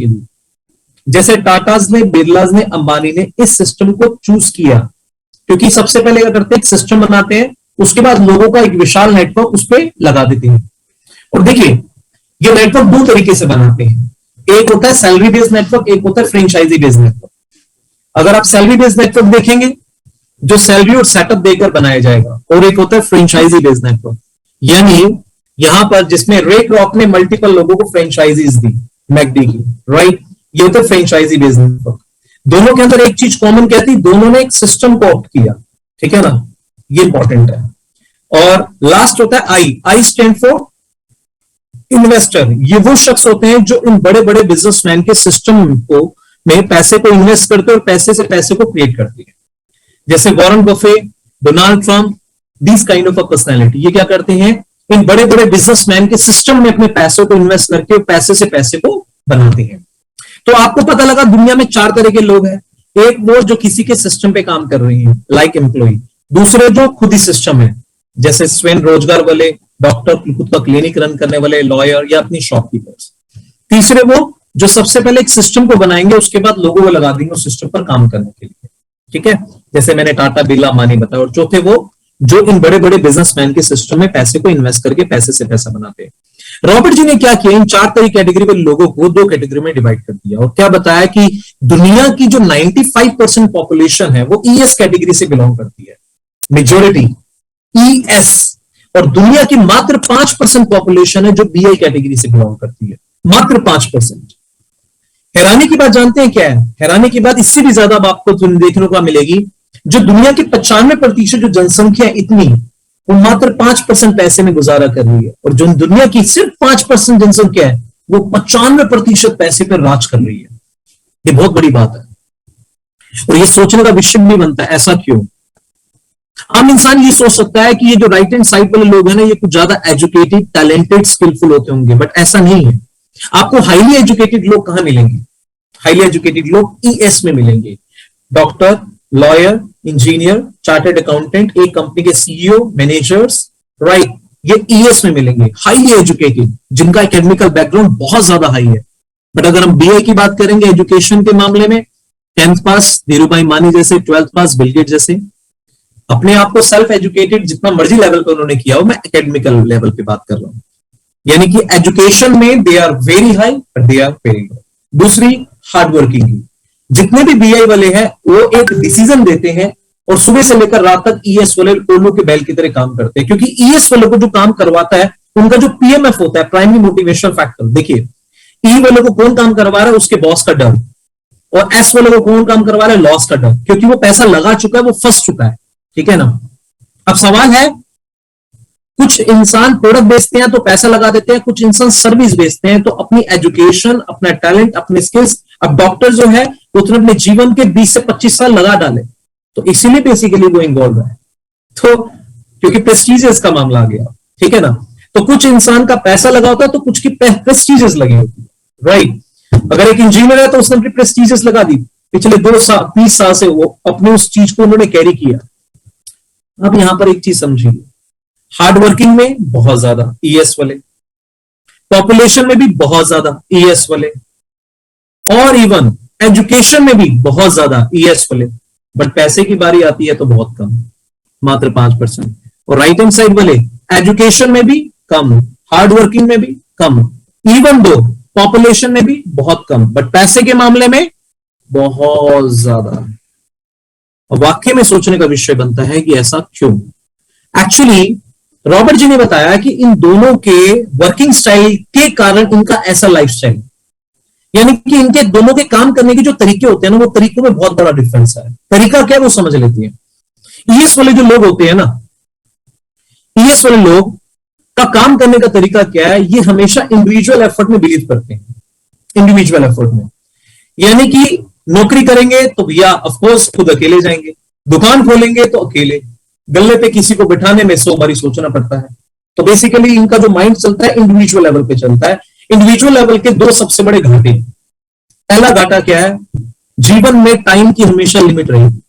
तरक्की हुई। जैसे टाटाज ने, बिरलाज ने, अंबानी ने इस सिस्टम को चूज किया, क्योंकि सबसे पहले क्या करते हैं, एक सिस्टम बनाते हैं, उसके बाद लोगों का एक विशाल नेटवर्क उस पर लगा देते हैं। और देखिए, ये नेटवर्क दो तरीके से बनाते हैं, एक होता है सैलरी बेस्ड नेटवर्क, एक होता है फ्रेंचाइजी बेस्ड नेटवर्क। अगर आप सैलरी बेस्ड नेटवर्क देखेंगे, जो सैलरी और सेटअप देकर बनाया जाएगा, और एक होता है फ्रेंचाइजी बेस्ड नेटवर्क, यानी यहां पर जिसमें रे क्रॉप ने मल्टीपल लोगों को फ्रेंचाइजीज दी, मैकडी की, राइट, ये होता है फ्रेंचाइजी बेस्ड नेटवर्क। दोनों के अंदर एक चीज कॉमन क्या थी, दोनों ने एक सिस्टम को ऑप्ट किया, ठीक है ना, ये इंपॉर्टेंट है। और लास्ट होता है आई स्टैंड फॉर इन्वेस्टर। ये वो शख्स होते हैं जो इन बड़े बड़े बिजनेसमैन के सिस्टम को में पैसे को इन्वेस्ट करते हैं और पैसे से पैसे को क्रिएट करते हैं। जैसे Warren Buffett, Donald Trump, this kind of a personality, ये क्या करते हैं, इन बड़े बड़े बिजनेसमैन के सिस्टम में अपने पैसों को इन्वेस्ट करके पैसे से पैसे को बनाते हैं। तो आपको पता लगा दुनिया में चार तरह के लोग हैं, एक वो जो किसी के सिस्टम पे काम कर रहे हैं, लाइक एम्प्लॉय, दूसरे जो खुद ही सिस्टम है, जैसे स्वयं रोजगार वाले, डॉक्टर, खुद का क्लिनिक रन करने वाले, लॉयर या अपनी शॉपकीपर्स, तीसरे वो जो सबसे पहले एक सिस्टम को बनाएंगे, उसके बाद लोगों को लगा देंगे उस सिस्टम पर काम करने के लिए, ठीक है, जैसे मैंने टाटा, बिरला, अंबानी बताया। और चौथे वो जो इन बड़े बड़े बिजनेसमैन के सिस्टम में पैसे को इन्वेस्ट करके पैसे से पैसा बनाते हैं। रॉबर्ट जी ने क्या किया, इन चार तरह कैटेगरी वाले लोगों को दो कैटेगरी में डिवाइड कर दिया, और क्या बताया कि दुनिया की जो 95% पॉपुलेशन है वो ईएस कैटेगरी से बिलोंग करती है, मेजोरिटी ईएस, और दुनिया की मात्र 5% पॉपुलेशन है जो बीआई कैटेगरी से बिलोंग करती है, मात्र 5%। हैरानी की बात जानते हैं क्या है, हैरानी की बात इससे भी ज्यादा आपको देखने को मिलेगी, जो दुनिया की 95% जो जनसंख्या है इतनी, वो मात्र 5% पैसे में गुजारा कर रही है, और जो दुनिया की सिर्फ 5% जनसंख्या है वो 95% पैसे पर राज कर रही है। ये बहुत बड़ी बात है, और ये सोचने का विषय भी बनता है, ऐसा क्यों। आम इंसान ये सोच सकता है कि ये जो राइट हैंड साइड वाले लोग हैं ना, ये कुछ ज्यादा एजुकेटेड, टैलेंटेड, स्किलफुल होते होंगे, बट ऐसा नहीं है। आपको हाईली एजुकेटेड लोग कहां मिलेंगे, हाईली एजुकेटेड लोग ईएस में मिलेंगे, doctor, lawyer, engineer, chartered accountant, एक कंपनी के सीईओ, मैनेजर्स, राइट, ये ईएस में मिलेंगे, हाईली एजुकेटेड, जिनका एकेडमिकल बैकग्राउंड बहुत ज्यादा हाई है। बट अगर हम बीए की बात करेंगे एजुकेशन के मामले में, 10th पास धीरू भाई मानी जैसे, 12th पास बिल गेट जैसे, अपने आप को सेल्फ एजुकेटेड जितना मर्जी लेवल पे उन्होंने किया हो, मैं एकेडमिकल लेवल पे बात कर रहा हूं, यानी कि एजुकेशन में they are very high but they are very low. दूसरी, हार्ड वर्किंग, जितने भी बीआई वाले हैं वो एक डिसीजन देते हैं और सुबह से लेकर रात तक ईएस वाले कोल्लू के बैल की तरह काम करते हैं, क्योंकि ईएस वालों को जो काम करवाता है उनका जो पीएमएफ होता है, प्राइमरी मोटिवेशनल फैक्टर, देखिए ई वाले को कौन काम करवा रहा है, उसके बॉस का डर, और एस वाले को कौन काम करवा रहा है, लॉस का डर, क्योंकि वो पैसा लगा चुका है, वो फंस चुका है, ठीक है ना। अब सवाल है, कुछ इंसान प्रोडक्ट बेचते हैं तो पैसा लगा देते हैं, कुछ इंसान सर्विस बेचते हैं तो अपनी एजुकेशन, अपना टैलेंट, अपने स्किल्स। अब डॉक्टर जो है उसने अपने जीवन के 20 से 25 साल लगा डाले, तो इसीलिए बेसिकली वो इन्वॉल्व है, तो क्योंकि प्रेस्टीजियस का मामला आ गया, ठीक है ना। तो कुछ इंसान का पैसा लगा होता है तो कुछ की प्रेस्टीजियस लगी होती है, राइट। अगर एक इंजीनियर है तो उसने अपनी प्रेस्टीजियस लगा दी, पिछले 30 साल से वो अपने उस चीज को उन्होंने कैरी किया। अब यहां पर एक चीज समझिए, हार्ड वर्किंग में बहुत ज्यादा ईएस वाले, पॉपुलेशन में भी बहुत ज्यादा ईएस वाले, और इवन एजुकेशन में भी बहुत ज्यादा ईएस वाले, बट पैसे की बारी आती है तो बहुत कम, मात्र 5%। और राइट हैंड साइड वाले एजुकेशन में भी कम, हार्ड वर्किंग में भी कम, इवन दो पॉपुलेशन में भी बहुत कम, बट पैसे के मामले में बहुत ज्यादा। वाकई में सोचने का विषय बनता है कि ऐसा क्यों। एक्चुअली रॉबर्ट जी ने बताया कि इन दोनों के वर्किंग स्टाइल के कारण इनका ऐसा लाइफस्टाइल, यानी कि इनके दोनों के काम करने के जो तरीके होते हैं ना, वो तरीकों में बहुत बड़ा डिफरेंस है। तरीका क्या है वो समझ लेते हैं। ईएस वाले जो लोग होते हैं ना, ईएस वाले लोग का काम करने का तरीका क्या है, ये हमेशा इंडिविजुअल एफर्ट में बिलीव करते हैं, इंडिविजुअल एफर्ट में, यानी कि नौकरी करेंगे तो भैया ऑफकोर्स खुद अकेले जाएंगे, दुकान खोलेंगे तो अकेले, गले पे किसी को बिठाने में 100 बारी सोचना पड़ता है। तो बेसिकली इनका जो माइंड चलता है इंडिविजुअल लेवल पे चलता है। इंडिविजुअल लेवल के दो सबसे बड़े घाटे, पहला घाटा क्या है, जीवन में टाइम की हमेशा लिमिट रहेगी,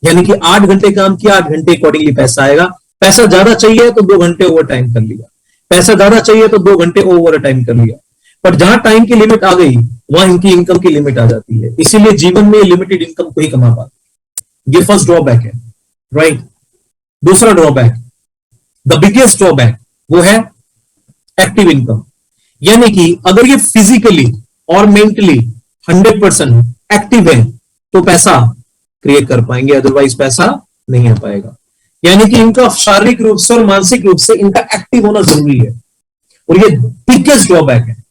यानी कि 8 घंटे काम किया, 8 घंटे अकॉर्डिंगली पैसा आएगा। पैसा ज्यादा चाहिए तो 2 घंटे ओवर टाइम कर लिया, पैसा ज्यादा चाहिए तो 2 घंटे ओवर टाइम कर लिया। पर जहां टाइम की लिमिट आ गई वहां इनकी इनकम की लिमिट आ जाती है, इसीलिए जीवन में लिमिटेड इनकम को ही कमा पाते। ये फर्स्ट ड्रॉबैक है, राइट। दूसरा ड्रॉबैक, द बिगेस्ट ड्रॉबैक, वो है एक्टिव इनकम। यानी कि अगर ये फिजिकली और मेंटली 100% एक्टिव है तो पैसा क्रिएट कर पाएंगे, अदरवाइज पैसा नहीं आ पाएगा। यानी कि इनका शारीरिक रूप से और मानसिक रूप से इनका एक्टिव होना जरूरी है, और ये बिगेस्ट ड्रॉबैक है।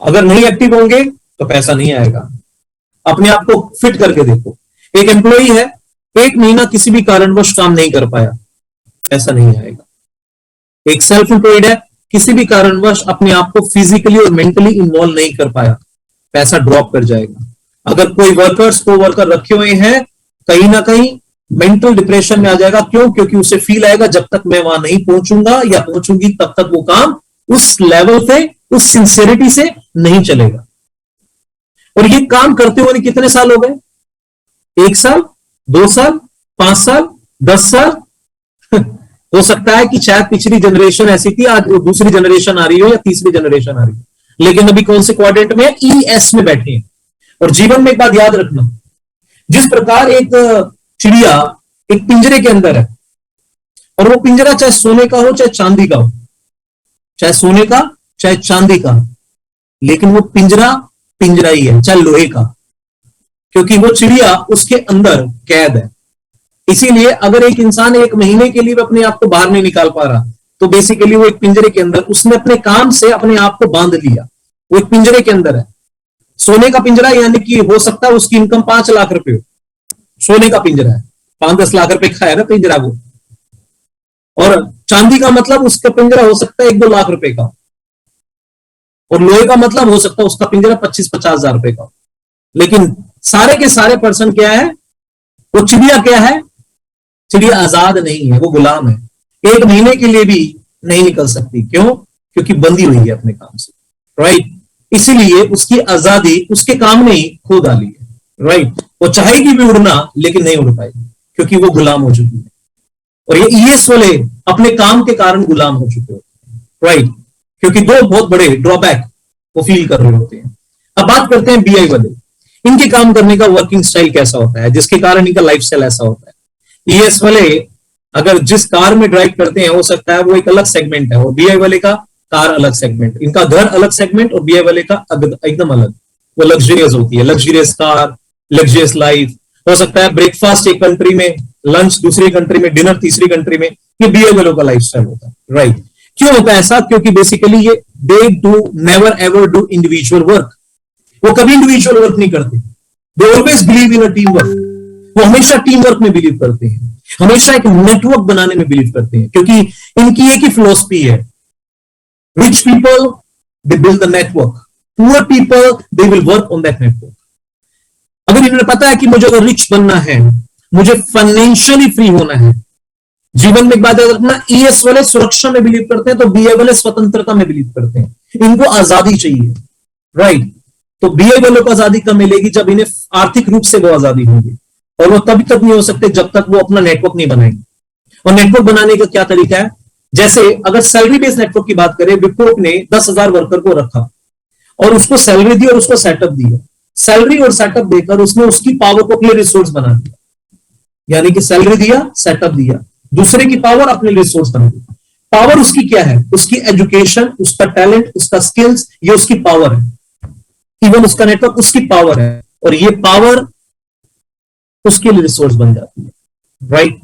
अगर नहीं एक्टिव होंगे तो पैसा नहीं आएगा। अपने आप को फिट करके देखो, एक एम्प्लॉई है, 1 महीना किसी भी कारणवश काम नहीं कर पाया, पैसा नहीं आएगा। एक सेल्फ एम्प्लॉयड है, किसी भी कारणवश अपने आप को फिजिकली और मेंटली इन्वॉल्व नहीं कर पाया, पैसा ड्रॉप कर जाएगा। अगर कोई वर्कर्स को वर्कर रखे हुए हैं, कहीं ना कहीं मेंटल डिप्रेशन में आ जाएगा। क्यों? क्योंकि उसे फील आएगा जब तक मैं वहां नहीं पहुंचूंगा या पहुंचूंगी तब तक वो काम उस लेवल पे, उस सिंसियरिटी से नहीं चलेगा। और ये काम करते हुए कितने साल हो गए? 1 साल, 2 साल, 5 साल, 10 साल। हो सकता है कि शायद पिछली जनरेशन ऐसी थी, आज दूसरी जनरेशन आ रही हो या तीसरी जनरेशन आ रही हो, लेकिन अभी कौन से क्वाड्रेंट में? ES में बैठे हैं। और जीवन में एक बात याद रखना, जिस प्रकार एक चिड़िया एक पिंजरे के अंदर है, और वो पिंजरा चाहे सोने का हो चाहे चांदी का हो, चाहे सोने का चाहे चांदी का, लेकिन वो पिंजरा पिंजरा ही है, चाहे लोहे का, क्योंकि वो चिड़िया उसके अंदर कैद है। इसीलिए अगर एक इंसान 1 महीने के लिए अपने आप को बाहर नहीं निकाल पा रहा, तो बेसिकली वो एक पिंजरे के अंदर, उसने अपने काम से अपने आप को बांध लिया, वो एक पिंजरे के अंदर है। सोने का पिंजरा यानी कि हो सकता है उसकी इनकम 5 लाख रुपए हो, सोने का पिंजरा है, 5-10 लाख रुपए का है ना पिंजरा वो। और चांदी का मतलब उसका पिंजरा हो सकता है 1-2 लाख रुपए का, और लोहे का मतलब हो सकता है उसका पिंजरा 25-50 हजार रुपए का। लेकिन सारे के सारे पर्सन क्या है? वो चिड़िया क्या है? चिड़िया आजाद नहीं है, वो गुलाम है। 1 महीने के लिए भी नहीं निकल सकती। क्यों? क्योंकि बंधी हुई है अपने काम से, राइट। इसीलिए उसकी आजादी उसके काम ने ही खो डाली है, राइट। वो चाहेगी भी उड़ना, लेकिन नहीं उड़ पाएगी, क्योंकि वो गुलाम हो चुकी है। और ये ES वाले अपने काम के कारण गुलाम हो चुके होते हैं, राइट, क्योंकि 2 बहुत बड़े ड्रॉबैक वो फील कर रहे होते हैं। अब बात करते हैं BI वाले, इनके काम करने का वर्किंग स्टाइल कैसा होता है, जिसके कारण इनका लाइफस्टाइल ऐसा होता है। ES वाले अगर जिस कार में ड्राइव करते हैं, हो सकता है वो एक अलग सेगमेंट है, और BI वाले का कार अलग सेगमेंट, इनका घर अलग सेगमेंट, और BI वाले का एकदम अलग। वो लग्जरियस होती है, लग्जरियस कार, लग्जरियस लाइफ। हो सकता है ब्रेकफास्ट एक कंट्री में, लंच दूसरी कंट्री में, डिनर तीसरी कंट्री में। ये BI वालों का लाइफस्टाइल होता है, राइट। क्यों होता है ऐसा? क्योंकि बेसिकली ये they do never ever do individual work. वो कभी इंडिविजुअल वर्क नहीं करते, they always believe in a team work. वो हमेशा टीम वर्क में बिलीव करते हैं, हमेशा एक नेटवर्क बनाने में बिलीव करते हैं, क्योंकि इनकी एक ही फिलॉसफी है, rich people they build the network, poor people they will work on that network. अगर इन्हें पता है कि मुझे अगर रिच बनना है, मुझे फाइनेंशियली फ्री होना है, जीवन में एक बात याद रखना, ES वाले सुरक्षा में बिलीव करते हैं, तो BI वाले स्वतंत्रता में बिलीव करते हैं। इनको आजादी चाहिए, राइट। तो BI वालों को आजादी कब मिलेगी? जब इन्हें आर्थिक रूप से वो आजादी होगी, और वो तभी तक नहीं हो सकते जब तक वो अपना नेटवर्क नहीं बनाएंगे। और नेटवर्क बनाने का क्या तरीका है? जैसे अगर सैलरी बेस्ड नेटवर्क की बात करें, विप्रो ने 10,000 वर्कर को रखा और उसको सैलरी दी और उसको सेटअप दिया। सैलरी और सेटअप देकर उसने उसकी पावर को अपने रिसोर्स बना दिया, यानी कि सैलरी दिया, सेटअप दिया, दूसरे की पावर अपने रिसोर्स बना दिया। पावर उसकी क्या है? उसकी एजुकेशन, उसका टैलेंट, उसका स्किल्स, ये उसकी पावर है। इवन उसका नेटवर्क उसकी पावर है, और ये पावर उसके लिए रिसोर्स बन जाती है, right.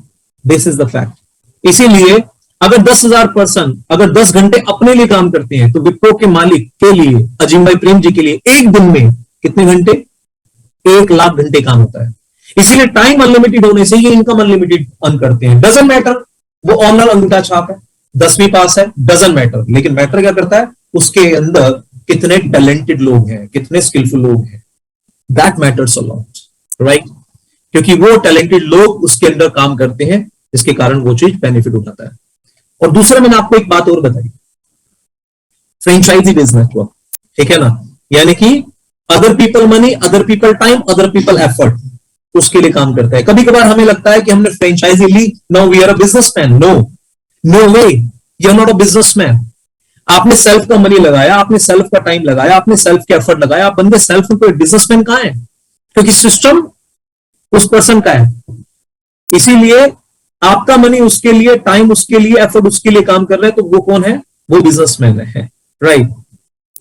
This is the fact. इसीलिए अगर 10,000 पर्सन अगर 10 घंटे अपने लिए काम करते हैं, तो विप्रो के मालिक के लिए, अजीम भाई प्रेम जी के लिए, एक दिन में कितने घंटे? 1 लाख घंटे काम होता है। इसीलिए टाइम अनलिमिटेड होने से ये इनकम अनलिमिटेड अर्न करते हैं। डजंट मैटर वो ऑनर अंगूठा छाप है, 10वीं पास है, डजंट मैटर। लेकिन मैटर क्या करता है? उसके अंदर कितने टैलेंटेड लोग हैं, कितने स्किलफुल लोग हैं, that matters a lot, right. क्योंकि वो टैलेंटेड लोग उसके अंदर काम करते हैं, जिसके कारण वो चीज बेनिफिट उठाता है। और दूसरा मैंने आपको एक बात और बताई, फ्रेंचाइजी बिजनेस नेटवर्क, ठीक है ना। यानी कि other people money, other people time, other people effort, उसके लिए काम करता है। कभी कभार हमें लगता है कि हमने फ्रेंचाइजी ली, now we are a businessman. No, no way, you are not a businessman. आपने सेल्फ का मनी लगाया, आपने सेल्फ का टाइम लगाया, आपने सेल्फ का एफर्ट लगाया, आप बंदे सेल्फ में कोई बिजनेसमैन कहां है? क्योंकि सिस्टम उस पर्सन का है। इसीलिए आपका मनी उसके लिए, टाइम उसके लिए, एफर्ट उसके लिए काम कर रहे हैं, तो वो कौन है? वो बिजनेसमैन है, राइट।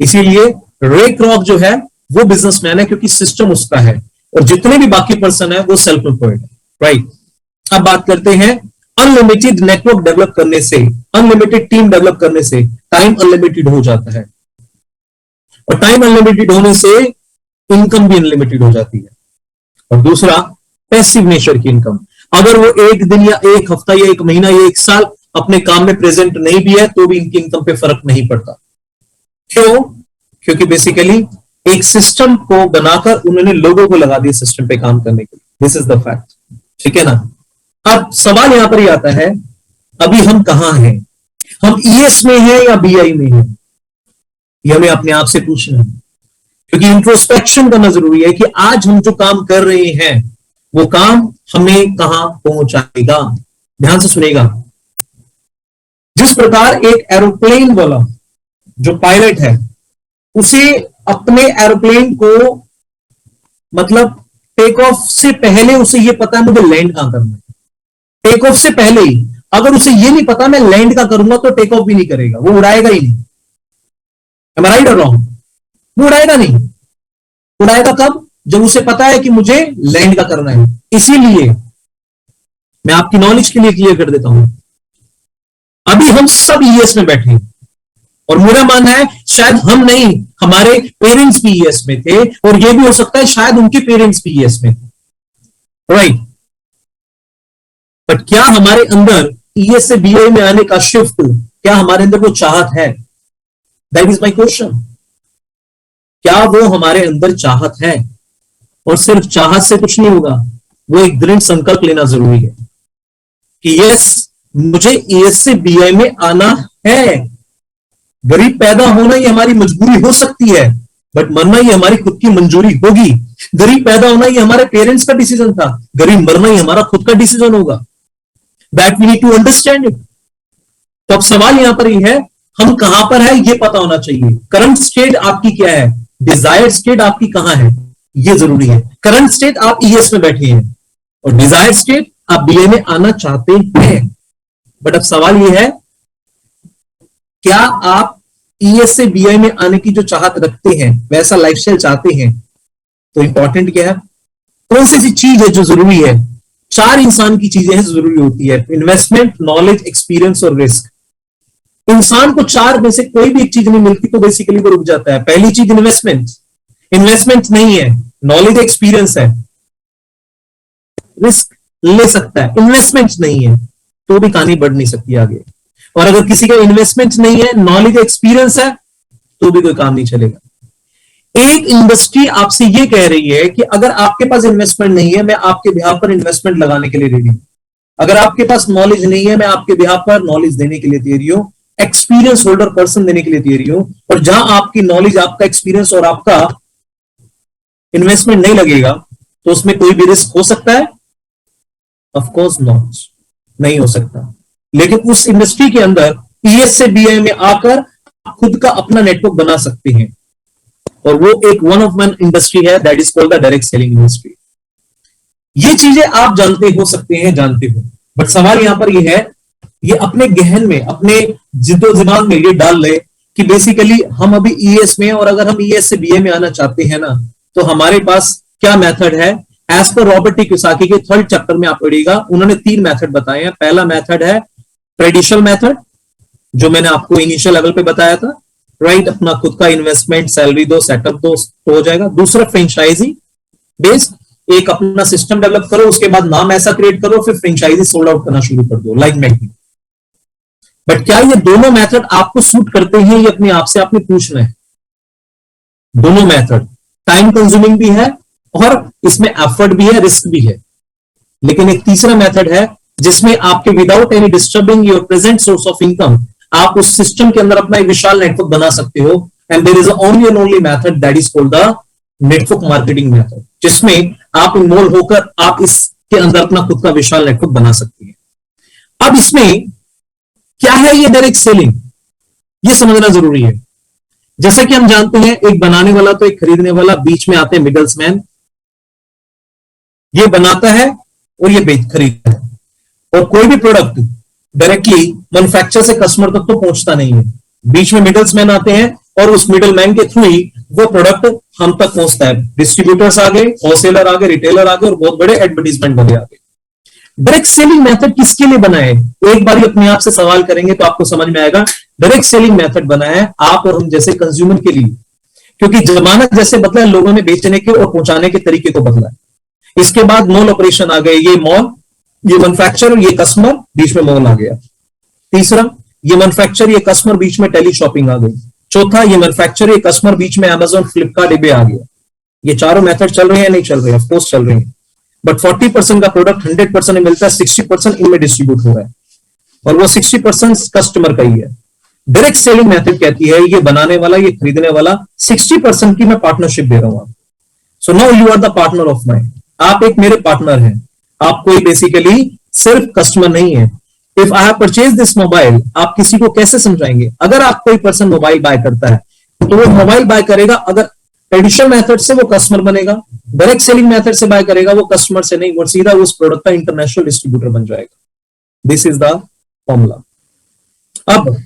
इसीलिए रे क्रॉक जो है वो बिजनेसमैन है, क्योंकि सिस्टम उसका है, और जितने भी बाकी पर्सन है वो सेल्फ एम्प्लॉयड है, राइट। अब बात करते हैं अनलिमिटेड नेटवर्क डेवलप करने से, अनलिमिटेड टीम डेवलप करने से टाइम अनलिमिटेड हो जाता है, और टाइम अनलिमिटेड होने से इनकम भी अनलिमिटेड हो जाती है। और दूसरा, पैसिव नेचर की इनकम। अगर वो एक दिन या एक हफ्ता या एक महीना या एक साल अपने काम में प्रेजेंट नहीं भी है, तो भी इनकी इनकम पे फर्क नहीं पड़ता। क्यों? क्योंकि बेसिकली एक सिस्टम को बनाकर उन्होंने लोगों को लगा दिया सिस्टम पे काम करने के लिए। दिस इज द फैक्ट, ठीक है ना। अब सवाल यहां पर ही आता है, अभी हम कहां हैं? हम ईएस में हैं या बीआई में हैं? ये हमें अपने आप से पूछना है, क्योंकि इंट्रोस्पेक्शन करना जरूरी है कि आज हम जो काम कर रहे हैं वो काम हमें कहां पहुंचाएगा। ध्यान से सुनेगा। जिस प्रकार एक एरोप्लेन वाला जो पायलट है, उसे अपने एरोप्लेन को मतलब टेक ऑफ से पहले उसे यह पता है मुझे लैंड कहां करना है। टेक ऑफ से पहले ही अगर उसे यह नहीं पता मैं लैंड का करूंगा, तो टेक ऑफ भी नहीं करेगा, वो उड़ाएगा ही नहीं। Am I right or wrong? वो उड़ाएगा नहीं। उड़ाएगा कब? जब उसे पता है कि मुझे लैंड का करना है। इसीलिए मैं आपकी नॉलेज के लिए क्लियर कर देता हूं, अभी हम सब ईएस में बैठे हैं, और मेरा मानना है शायद हम नहीं, हमारे पेरेंट्स भी ईएस में थे, और यह भी हो सकता है शायद उनके पेरेंट्स भी ईएस में थे, राइट। बट क्या हमारे अंदर ईएस से बीआई में आने का शिफ्ट, क्या हमारे अंदर वो चाहत है? That is my question. क्या वो हमारे अंदर चाहत है? और सिर्फ चाहत से कुछ नहीं होगा, वो एक दृढ़ संकल्प लेना जरूरी है कि यस, मुझे ईएस से बीआई में आना है। गरीब पैदा होना ये हमारी मजबूरी हो सकती है, बट मरना ये हमारी खुद की मंजूरी होगी। गरीब पैदा होना ये हमारे पेरेंट्स का डिसीजन था, गरीब मरना ये हमारा खुद का डिसीजन होगा। That we need to understand it. तो अब सवाल यहां पर ही है, हम कहां पर है ये पता होना चाहिए। करंट स्टेट आपकी क्या है, डिजायर्ड स्टेट आपकी कहां है, ये जरूरी है। करंट स्टेट आप ईएस में बैठे हैं, और डिजायर्ड स्टेट आप बीए में आना चाहते हैं। बट अब सवाल यह है, क्या आप ईएस से बीआई में आने की जो चाहत रखते हैं, वैसा लाइफस्टाइल चाहते हैं? तो इंपॉर्टेंट क्या है, कौन सी ऐसी चीज है जो जरूरी है? 4 इंसान की चीजें हैं जरूरी होती है, इन्वेस्टमेंट, नॉलेज, एक्सपीरियंस और रिस्क। इंसान को 4 में से कोई भी एक चीज नहीं मिलती तो बेसिकली वो रुक जाता है। पहली चीज इन्वेस्टमेंट, इन्वेस्टमेंट नहीं है, नॉलेज एक्सपीरियंस है, रिस्क ले सकता है, इन्वेस्टमेंट नहीं है तो भी कहानी बढ़ नहीं सकती आगे। और अगर किसी का इन्वेस्टमेंट नहीं है, नॉलेज एक्सपीरियंस है, तो भी कोई काम नहीं चलेगा। एक इंडस्ट्री आपसे ये कह रही है कि अगर आपके पास इन्वेस्टमेंट नहीं है, मैं आपके बिहाफ पर इन्वेस्टमेंट लगाने के लिए रेडी हूं। अगर आपके पास नॉलेज नहीं है, मैं आपके बिहाफ पर नॉलेज देने के लिए तैयारी हूं, एक्सपीरियंस होल्डर पर्सन देने के लिए तैयारी हूं। और जहां आपकी नॉलेज, आपका एक्सपीरियंस और आपका इन्वेस्टमेंट नहीं लगेगा, तो उसमें कोई भी रिस्क हो सकता है? ऑफ कोर्स नॉट, नहीं हो सकता। लेकिन उस इंडस्ट्री के अंदर ईएस से बीआई में आकर खुद का अपना नेटवर्क बना सकते हैं, और वो एक वन ऑफ वन इंडस्ट्री है, that is called the direct selling industry. ये चीजें आप जानते हो सकते हैं, जानते हो, बट सवाल यहां पर ये है, ये अपने गहन में, अपने जिद्दोजहद में ये डाल ले कि बेसिकली हम अभी ईएस में, और अगर हम ईएस से बीए में आना चाहते हैं ना, तो हमारे पास क्या मेथड है। As per Robert T Kiyosaki के 3rd चैप्टर में आप पढ़िएगा, उन्होंने 3 मेथड बताए हैं। पहला मेथड है ट्रेडिशनल मेथड, जो मैंने आपको इनिशियल लेवल पे बताया था, राइट। अपना खुद का इन्वेस्टमेंट, सैलरी दो, सेटअप दो, तो हो जाएगा। दूसरा फ्रेंचाइजी बेस्ड, एक अपना सिस्टम डेवलप करो, उसके बाद नाम ऐसा क्रिएट करो, फिर फ्रेंचाइजी सोल्ड आउट करना शुरू कर दो, लाइक मैगनी। बट क्या ये दोनों मेथड आपको सूट करते हैं, ये अपने आप से आपने पूछना है। दोनों मेथड टाइम कंज्यूमिंग भी है, और इसमें एफर्ट भी है, रिस्क भी है। लेकिन एक तीसरा मेथड है जिसमें आपके without any disturbing your present source of income, आप उस सिस्टम के अंदर अपना एक विशाल नेटवर्क बना सकते हो। And there is only and only method, that is called the network marketing method, जिसमें आप इन्वॉल्व होकर आप इसके अंदर अपना खुद का विशाल नेटवर्क बना सकते हैं। अब इसमें क्या है ये डायरेक्ट सेलिंग? ये समझना जरूरी है। जैसा कि हम जानते हैं, एक बनाने वाला तो एक खरीदने वाला, बीच में आते हैं मिडल्समैन। ये बनाता है और ये बेच खरीदता है, और कोई भी प्रोडक्ट डायरेक्टली मैन्युफैक्चर से कस्टमर तक तो पहुंचता नहीं है, बीच में मिडल्समैन आते हैं और उस मिडलमैन के थ्रू ही वो प्रोडक्ट हम तक पहुंचता है। डिस्ट्रीब्यूटर्स आ गए, होलसेलर आ गए, रिटेलर आ गए, और बहुत बड़े एडवर्टीजमेंट वाले आ गए। डायरेक्ट सेलिंग मेथड किसके लिए बना है? एक बार अपने आप से सवाल करेंगे तो आपको समझ में आएगा। डायरेक्ट सेलिंग मेथड बना है आप और हम जैसे कंज्यूमर के लिए, क्योंकि जमाना जैसे बदला है, लोगों ने बेचने के और पहुंचाने के तरीके को बदला है। इसके बाद मॉल ऑपरेशन आ गए, ये मॉल, ये मैन्युफैक्चरर, ये कस्टमर, बीच में मॉल आ गया। तीसरा, ये मैन्युफैक्चरर, ये कस्टमर, बीच में टेली शॉपिंग आ गई। चौथा, ये मैन्युफैक्चरर, ये कस्टमर, बीच में अमेजॉन, फ्लिपकार्ट, eBay आ गया। ये चारों मेथड चल रहे हैं, नहीं चल रहे हैं? ऑफ कोर्स चल रहे हैं, बट 40% का प्रोडक्ट 100% में मिलता है, 60% इनमें डिस्ट्रीब्यूट हो रहा है, और वो 60% कस्टमर का ही है। डायरेक्ट सेलिंग मेथड कहती है ये बनाने वाला, ये खरीदने वाला, 60% की मैं पार्टनरशिप दे रहा हूं। So now you are the partner of mine, आप एक मेरे पार्टनर हैं, आप कोई बेसिकली सिर्फ कस्टमर नहीं है। If I have purchase this mobile, आप किसी को कैसे समझाएंगे? अगर आप कोई पर्सन मोबाइल बाय करता है तो वो मोबाइल बाय करेगा, अगर ट्रेडिशनल मेथड से वो कस्टमर बनेगा, डायरेक्ट सेलिंग मेथड से बाय करेगा वो कस्टमर से नहीं, वो सीधा उस प्रोडक्ट का इंटरनेशनल डिस्ट्रीब्यूटर बन जाएगा। This is the formula. अब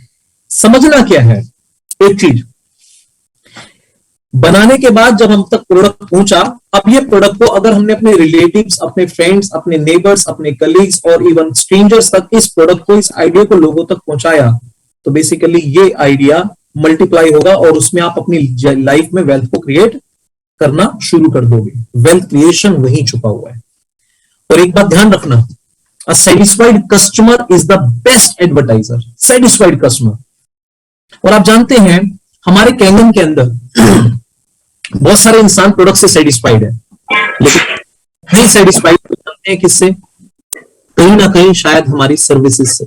समझना क्या है, एक चीज, बनाने के बाद जब हम तक प्रोडक्ट पहुंचा, अब ये प्रोडक्ट को अगर हमने अपने रिलेटिव्स, अपने फ्रेंड्स, अपने नेबर्स, अपने कलीग्स और इवन स्ट्रेंजर्स तक इस प्रोडक्ट को, इस आइडिया को लोगों तक पहुंचाया, तो बेसिकली ये आइडिया मल्टीप्लाई होगा और उसमें आप अपनी लाइफ में वेल्थ को क्रिएट करना शुरू कर दोगे। वेल्थ क्रिएशन वहीं छुपा हुआ है। और एक बात ध्यान रखना, a satisfied customer is the best advertiser. Satisfied customer. और आप जानते हैं हमारे कैंगन के अंदर बहुत सारे इंसान प्रोडक्ट से सेटिस्फाइड है, लेकिन नहीं सेटिस्फाइड करते हैं किससे? कहीं ना कहीं शायद हमारी सर्विसेज से।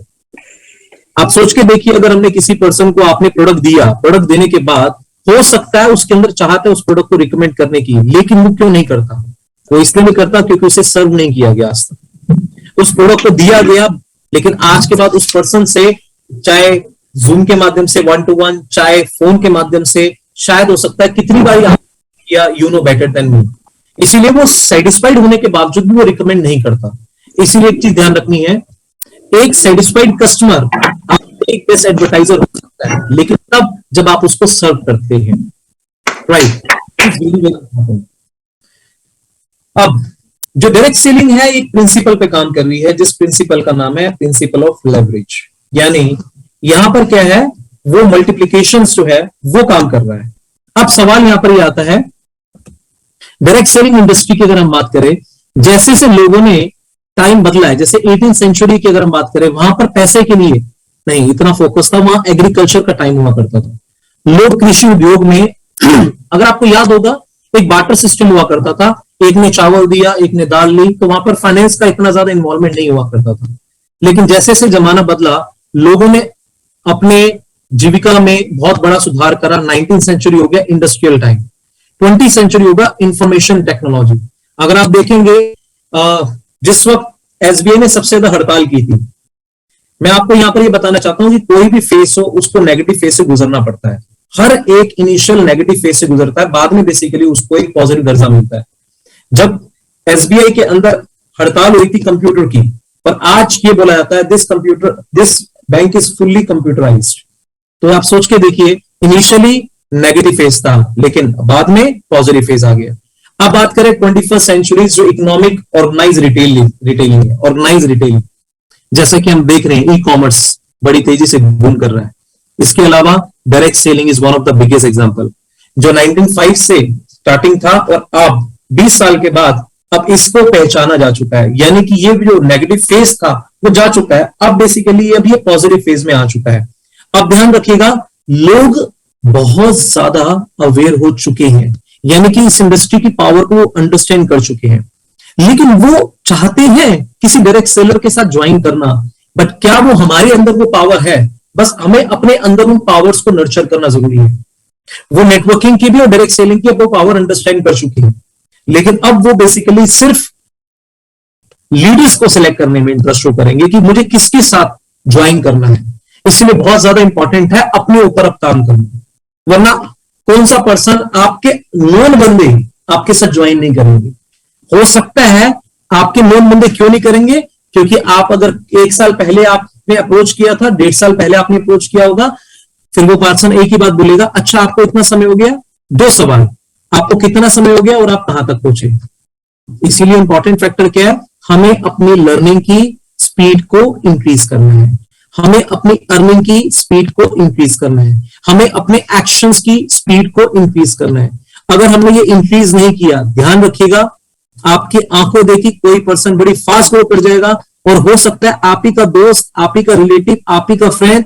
आप सोच के देखिए, अगर हमने किसी पर्सन को आपने प्रोडक्ट दिया, प्रोडक्ट देने के बाद हो सकता है उसके अंदर चाहता है उस प्रोडक्ट को रिकमेंड करने की, लेकिन वो क्यों नहीं करता? वो इसलिए नहीं करता क्योंकि उसे सर्व नहीं किया गया आज तक। उस प्रोडक्ट को दिया गया, लेकिन आज के बाद उस पर्सन से, चाहे जूम के माध्यम से 1-to-1, चाहे फोन के माध्यम से, शायद हो सकता है कितनी बार या you know better than me, इसीलिए वो सेटिस्फाइड होने के बावजूद भी वो रिकमेंड नहीं करता। इसीलिए एक चीज ध्यान रखनी है, एक सेटिस्फाइड कस्टमर एक बेस्ट एडवर्टाइजर हो सकता है, लेकिन तब जब आप उसको सर्व करते हैं, राइट? अब जो डायरेक्ट सेलिंग है एक प्रिंसिपल पे काम कर रही है, जिस प्रिंसिपल का नाम है प्रिंसिपल ऑफ लेवरेज। यानी यहां पर क्या है, वो मल्टीप्लीकेशन जो है वो काम कर रहा है। अब सवाल यहां पर ये आता है, डायरेक्ट सेलिंग इंडस्ट्री की अगर हम बात करें, जैसे से लोगों ने टाइम बदला है, जैसे 18वीं सेंचुरी की अगर हम बात करें, वहां पर पैसे के लिए नहीं इतना फोकस था, वहां एग्रीकल्चर का टाइम हुआ करता था। लोग कृषि उद्योग में अगर आपको याद होगा, एक बार्टर सिस्टम हुआ करता था, एक ने चावल दिया, एक ने दाल ली, तो वहां पर फाइनेंस का इतना ज्यादा इन्वॉल्वमेंट नहीं हुआ करता था। लेकिन जैसे जैसे जमाना बदला, लोगों ने अपने जीविका में बहुत बड़ा सुधार करा। 19वीं सेंचुरी हो गया इंडस्ट्रियल टाइम, 20वीं सेंचुरी होगा इंफॉर्मेशन टेक्नोलॉजी। अगर आप देखेंगे जिस वक्त एसबीआई ने सबसे ज्यादा हड़ताल की थी, मैं आपको यहां पर ये बताना चाहता हूं कि कोई भी फेस हो उसको नेगेटिव फेस से गुजरना पड़ता है। हर एक इनिशियल नेगेटिव फेस से गुजरता है, बाद में बेसिकली उसको एक पॉजिटिव दर्जा मिलता है। जब एसबीआई के अंदर हड़ताल हुई थी कंप्यूटर की, पर आज ये बोला जाता है this bank is fully computerised. तो आप सोच के देखिए, इनिशियली नेगेटिव फेज था, लेकिन बाद में पॉजिटिव फेज आ गया। अब बात करें 21st सेंचुरी, जो इकोनॉमिक ऑर्गेनाइज रिटेलिंग है, ऑर्गेनाइज रिटेलिंग, जैसा कि हम देख रहे हैं ई कॉमर्स बड़ी तेजी से बूम कर रहा है। इसके अलावा direct selling is one of the biggest example, जो 1905 से स्टार्टिंग था और अब 20 साल के बाद अब इसको पहचाना जा चुका है। यानी कि ये जो नेगेटिव फेज था वो जा चुका है, अब बेसिकली अब ये पॉजिटिव फेज में आ चुका है। अब ध्यान रखिएगा, लोग बहुत ज्यादा अवेयर हो चुके हैं, यानी कि इस इंडस्ट्री की पावर को अंडरस्टैंड कर चुके हैं, लेकिन वो चाहते हैं किसी डायरेक्ट सेलर के साथ ज्वाइन करना। बट क्या वो हमारे अंदर वो पावर है? बस हमें अपने अंदर उन पावर्स को नर्चर करना जरूरी है। वो नेटवर्किंग की भी और डायरेक्ट सेलिंग की अब वो पावर अंडरस्टैंड कर चुके हैं, लेकिन अब वो बेसिकली सिर्फ लीडर्स को सिलेक्ट करने में इंटरेस्ट शो करेंगे कि मुझे किसके साथ ज्वाइन करना है। इसलिए बहुत ज्यादा इंपॉर्टेंट है अपने ऊपर अब काम करना, वरना कौन सा पर्सन आपके नॉन बंदे आपके साथ ज्वाइन नहीं करेंगे। हो सकता है आपके नॉन बंदे क्यों नहीं करेंगे, क्योंकि आप अगर 1 साल पहले आपने अप्रोच किया था, 1.5 साल पहले आपने अप्रोच किया होगा, फिर वो पर्सन एक ही बात बोलेगा, अच्छा आपको इतना समय हो गया। 2 सवाल, आपको कितना समय हो गया और आप कहां तक पहुंचे। इसीलिए इंपॉर्टेंट फैक्टर क्या है, हमें अपनी लर्निंग की स्पीड को इंक्रीज करना है, हमें अपनी अर्निंग की स्पीड को इंक्रीज करना है, हमें अपने एक्शंस की स्पीड को इंक्रीज करना है। अगर हमने ये इंक्रीज नहीं किया, ध्यान रखिएगा, आपकी आंखों देखी कोई पर्सन बड़ी फास्ट ग्रो कर जाएगा, और हो सकता है आप ही का दोस्त, आप ही का रिलेटिव, आप ही का फ्रेंड,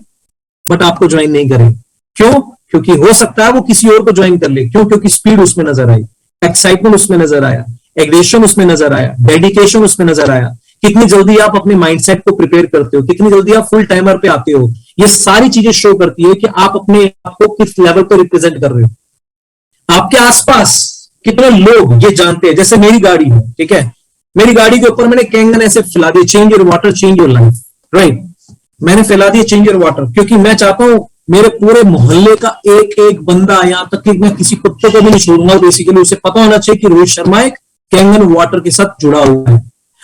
बट आपको ज्वाइन नहीं करे। क्यों? क्योंकि हो सकता है वो किसी और को ज्वाइन कर ले। क्यों? क्योंकि स्पीड उसमें नजर आई, एक्साइटमेंट उसमें नजर आया, एग्रेशन उसमें नजर आया, डेडिकेशन उसमें नजर आया, कितनी जल्दी आप अपने माइंडसेट को प्रिपेयर करते हो, कितनी जल्दी आप फुल टाइमर पे आते हो। ये सारी चीजें शो करती है कि आप अपने आप को किस लेवल पर रिप्रेजेंट कर रहे हो। आपके आसपास कितने लोग ये जानते हैं, जैसे मेरी गाड़ी है, ठीक है, मेरी गाड़ी के ऊपर मैंने कैंगन ऐसे फैला दिया, change your water change your life, right. मैंने फैला दिया चेंज योर वाटर, क्योंकि मैं चाहता हूं मेरे पूरे मोहल्ले का एक एक बंदा, यहां तक कि मैं किसी कुत्ते को भी नहीं छोड़ूंगा, बेसिकली उसे पता होना चाहिए कि रोहित शर्मा एक कैंगन वाटर के साथ जुड़ा हुआ है।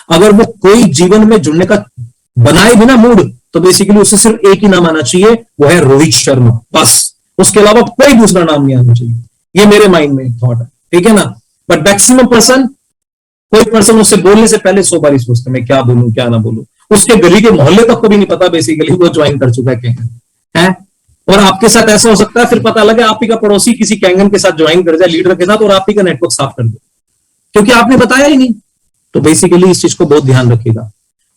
अगर वो कोई जीवन में जुड़ने का बनाए बिना मूड, तो बेसिकली उसे सिर्फ एक ही नाम आना चाहिए, वो है रोहित शर्मा, बस। उसके अलावा कोई दूसरा नाम नहीं आना चाहिए। ये मेरे माइंड में थॉट है, ठीक है ना। बट मैक्सिमम पर्सन, कोई पर्सन उससे बोलने से पहले 100 बार सोचते मैं क्या बोलूं क्या ना बोलूं। उसके गली के मोहल्ले तक को भी नहीं पता बेसिकली वो ज्वाइन कर चुका है कैंगन है। और आपके साथ ऐसा हो सकता है, फिर पता लगे आप ही का पड़ोसी किसी कैंगन के साथ ज्वाइन कर जाए, लीडर के साथ, और आप ही का नेटवर्क साफ कर दे, क्योंकि आपने बताया ही नहीं। तो बेसिकली इस चीज को बहुत ध्यान रखिएगा।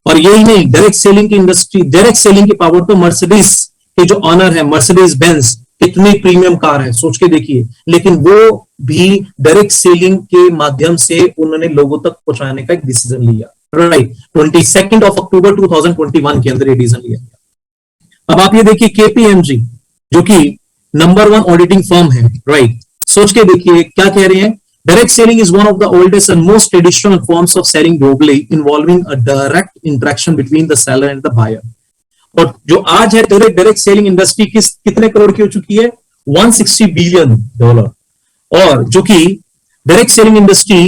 और यही नहीं, डायरेक्ट सेलिंग की इंडस्ट्री, डायरेक्ट सेलिंग की पावर तो मर्सिडीज के जो ऑनर है, मर्सिडीज बेंज, इतनी प्रीमियम कार है, सोच के देखिए, लेकिन वो भी डायरेक्ट सेलिंग के माध्यम से उन्होंने लोगों तक पहुंचाने का एक डिसीजन लिया, राइट। 22 अक्टूबर 2021 के अंदर ये डिसीजन लिया गया। अब आप ये देखिए केपीएमजी, जो कि नंबर 1 ऑडिटिंग फर्म है, राइट। सोच के देखिए क्या कह रहे हैं, direct selling is one of the oldest and most traditional forms of selling globally, involving a direct interaction between the seller and the buyer. और जो आज है डायरेक्ट सेलिंग इंडस्ट्री कितने करोड़ की हो चुकी है, $160 बिलियन। और जो कि डायरेक्ट सेलिंग इंडस्ट्री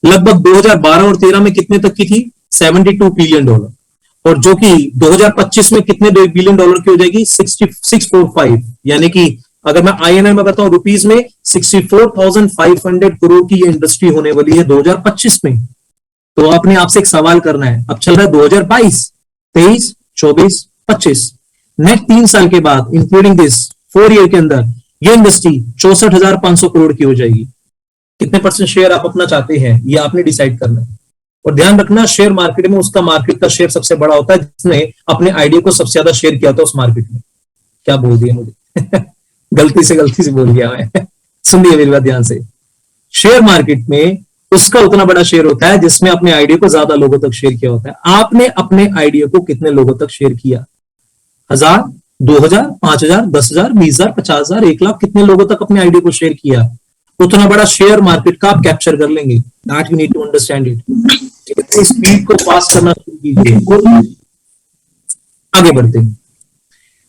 लगभग 2012 और 13 में कितने तक की थी, $72 बिलियन। और जो कि 2025 में कितने बिलियन डॉलर की हो जाएगी, 645, यानी कि अगर मैं INR में बताऊं, रुपीज में 64,500 करोड़ की ये इंडस्ट्री होने वाली है 2025 में। तो आपने आपसे एक सवाल करना है, अब चल रहा है 2022, 23, 24, 25, नेक्स्ट 3 साल के बाद इंक्लूडिंग दिस 4 ईयर के अंदर ये इंडस्ट्री 64,500 करोड़ की हो जाएगी। कितने परसेंट शेयर आप अपना चाहते हैं, ये आपने डिसाइड करना है। और ध्यान रखना, शेयर मार्केट में उसका मार्केट का शेयर सबसे बड़ा होता है जिसने अपने आइडिया को सबसे ज्यादा शेयर किया था उस मार्केट में। क्या बोल दिया मुझे गलती से बोल गया मैं सुनिए मेरी बात ध्यान से। शेयर मार्केट में उसका उतना बड़ा शेयर होता है जिसमें अपने आइडिया को ज्यादा लोगों तक शेयर किया होता है। आपने अपने आइडिया को कितने लोगों तक शेयर किया, 1000, 2000, 5000, 10,000, 20,000, 50,000, 1 लाख, कितने लोगों तक अपने आइडिया को शेयर किया, उतना बड़ा शेयर मार्केट का आप कैप्चर कर लेंगे। That you need to understand it. Speed को पास करना शुरू कीजिए। आगे बढ़ते हैं,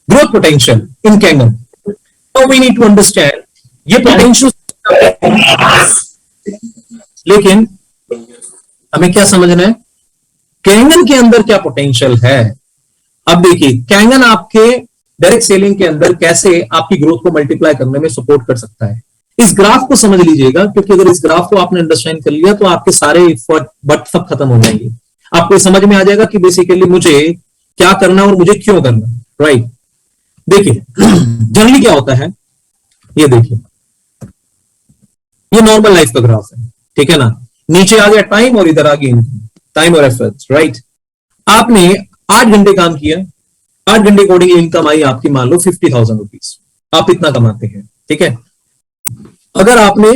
growth potential in Kangan. We need to understand ये पोटेंशियल, लेकिन हमें क्या समझना है, कैंगन के अंदर क्या पोटेंशियल है। अब देखिए कैंगन आपके डायरेक्ट सेलिंग के अंदर कैसे आपकी ग्रोथ को मल्टीप्लाई करने में सपोर्ट कर सकता है। इस ग्राफ को समझ लीजिएगा, क्योंकि अगर इस ग्राफ को आपने अंडरस्टैंड कर लिया तो आपके सारे एफर्ट बट सब खत्म हो जाएंगे। आपको समझ में आ जाएगा कि बेसिकली मुझे क्या करना और मुझे क्यों करना, राइट। देखिए जनरली क्या होता है, ये देखिए ये नॉर्मल लाइफ का ग्राफ है, ठीक है ना। नीचे आ गया टाइम और इधर आ गया टाइम और एफर्ट्स, राइट। आपने 8 घंटे काम किया, 8 घंटे अकॉर्डिंग इनकम आई आपकी मान लो 50,000 रुपीज, आप इतना कमाते हैं, ठीक है। अगर आपने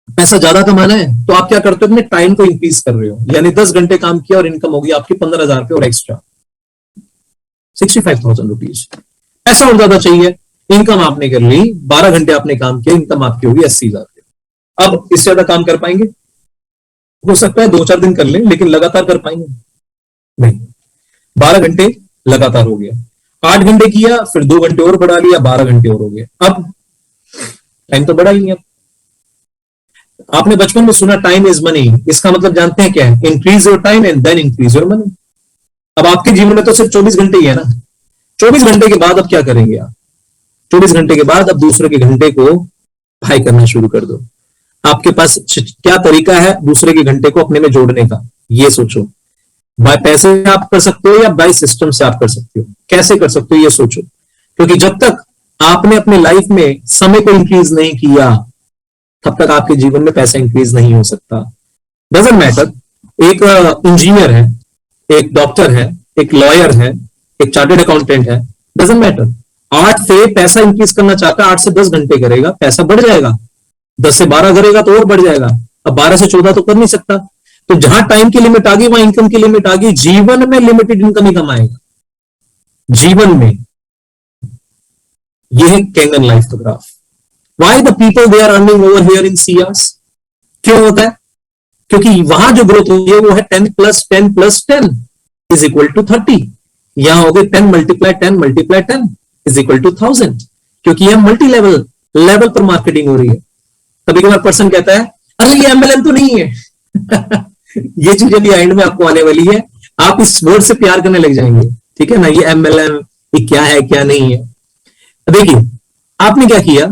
पैसा ज्यादा कमाना है तो आप क्या करते हो, अपने टाइम को इंक्रीज कर रहे हो, यानी 10 घंटे काम किया और इनकम होगी आपकी 15,000 रुपये और एक्स्ट्रा 65,000 रुपीज। ऐसा और ज्यादा चाहिए, इनकम आपने कर ली, 12 घंटे आपने काम किया, इनकम आपकी होगी 80,000। अब इससे ज्यादा काम कर पाएंगे, हो सकता है 2-4 दिन कर लें, लेकिन लगातार कर पाएंगे नहीं। 12 घंटे लगातार हो गया, 8 घंटे किया, फिर 2 घंटे और बढ़ा लिया, 12 घंटे और हो गए। अब टाइम तो बढ़ा ही नहीं। अब आपने बचपन में सुना टाइम इज मनी, इसका मतलब जानते हैं क्या है? Increase your time and then increase your money. अब आपके जीवन में तो सिर्फ 24 घंटे ही है ना। 24 घंटे के बाद अब क्या करेंगे आप? 24 घंटे के बाद अब दूसरे के घंटे को भाई करना शुरू कर दो। आपके पास क्या तरीका है दूसरे के घंटे को अपने में जोड़ने का, ये सोचो। बाय पैसे आप कर सकते हो या बाय सिस्टम से आप कर सकते हो, कैसे कर सकते हो ये सोचो। क्योंकि जब तक आपने अपनी लाइफ में समय को इंक्रीज नहीं किया, तब तक आपके जीवन में पैसा इंक्रीज नहीं हो सकता। डजंट मैटर, एक इंजीनियर है, एक डॉक्टर है, एक लॉयर है, एक चार्टेड अकाउंटेंट है, डजंट मैटर। 8 से पैसा इंक्रीज करना चाहता है, 8 से 10 घंटे करेगा, पैसा बढ़ जाएगा। 10 से 12 करेगा तो और बढ़ जाएगा। अब 12 से 14 तो कर नहीं सकता। तो जहां टाइम की लिमिट आ गई वहां इनकम की लिमिट आ गई। जीवन में लिमिटेड इनकम ही कमाएगा, जीवन में। यह है कैंगन लाइफ का graph. Why the people they are earning over here in CRs? क्यों होता है? क्योंकि वहां जो ग्रोथ हुई है वो है 10 + 10 + 10 इज इक्वल टू 30। यहां हो गए 10 × 10 × 10 इज इक्वल टू 1000। क्योंकि यह मल्टी लेवल पर मार्केटिंग हो रही है। कभी कभार पर्सन कहता है अरे ये एमएलएम तो नहीं है। ये चीज अभी एंड में आपको आने वाली है, आप इस वर्ड से प्यार करने लग जाएंगे, ठीक है ना। ये एमएलएम, ये क्या है क्या नहीं है। देखिए आपने क्या किया,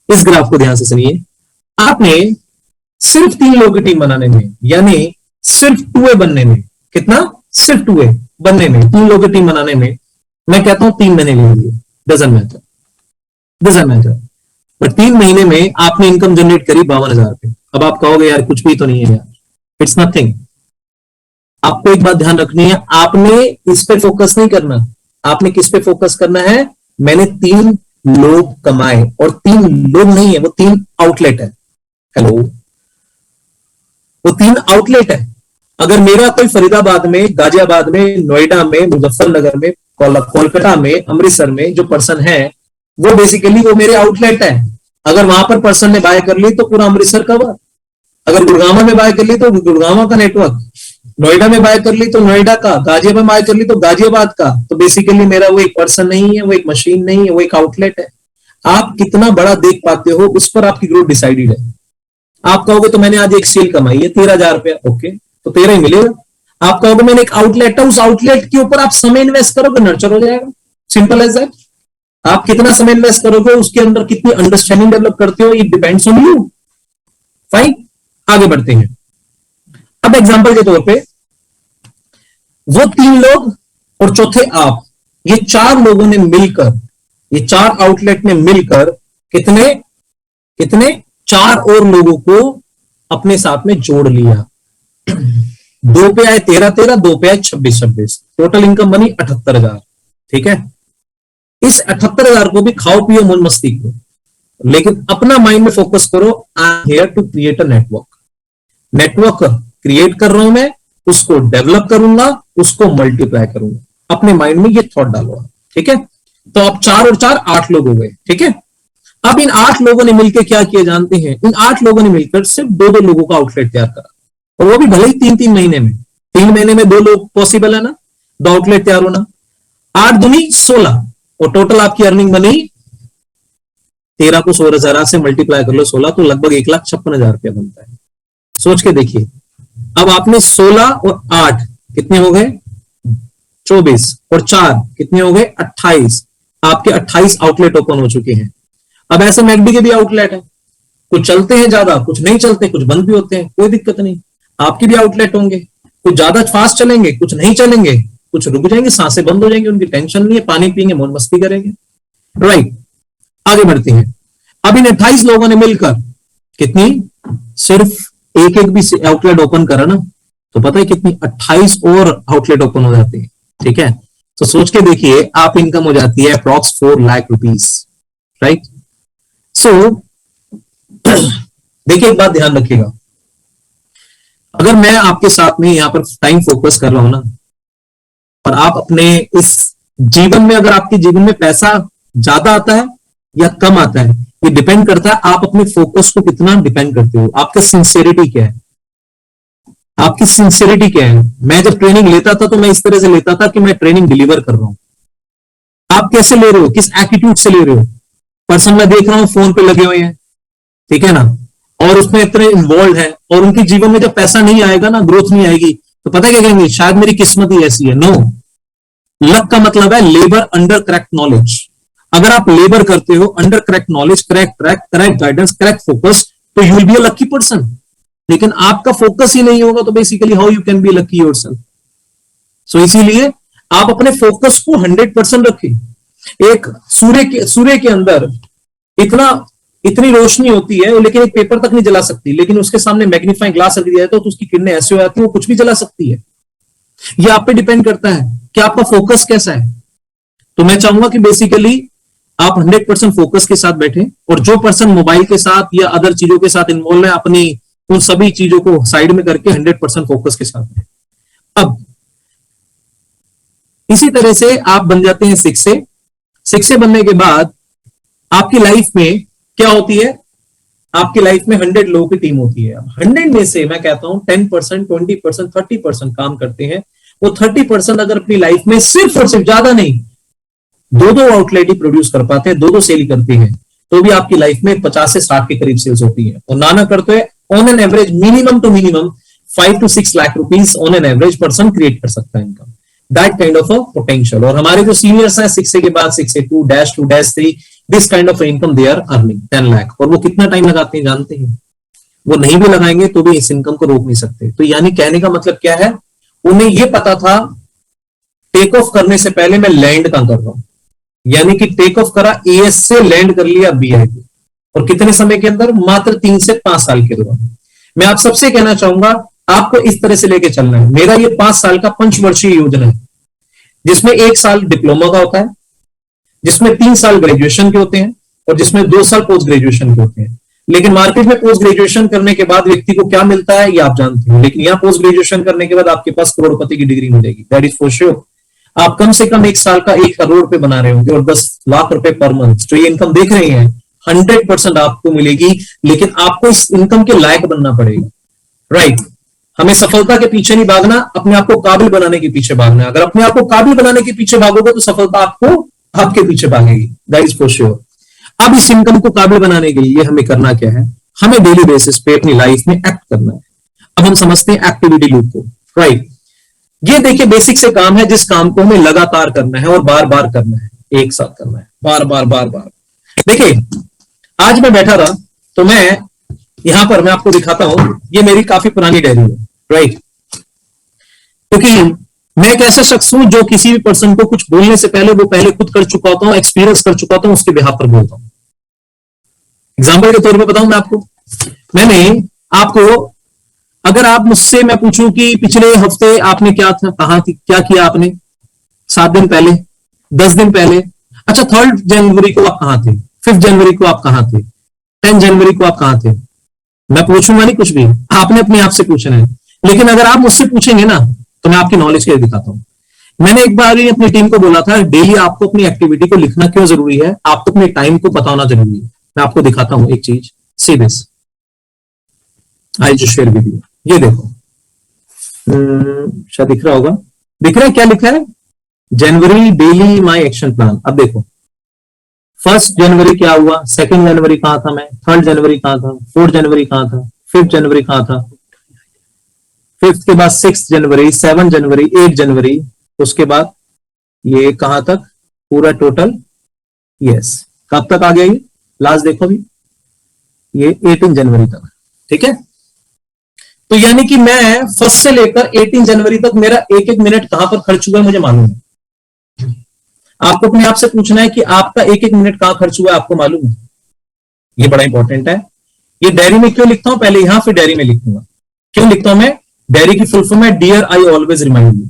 इस ग्राफ को ध्यान से सुनिए। आपने सिर्फ 3 लोगों की टीम बनाने में, यानी सिर्फ 2A बनने में, कितना? सिर्फ 2A बनने में, 3 लोगों की टीम बनाने में मैं कहता हूं 3 महीने ले लिए। Doesn't matter. बट 3 महीने में आपने इनकम जनरेट करी 52,000 रुपए। अब आप कहोगे यार कुछ भी तो नहीं है यार, इट्स नथिंग। आपको एक बात ध्यान रखनी है, आपने इस पे फोकस नहीं करना। आपने किस पे फोकस करना है? मैंने 3 लोग कमाए, और 3 लोग नहीं है, वो 3 आउटलेट है। हेलो, वो 3 आउटलेट है। अगर मेरा कोई फरीदाबाद में, गाजियाबाद में, नोएडा में, मुजफ्फरनगर में, कोलकाता में, अमृतसर में जो पर्सन है, वो बेसिकली वो मेरे आउटलेट है। अगर वहां पर पर्सन ने बाय कर ली तो पूरा अमृतसर कवर। अगर गुड़गांव में बाय कर ली तो गुड़गांव का नेटवर्क, नोएडा में बाय कर ली तो नोएडा का, गाजियाबाद में बाय कर ली तो गाजियाबाद का। तो बेसिकली मेरा वो एक पर्सन नहीं है, वो एक मशीन नहीं है, वो एक आउटलेट है। आप कितना बड़ा देख पाते हो उस पर आपकी ग्रोथ डिसाइडेड है। आप कहोगे तो मैंने आज एक सेल कमाई है 13,000 रुपया, ओके, तो 13 ही मिलेगा। आप कहोगे मैंने एक आउटलेट है, उस आउटलेट के ऊपर आप समय इन्वेस्ट करोगे, नर्चर हो जाएगा। Simple as that. आप कितना समय इन्वेस्ट करोगे, उसके अंदर कितनी अंडरस्टैंडिंग डेवलप करते हो, it depends on you. Fine, आगे बढ़ते हैं। अब एग्जांपल के तौर पे वो 3 लोग और चौथे आप, ये 4 लोगों ने मिलकर, ये 4 आउटलेट ने मिलकर कितने 4 और लोगों को अपने साथ में जोड़ लिया। 2 पे आए 13, 2 पे आए 26, टोटल इनकम बनी 78,000। ठीक है, इस 78,000 को भी खाओ पियो मौज मस्ती करो, लेकिन अपना माइंड में फोकस करो, I am here to create a network create कर रहा हूं मैं, उसको डेवलप करूंगा, उसको मल्टीप्लाई करूंगा। अपने माइंड में ये थॉट डालो, ठीक है। तो अब 4 और 4 8 लोग हो गए, ठीक है। अब इन 8 लोगों ने मिलकर क्या किया जानते हैं? इन 8 लोगों ने मिलकर सिर्फ 2-2 लोगों का आउटलेट तैयार करा, और वो भी भले ही 3-3 महीने में। 3 महीने में 2 लोग पॉसिबल है ना, 2 आउटलेट तैयार होना। 8 दूनी 16, और टोटल आपकी अर्निंग बनी 13 को 16,000 से मल्टीप्लाई कर लो 16, तो लगभग 1,56,000 रुपया बनता है। सोच के देखिए, अब आपने 16 और 8 कितने हो गए? 24, और 4 कितने हो गए? 28। आपके 28 आउटलेट ओपन हो चुके हैं। अब ऐसे मैकडी के भी आउटलेट है, कुछ चलते हैं ज्यादा, कुछ नहीं चलते, कुछ बंद भी होते हैं, कोई दिक्कत नहीं। आपके भी आउटलेट होंगे, कुछ ज्यादा फास्ट चलेंगे, कुछ नहीं चलेंगे, कुछ रुक जाएंगे, सांसें बंद हो जाएंगी, उनकी टेंशन नहीं है, पानी पिएंगे, मौज मस्ती करेंगे। राइट, आगे बढ़ते हैं। अब इन 28 लोगों ने मिलकर कितनी, सिर्फ एक भी आउटलेट ओपन करा ना, तो पता है कितनी, 28 और आउटलेट ओपन हो जाते हैं। ठीक है, तो सोच के देखिए, आप इनकम हो जाती है अप्रॉक्स 4 लाख रुपीस। राइट, सो देखिए एक बात ध्यान रखिएगा, अगर मैं आपके साथ में यहां पर टाइम फोकस कर रहा हूं ना, और आप अपने इस जीवन में, अगर आपके जीवन में पैसा ज्यादा आता है या कम आता है, ये डिपेंड करता है आप अपने फोकस को कितना डिपेंड करते हो, आपका सिंसियरिटी क्या है, आपकी सिंसियरिटी क्या है। मैं जब ट्रेनिंग लेता था तो मैं इस तरह से लेता था कि मैं ट्रेनिंग डिलीवर कर रहा हूं, आप कैसे ले रहे हो, किस एटीट्यूड से ले रहे हो। पर्सन मैं देख रहा हूं फोन पे लगे हुए हैं, ठीक है ना, और उसमें इतने इन्वॉल्व है, और उनके जीवन में जब पैसा नहीं आएगा ना, ग्रोथ नहीं आएगी, तो पता क्या कहेंगे, शायद मेरी किस्मत ही ऐसी है। नो, लक का मतलब है लेबर अंडर करेक्ट नॉलेज। अगर आप लेबर करते हो under correct knowledge, correct track, correct guidance, correct focus, तो you will be a lucky person. लेकिन आपका फोकस ही नहीं होगा तो basically how you can be lucky yourself. So इसीलिए आप अपने फोकस को 100% रखें। एक सूर्य के अंदर इतनी रोशनी होती है, लेकिन एक पेपर तक नहीं जला सकती, लेकिन उसके सामने मैग्नीफाइंग ग्लास रख दिया जाता है तो उसकी किरणें ऐसे हो जाती है, वो कुछ भी जला सकती है। ये आप पे डिपेंड करता है कि आपका फोकस कैसा है। तो मैं चाहूंगा कि बेसिकली आप 100% फोकस के साथ बैठे, और जो पर्सन मोबाइल के साथ या अदर चीजों के साथ इन्वॉल्व है, अपनी उन सभी चीजों को साइड में करके 100% फोकस के साथ है। अब इसी तरह से आप बन जाते हैं 6 से। 6 से बनने के बाद आपकी लाइफ में क्या होती है, आपकी लाइफ में 100 लोगों की टीम होती है। 100 में से मैं कहता हूं 10%, 20%, 30% काम करते हैं। वो 30% अगर अपनी लाइफ में सिर्फ और सिर्फ, ज्यादा नहीं, दो आउटलेट ही प्रोड्यूस कर पाते हैं, दो सेल करते हैं, तो भी आपकी लाइफ में 50 से 60 के करीब सेल्स होती है। और नाना करते हैं on an average minimum to minimum 5 to 6 lakh rupees on an average person create कर सकता है income. That kind of a potential. और हमारे जो सीनियर्स हैं 6 के बाद 6 से 2-2-3, this kind of income they are earning 10 lakh. और वो कितना टाइम लगाते हैं जानते हैं, वो नहीं भी लगाएंगे तो भी इस इनकम को रोक नहीं सकते। तो यानी कहने का मतलब क्या है, उन्हें ये पता था टेक ऑफ करने से पहले मैं लैंड कहां कर रहा हूं, यानी कि टेक ऑफ करा एएस से, लैंड कर लिया बीआई पे, और कितने समय के अंदर, मात्र 3 से 5 साल के दौरान। मैं आप सबसे कहना चाहूंगा आपको इस तरह से लेके चलना है। मेरा ये 5 साल का पंचवर्षीय योजना है, जिसमें 1 साल डिप्लोमा का होता है, जिसमें 3 साल ग्रेजुएशन के होते हैं, और जिसमें 2 साल पोस्ट ग्रेजुएशन के होते हैं। लेकिन मार्केट में पोस्ट ग्रेजुएशन करने के बाद व्यक्ति को क्या मिलता है ये आप जानते हो, लेकिन यहां पोस्ट ग्रेजुएशन करने के बाद आपके पास करोड़पति की डिग्री मिलेगी, दैट इज फॉर श्योर। आप कम से कम 1 साल का 1 करोड़ रुपए बना रहे होंगे, और 10 लाख रुपए पर मंथ जो ये इनकम देख रहे हैं 100% आपको मिलेगी। लेकिन आपको इस इनकम के लायक बनना पड़ेगा, राइट। हमें सफलता के पीछे नहीं भागना, अपने आप को काबिल बनाने के पीछे भागना है। अगर अपने आप को काबिल बनाने के पीछे भागोगे तो सफलता आपको आपके पीछे भागेगी, दैट इज फॉर श्योर। अब इस इनकम को काबिल बनाने के लिए हमें करना क्या है, हमें डेली बेसिस पे अपनी लाइफ में एक्ट करना है। अब हम समझते हैं एक्टिविटी लूप को, राइट। ये देखिए बेसिक से काम है, जिस काम को हमें लगातार करना है और बार बार करना है, एक साथ करना है, बार बार बार बार। देखिए आज मैं बैठा रहा तो मैं यहां पर मैं आपको दिखाता हूं, ये मेरी काफी पुरानी डायरी है, राइट। क्योंकि मैं एक ऐसा शख्स हूं जो किसी भी पर्सन को कुछ बोलने से पहले वो पहले खुद कर चुका होता हूं, एक्सपीरियंस कर चुका होता हूं, उसके बिहाफ पर बोलता हूं। एग्जाम्पल के तौर पर बताऊं मैं आपको, मैंने आपको, अगर आप मुझसे मैं पूछूं कि पिछले हफ्ते आपने क्या था, कहां थी, क्या किया आपने, 7 दिन पहले, 10 दिन पहले, अच्छा 3 जनवरी को आप कहां थे, 5 जनवरी को आप कहां थे, 10 जनवरी को आप कहां थे, मैं पूछूंगा नहीं कुछ भी, आपने अपने आप से पूछना है। लेकिन अगर आप मुझसे पूछेंगे ना तो मैं आपकी नॉलेज के लिए दिखाता हूं। मैंने एक बार अपनी टीम को बोला था डेली आपको अपनी एक्टिविटी को लिखना क्यों जरूरी है, आपको अपने टाइम को पता होना जरूरी है। मैं आपको दिखाता हूं एक चीज, see this, I just share with you. ये देखो, शायद दिख रहा होगा, दिख रहा है क्या लिखा है, जनवरी डेली माई एक्शन प्लान। अब देखो 1 जनवरी क्या हुआ, 2 जनवरी कहां था मैं, 3 जनवरी कहां था, 4 जनवरी कहां था, 5 जनवरी कहां था, 5 के बाद 6 जनवरी, 7 जनवरी, 8 जनवरी, उसके बाद ये कहां तक पूरा टोटल, यस कब तक आ गया ये, लास्ट देखो भी, ये 18 जनवरी तक, ठीक है। तो यानी कि मैं 1 से लेकर 18 जनवरी तक मेरा एक एक मिनट कहां पर खर्च हुआ है मुझे मालूम है। आपको अपने आप से पूछना है कि आपका एक एक मिनट कहां खर्च हुआ है, आपको मालूम है, ये बड़ा इंपॉर्टेंट है। ये डायरी में क्यों लिखता हूं, पहले यहां फिर डायरी में लिखूंगा। क्यों लिखता हूं मैं, डायरी की फुल फॉर्म है dear I always remind you,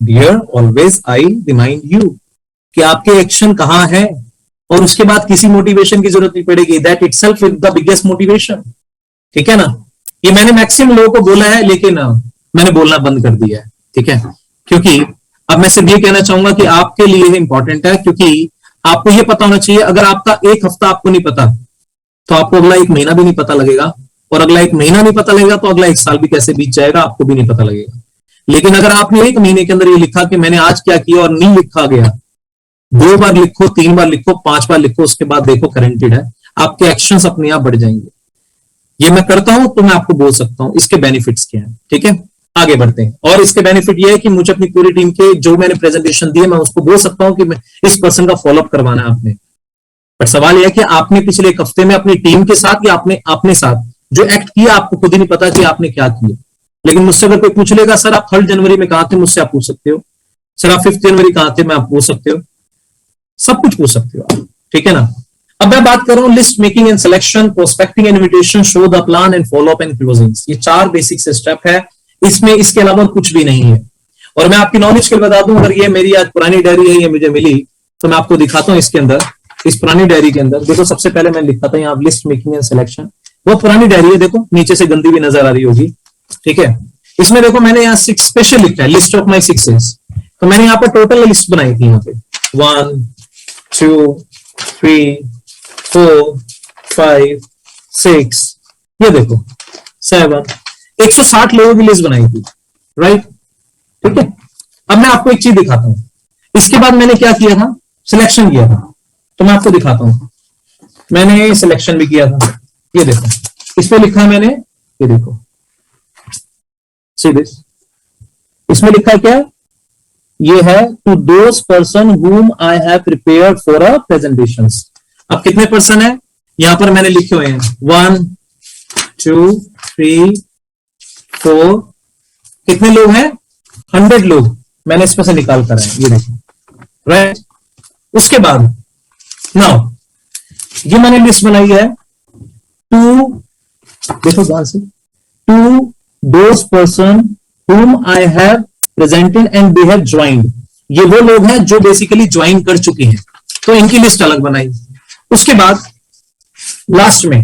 dear always I remind you, कि आपके एक्शन कहां है, और उसके बाद किसी मोटिवेशन की जरूरत नहीं पड़ेगी, that itself is the biggest motivation, ठीक है ना। ये मैंने मैक्सिमम लोगों को बोला है, लेकिन मैंने बोलना बंद कर दिया है, ठीक है, क्योंकि अब मैं सिर्फ ये कहना चाहूंगा कि आपके लिए इंपॉर्टेंट है, क्योंकि आपको ये पता होना चाहिए, अगर आपका एक हफ्ता आपको नहीं पता तो आपको अगला 1 महीना भी नहीं पता लगेगा, और अगला 1 महीना नहीं पता लगेगा तो अगला 1 साल भी कैसे बीत जाएगा आपको भी नहीं पता लगेगा। लेकिन अगर आपने 1 महीने के अंदर ये लिखा कि मैंने आज क्या किया और नहीं लिखा गया, 2 बार लिखो, 3 बार लिखो, 5 बार लिखो, उसके बाद देखो करेंटेड है, आपके एक्शंस अपने आप बढ़ जाएंगे। ये मैं करता हूं तो मैं आपको बोल सकता हूं इसके बेनिफिट्स क्या है। ठीक है, आगे बढ़ते हैं। और इसके बेनिफिट ये है कि मुझे अपनी पूरी टीम के जो मैंने प्रेजेंटेशन दिए, मैं उसको बोल सकता हूं कि मैं इस पर्सन का फॉलोअप करवाना है आपने। पर सवाल यह है कि आपने पिछले एक हफ्ते में अपनी टीम के साथ या आपने अपने साथ जो एक्ट किया, आपको खुद ही नहीं पता कि आपने क्या किया। लेकिन मुझसे अगर कोई पूछ लेगा, सर आप 3 जनवरी में कहां थे, मुझसे आप पूछ सकते हो। सर आप 5 जनवरी कहां थे, मैं आप पूछ सकते हो, सब कुछ पूछ सकते हो आप। ठीक है ना। अब मैं बात कर रहा हूं list making and selection, prospecting and invitation, show the plan and follow up and closing. ये 4 बेसिक स्टेप है, इसमें इसके अलावा कुछ भी नहीं है। और मैं आपकी नॉलेज के लिए बता दूं, अगर ये मेरी आज पुरानी डायरी है, ये मुझे मिली, तो मैं आपको दिखाता हूं इसके अंदर, इस पुरानी डायरी के अंदर देखो, सबसे पहले मैं लिखा था यहाँ लिस्ट मेकिंग एंड सिलेक्शन। वो पुरानी डायरी है, देखो नीचे से गंदी भी नजर आ रही होगी। ठीक है, इसमें देखो मैंने यहाँ 6 स्पेशल लिखा है, लिस्ट ऑफ माई 6। तो मैंने यहाँ पर टोटल लिस्ट बनाई थी, यहाँ पे 1 2 3 4 5 6, ये देखो 7, 160 लोगों की लिस्ट बनाई थी। राइट, ठीक है। अब मैं आपको एक चीज दिखाता हूं, इसके बाद मैंने क्या किया था, सिलेक्शन किया था। तो मैं आपको दिखाता हूं, मैंने सिलेक्शन भी किया था। ये देखो, इस पे लिखा है मैंने, ये देखो, सी दिस, इसमें लिखा है क्या, ये है to those person whom I have prepared for a presentation. अब कितने पर्सन है, यहां पर मैंने लिखे हुए हैं 1 2 3 4, कितने लोग हैं, 100 लोग मैंने इसमें से निकाल कर आए, ये देखो। राइट, उसके बाद नाउ ये मैंने लिस्ट बनाई है टू, देखो ध्यान से, to those person whom I have presented and they have joined। ये वो लोग हैं जो बेसिकली ज्वाइन कर चुके हैं, तो इनकी लिस्ट अलग बनाई। उसके बाद लास्ट में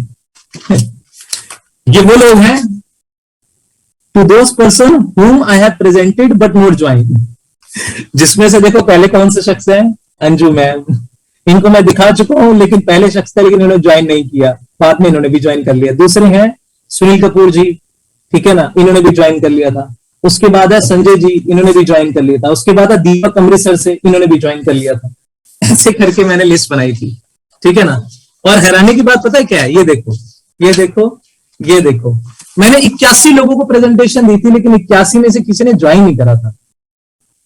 ये वो लोग हैं to those person whom I have presented but not joined, जिसमें से देखो पहले कौन से शख्स हैं, अंजू मैम, इनको मैं दिखा चुका हूं, लेकिन पहले शख्स थे लेकिन इन्होंने ज्वाइन नहीं किया, बाद में इन्होंने भी ज्वाइन कर लिया। दूसरे हैं सुनील कपूर जी, ठीक है ना, इन्होंने भी ज्वाइन कर लिया था। उसके बाद है संजय जी, इन्होंने भी ज्वाइन कर लिया था। उसके बाद है दीपक अमृतसर से, इन्होंने भी ज्वाइन कर लिया था। ऐसे करके मैंने लिस्ट बनाई थी, ठीक है ना। और हैरानी की बात पता है क्या है, ये देखो, ये देखो, ये देखो, मैंने 81 लोगों को प्रेजेंटेशन दी थी, लेकिन 81 में से किसी ने ज्वाइन नहीं करा था,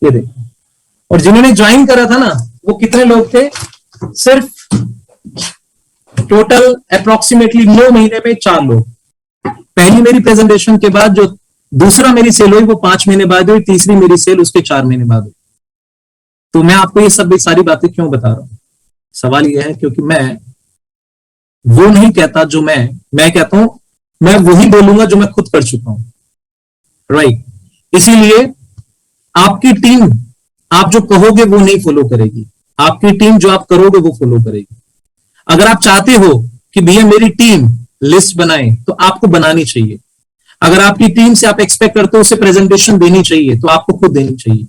ये देखो। और जिन्होंने ज्वाइन करा था ना, वो कितने लोग थे, सिर्फ टोटल अप्रोक्सीमेटली 9 महीने में 4 लोग। पहली मेरी प्रेजेंटेशन के बाद जो दूसरा मेरी सेल हुई वो 5 महीने बाद हुई, तीसरी मेरी सेल उसके 4 महीने बाद हुई। तो मैं आपको ये सब सारी बातें क्यों बता रहा हूं, सवाल ये है क्योंकि मैं वो नहीं कहता जो मैं कहता हूं, मैं वही बोलूंगा जो मैं खुद कर चुका हूं। राइट, इसीलिए आपकी टीम, आप जो कहोगे वो नहीं फॉलो करेगी, आपकी टीम जो आप करोगे वो फॉलो करेगी। अगर आप चाहते हो कि भैया मेरी टीम लिस्ट बनाए, तो आपको बनानी चाहिए। अगर आपकी टीम से आप एक्सपेक्ट करते हो उसे प्रेजेंटेशन देनी चाहिए, तो आपको खुद देनी चाहिए।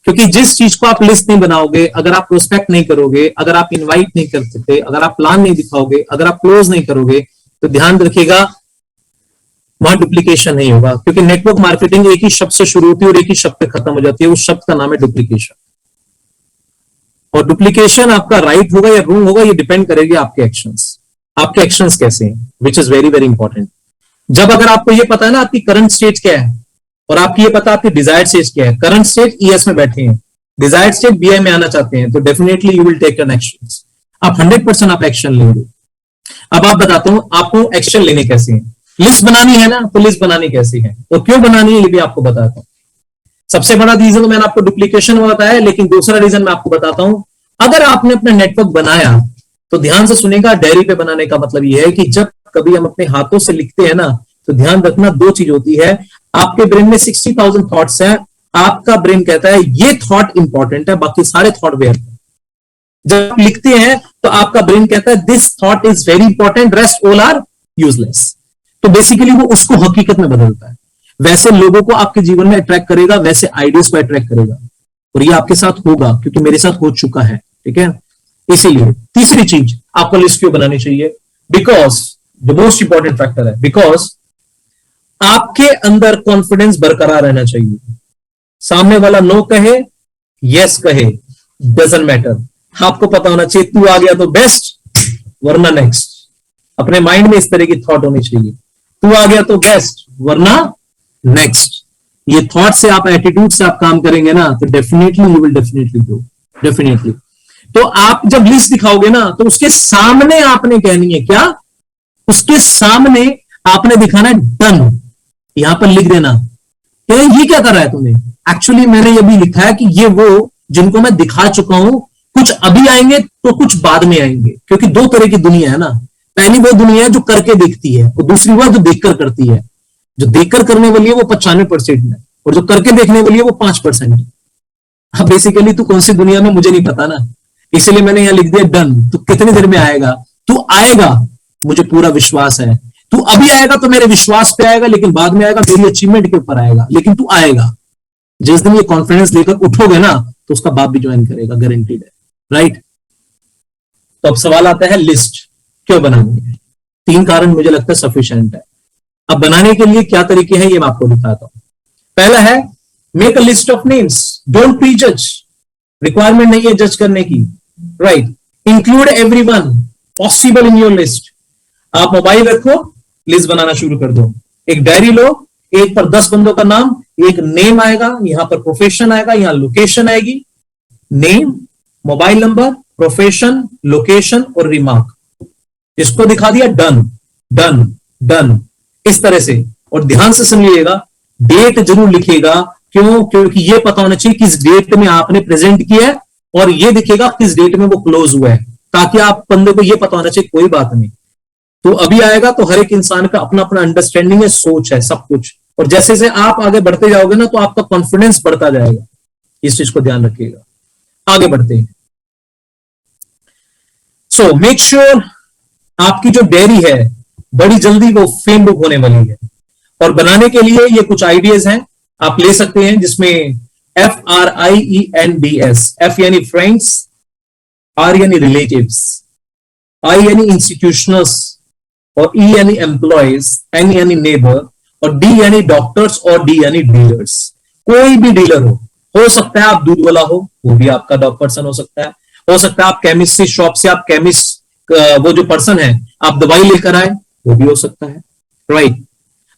क्योंकि जिस चीज को आप लिस्ट नहीं बनाओगे, अगर आप प्रोस्पेक्ट नहीं करोगे, अगर आप इनवाइट नहीं कर सकते, अगर आप प्लान नहीं दिखाओगे, अगर आप क्लोज नहीं करोगे, तो ध्यान रखिएगा वहां डुप्लीकेशन नहीं होगा। क्योंकि नेटवर्क मार्केटिंग एक ही शब्द से शुरू होती है और एक ही शब्द पे खत्म हो जाती है, उस शब्द का नाम है डुप्लीकेशन। और डुप्लीकेशन आपका राइट होगा या रॉन्ग होगा, ये डिपेंड करेगी आपके एक्शंस, आपके एक्शंस कैसे हैं, विच इज वेरी वेरी इंपॉर्टेंट। जब अगर आपको ये पता है ना आपकी करंट स्टेज क्या है, और आपकी ये पता आपकी डिजायर्ड स्टेज क्या है, करंट स्टेज ईएस में बैठे हैं, डिजायर्ड स्टेज बीआई में आना चाहते हैं, तो definitely you will take an action. आप 100% आप एक्शन लेंगे। अब आप बताता हूं आपको एक्शन लेने कैसे हैं। लिस्ट बनानी है ना, तो लिस्ट बनानी कैसी है और क्यों बनानी है, ये भी आपको बताता हूं। सबसे बड़ा रीजन तो मैंने आपको डुप्लीकेशन बताया है, लेकिन दूसरा रीजन मैं आपको बताता हूं। अगर आपने अपना नेटवर्क बनाया तो ध्यान से सुनेगा, डायरी पे बनाने का मतलब यह है कि जब कभी हम अपने हाथों से लिखते हैं ना, तो ध्यान रखना 2 चीज होती है। आपके ब्रेन में 60,000 थॉट्स हैं, आपका ब्रेन कहता है ये थॉट इंपॉर्टेंट है, बाकी सारे थॉट वेयर है। जब आप लिखते हैं तो आपका ब्रेन कहता है this thought is very important, rest all are useless. तो बेसिकली वो उसको हकीकत में बदलता है। वैसे लोगों को आपके जीवन में अट्रैक्ट करेगा, वैसे आइडियाज को अट्रैक्ट करेगा, और ये आपके साथ होगा क्योंकि मेरे साथ हो चुका है, ठीक है। इसीलिए तीसरी चीज आपको लिस्ट क्यों बनानी चाहिए, because the most important factor है, बिकॉज आपके अंदर कॉन्फिडेंस बरकरार रहना चाहिए। सामने वाला नो कहे, यस कहे, डजंट मैटर, आपको पता होना चाहिए तू आ गया तो बेस्ट वरना नेक्स्ट। अपने माइंड में इस तरह की थॉट होनी चाहिए, तू आ गया तो बेस्ट वरना नेक्स्ट। ये थॉट से आप, एटीट्यूड से आप काम करेंगे ना, तो definitely you will definitely do, definitely. तो आप जब लिस्ट दिखाओगे ना, तो उसके सामने आपने कहनी है क्या, उसके सामने आपने दिखाना है डन। यहां पर लिख देना ये क्या कर रहा है तूने। एक्चुअली मैंने ये भी लिखा है कि ये वो जिनको मैं दिखा चुका हूं, कुछ अभी आएंगे तो कुछ बाद में आएंगे, क्योंकि दो तरह की दुनिया है ना। पहली वो दुनिया है जो करके देखती है, और दूसरी वो जो देखकर करती है। जो देखकर करने वाली है वो 95% है, और जो करके देखने वाली है वो 5% है। अब बेसिकली तू कौन सी दुनिया में मुझे नहीं पता ना, इसलिए मैंने यहां लिख दिया डन। तू कितनी देर में आएगा, तू आएगा, मुझे पूरा विश्वास है। तू अभी आएगा तो मेरे विश्वास पे आएगा, लेकिन बाद में आएगा मेरी अचीवमेंट के ऊपर आएगा, लेकिन तू आएगा। जिस दिन ये कॉन्फिडेंस लेकर उठोगे ना, तो उसका बाप भी ज्वाइन करेगा, गारंटीड है, राइट। तो अब सवाल आता है लिस्ट क्यों बनानी है। 3 कारण मुझे लगता है सफिशिएंट है। अब बनाने के लिए क्या तरीके हैं ये मैं आपको दिखाता हूं। पहला है make a list of names, don't pre जज। रिक्वायरमेंट नहीं है जज करने की, right. Include everyone possible in your list. आप मोबाइल रखो, लिस्ट बनाना शुरू कर दो। एक डायरी लो, एक पर 10 बंदों का नाम, एक नेम आएगा, यहां पर प्रोफेशन आएगा, यहां लोकेशन आएगी। Name, mobile number, profession, location और रिमार्क। इसको दिखा दिया, डन डन डन, इस तरह से। और ध्यान से सुनिएगा, डेट जरूर लिखिएगा। क्यों? क्योंकि ये पता होना चाहिए किस डेट में आपने प्रेजेंट किया है, और ये दिखेगा किस डेट में वो क्लोज हुआ है, ताकि आप बंदे को ये पता होना चाहिए कोई बात नहीं। तो अभी आएगा तो हर एक इंसान का अपना अपना अंडरस्टैंडिंग है, सोच है, सब कुछ। और जैसे जैसे आप आगे बढ़ते जाओगे ना, तो आपका कॉन्फिडेंस बढ़ता जाएगा। इस चीज को ध्यान रखिएगा। आगे बढ़ते हैं। सो मेक श्योर आपकी जो डायरी है बड़ी जल्दी वो फेम बुक होने वाली है। और बनाने के लिए ये कुछ आइडियाज हैं, आप ले सकते हैं, जिसमें FRIENDS, F यानी फ्रेंड्स, R यानी रिलेटिव्स, I यानी इंस्टीट्यूशनल्स, और E यानी एम्प्लॉयज, N यानी नेबर, और D यानी डॉक्टर्स, और D यानी डीलर्स। कोई भी डीलर हो सकता है आप दूध वाला हो, वो भी आपका पर्सन हो सकता है। हो सकता है आप केमिस्ट्री शॉप से, आप केमिस्ट वो जो पर्सन है आप दवाई लेकर आए, वो भी हो सकता है, राइट।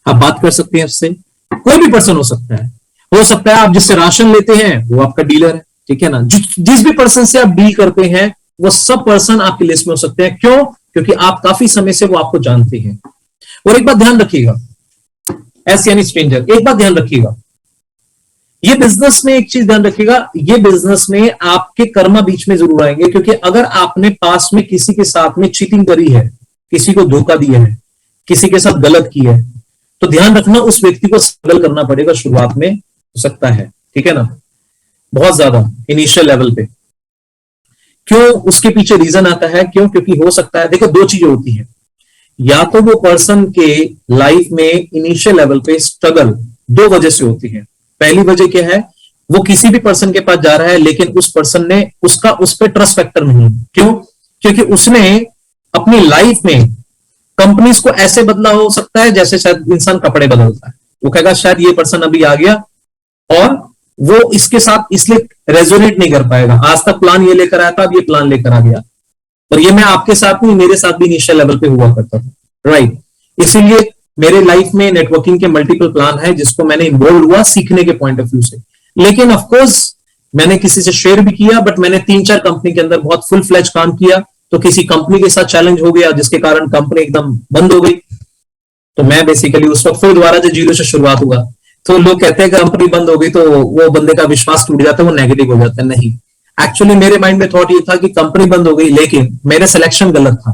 आप बात कर सकते हैं उससे, कोई भी पर्सन हो सकता है। हो सकता है आप जिससे राशन लेते हैं वो आपका डीलर है, ठीक है ना। जिस भी पर्सन से आप डील करते हैं वो सब पर्सन आपकी लिस्ट में हो सकते हैं। क्यों? क्योंकि आप काफी समय से वो आपको जानते हैं। और एक बात ध्यान रखिएगा, एस यानी स्ट्रेंजर, एक बात ध्यान रखिएगा, ये बिजनेस में एक चीज ध्यान रखिएगा, ये बिजनेस में आपके कर्मा बीच में जरूर आएंगे। क्योंकि अगर आपने पास में किसी के साथ में चीटिंग करी है, किसी को धोखा दिया है, किसी के साथ गलत किया है, तो ध्यान रखना उस व्यक्ति को स्ट्रगल करना पड़ेगा शुरुआत में, हो सकता है, ठीक है ना, बहुत ज्यादा इनिशियल लेवल पे। क्यों? उसके पीछे रीजन आता है, क्यों? क्योंकि हो सकता है, देखो 2 चीजें होती हैं, या तो वो पर्सन के लाइफ में इनिशियल लेवल पे स्ट्रगल 2 वजह से होती है। पहली वजह क्या है, वो किसी भी पर्सन के पास जा रहा है, लेकिन उस पर्सन ने उसका उस पर ट्रस्ट फैक्टर नहीं। क्यों? क्योंकि उसने अपनी लाइफ में कंपनीज को ऐसे बदला हो सकता है जैसे शायद इंसान कपड़े बदलता है। वो कहेगा शायद ये पर्सन अभी आ गया और वो इसके साथ इसलिए रेजोनेट नहीं कर पाएगा। आज तक प्लान ये लेकर आया था, अब ये प्लान लेकर आ गया। और ये मैं आपके साथ नहीं, मेरे साथ भी इनिशियल लेवल पे हुआ करता था, राइट। इसीलिए मेरे लाइफ में नेटवर्किंग के मल्टीपल प्लान है, जिसको मैंने इन्वॉल्व हुआ सीखने के पॉइंट ऑफ व्यू से। लेकिन ऑफ कोर्स मैंने किसी से शेयर भी किया, बट मैंने 3-4 कंपनी के अंदर बहुत फुल फ्लैज काम किया। तो किसी कंपनी के साथ चैलेंज हो गया, जिसके कारण कंपनी एकदम बंद हो गई। तो मैं बेसिकली उस वक्त फिर दोबारा जो 0 से शुरुआत हुआ। तो लोग कहते हैं कि कंपनी बंद हो गई तो वो बंदे का विश्वास टूट जाता है, वो नेगेटिव हो जाता है। नहीं, एक्चुअली मेरे माइंड में थॉट ये था कि कंपनी बंद हो गई, लेकिन मेरा सिलेक्शन गलत था।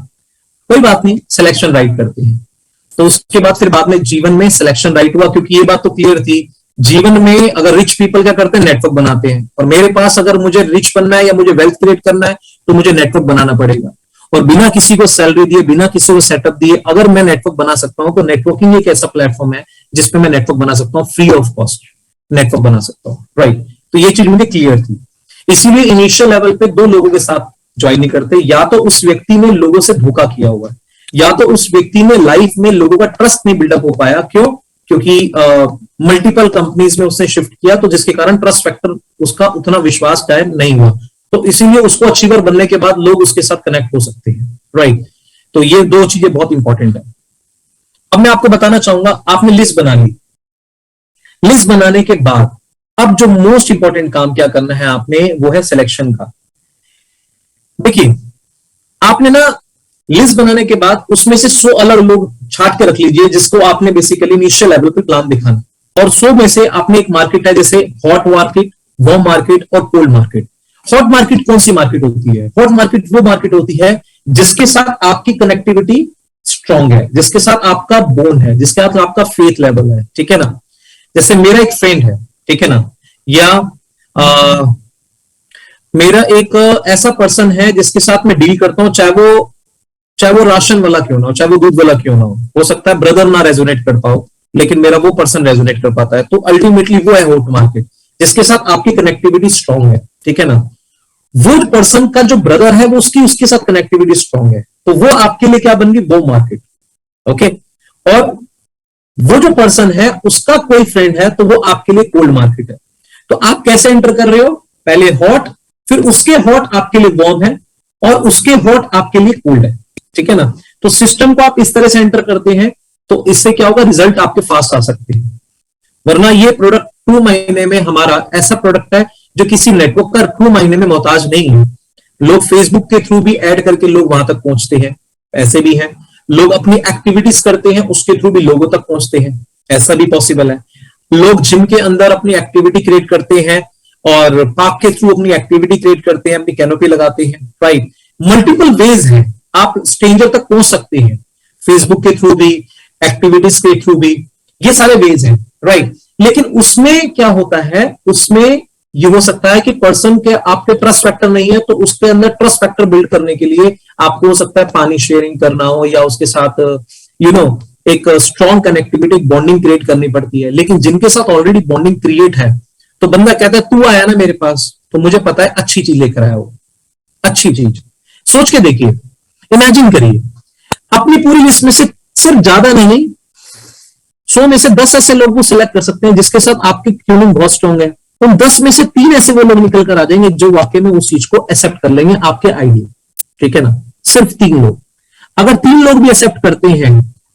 कोई बात नहीं, सिलेक्शन राइट करते हैं। तो उसके बाद फिर बाद में जीवन में सिलेक्शन राइट हुआ, क्योंकि ये बात तो क्लियर थी, जीवन में अगर रिच पीपल क्या करते हैं, नेटवर्क बनाते हैं। और मेरे पास अगर मुझे रिच बनना है या मुझे वेल्थ क्रिएट करना है, तो मुझे नेटवर्क बनाना पड़ेगा। और बिना किसी को सैलरी दिए, बिना किसी को सेटअप दिए अगर मैं नेटवर्क बना सकता हूं, तो नेटवर्किंग एक ऐसा प्लेटफॉर्म है जिसपे मैं नेटवर्क बना सकता हूं, फ्री ऑफ कॉस्ट नेटवर्क बना सकता हूं, राइट। तो ये चीज मुझे क्लियर थी। इसीलिए इनिशियल लेवल पे 2 लोगों के साथ ज्वाइन नहीं करते। या तो उस व्यक्ति ने लोगों से धोखा किया हुआ है, या तो उस व्यक्ति ने लाइफ में लोगों का ट्रस्ट नहीं बिल्डअप हो पाया। क्यों? क्योंकि मल्टीपल कंपनीज में उसने शिफ्ट किया, तो जिसके कारण ट्रस्ट फैक्टर उसका उतना विश्वास टाइम नहीं हुआ। तो इसीलिए उसको अचीवर बनने के बाद लोग उसके साथ कनेक्ट हो सकते हैं, राइट। तो ये दो चीजें बहुत इंपॉर्टेंट है। अब मैं आपको बताना चाहूंगा, आपने लिस्ट बना ली, लिस्ट बनाने के बाद अब जो मोस्ट इंपॉर्टेंट काम क्या करना है आपने, वो है सिलेक्शन का। देखिए, आपने ना लिस्ट बनाने के बाद उसमें से 100 अलग लोग छाट के रख लीजिए जिसको आपने बेसिकली इनिशियल लेवल पे प्लान दिखाना, और 100 में से आपने एक मार्केट है, जैसे हॉट मार्केट, वार्म मार्केट और कोल्ड मार्केट। हॉट मार्केट कौन सी मार्केट होती है? हॉट मार्केट वो मार्केट होती है जिसके साथ आपकी कनेक्टिविटी स्ट्रांग है, जिसके साथ आपका बॉन्ड है, जिसके साथ आपका फेथ लेवल है, ठीक है ना। जैसे मेरा एक फ्रेंड है, ठीक है ना, या मेरा एक ऐसा पर्सन है जिसके साथ मैं डील करता हूं, चाहे वो राशन वाला क्यों ना हो, चाहे वो दूध वाला क्यों ना हो सकता है ब्रदर ना रेजोनेट कर पाओ, लेकिन मेरा वो पर्सन रेजोनेट कर पाता है। तो अल्टीमेटली वो है हॉट मार्केट, जिसके साथ आपकी कनेक्टिविटी स्ट्रांग है, ठीक है ना। वो पर्सन का जो ब्रदर है वो उसके साथ कनेक्टिविटी स्ट्रांग है, तो वो आपके लिए क्या बन गई? वो मार्केट, ओके। और वो जो पर्सन है उसका कोई फ्रेंड है तो वो आपके लिए कोल्ड मार्केट है। तो आप कैसे एंटर कर रहे हो? पहले हॉट, फिर उसके हॉट आपके लिए वार्म है, और उसके हॉट आपके लिए कोल्ड है, ठीक है ना। तो सिस्टम को आप इस तरह से एंटर करते हैं, तो इससे क्या होगा? रिजल्ट आपके फास्ट आ सकते हैं। वरना ये प्रोडक्ट 2 महीने में, हमारा ऐसा प्रोडक्ट है जो किसी नेटवर्क का 2 महीने में मोहताज नहीं है। लोग फेसबुक के थ्रू भी ऐड करके लोग वहां तक पहुंचते हैं, ऐसे भी हैं। लोग अपनी एक्टिविटीज करते हैं, उसके थ्रू भी लोगों तक पहुंचते हैं, ऐसा भी पॉसिबल है। लोग जिम के अंदर अपनी एक्टिविटी क्रिएट करते हैं और पार्क के थ्रू अपनी एक्टिविटी क्रिएट करते हैं, अपनी कैनोपी लगाते हैं, राइट। मल्टीपल वेज हैं, आप स्ट्रेंजर तक पहुंच सकते हैं, फेसबुक के थ्रू भी, एक्टिविटीज के थ्रू भी, ये सारे वेज हैं, राइट। लेकिन उसमें क्या होता है, उसमें ये हो सकता है कि पर्सन के आपके ट्रस्ट फैक्टर नहीं है, तो उसके अंदर ट्रस्ट फैक्टर बिल्ड करने के लिए आपको हो सकता है पानी शेयरिंग करना हो, या उसके साथ एक स्ट्रॉन्ग कनेक्टिविटी, बॉन्डिंग क्रिएट करनी पड़ती है। लेकिन जिनके साथ ऑलरेडी बॉन्डिंग क्रिएट है, तो बंदा कहता है तू आया ना मेरे पास, तो मुझे पता है अच्छी चीज लेकर आया हो, अच्छी चीज। सोच के देखिए, इमेजिन करिए, अपनी पूरी लिस्ट में से सिर्फ ज्यादा नहीं 100 में से 10 ऐसे लोग को सिलेक्ट कर सकते हैं जिसके साथ आपकी ट्यूनिंग बहुत स्ट्रांग है। उन 10 में से 3 ऐसे वो लोग निकल कर आ जाएंगे जो वाकई में उस चीज को एक्सेप्ट कर लेंगे, आपके आइडिया, ठीक है ना। सिर्फ 3 लोग, अगर 3 लोग भी एक्सेप्ट करते हैं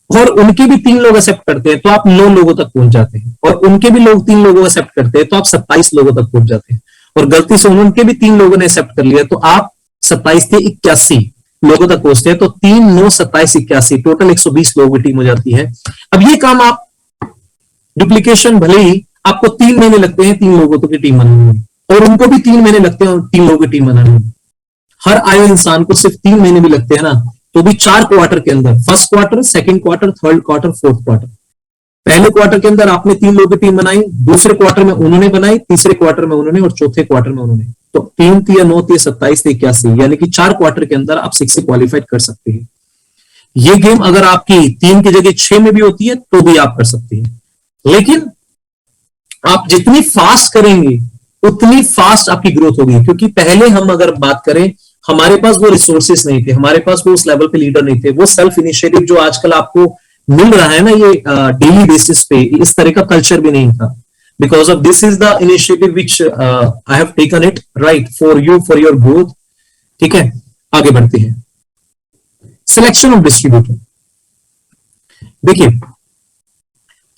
और उनके भी 3 लोग एक्सेप्ट करते हैं, तो आप 9 लोगों तक पहुंच जाते हैं, और उनके भी लोग 3 लोगों को एक्सेप्ट करते हैं, तो आप 27 लोगों तक पहुंच जाते हैं। और गलती से उनके भी 3 लोगों ने एक्सेप्ट कर लिया, तो आप 27 से 81 लोगों तक पहुंचते हैं। तो 3, 9, 27, 81, टोटल 120 लोगों की टीम हो जाती है। अब ये काम आप डुप्लीकेशन, भले ही आपको 3 महीने लगते हैं 3 लोगों की टीम बनाने में, और उनको भी 3 महीने लगते हैं 3 लोगों की टीम बनाने में, हर आए इंसान को सिर्फ 3 महीने भी लगते हैं ना, तो भी 4 क्वार्टर के अंदर, first quarter, second quarter, third quarter, fourth quarter, पहले क्वार्टर के अंदर आपने 3 लोगों की टीम बनाई, दूसरे क्वार्टर में उन्होंने बनाई, तीसरे क्वार्टर में उन्होंने, और चौथे क्वार्टर में उन्होंने। तो 3, 3, 9, 27, 81, यानी कि 4 क्वार्टर के अंदर आप 6 से क्वालिफाइड कर सकते हैं। ये गेम अगर आपकी 3 की जगह 6 में भी होती है तो भी आप कर सकते हैं। लेकिन आप जितनी फास्ट करेंगे उतनी फास्ट आपकी ग्रोथ होगी, क्योंकि पहले हम अगर बात करें, हमारे पास वो रिसोर्सेस नहीं थे, हमारे पास वो उस लेवल पे लीडर नहीं थे, वो सेल्फ इनिशिएटिव जो आजकल आपको मिल रहा है ना, ये डेली बेसिस पे, इस तरह का कल्चर भी नहीं था। Because of this is the initiative which I have taken it, right, for you, for your growth, ठीक है। आगे बढ़ते हैं, सिलेक्शन ऑफ डिस्ट्रीब्यूटर। देखिए,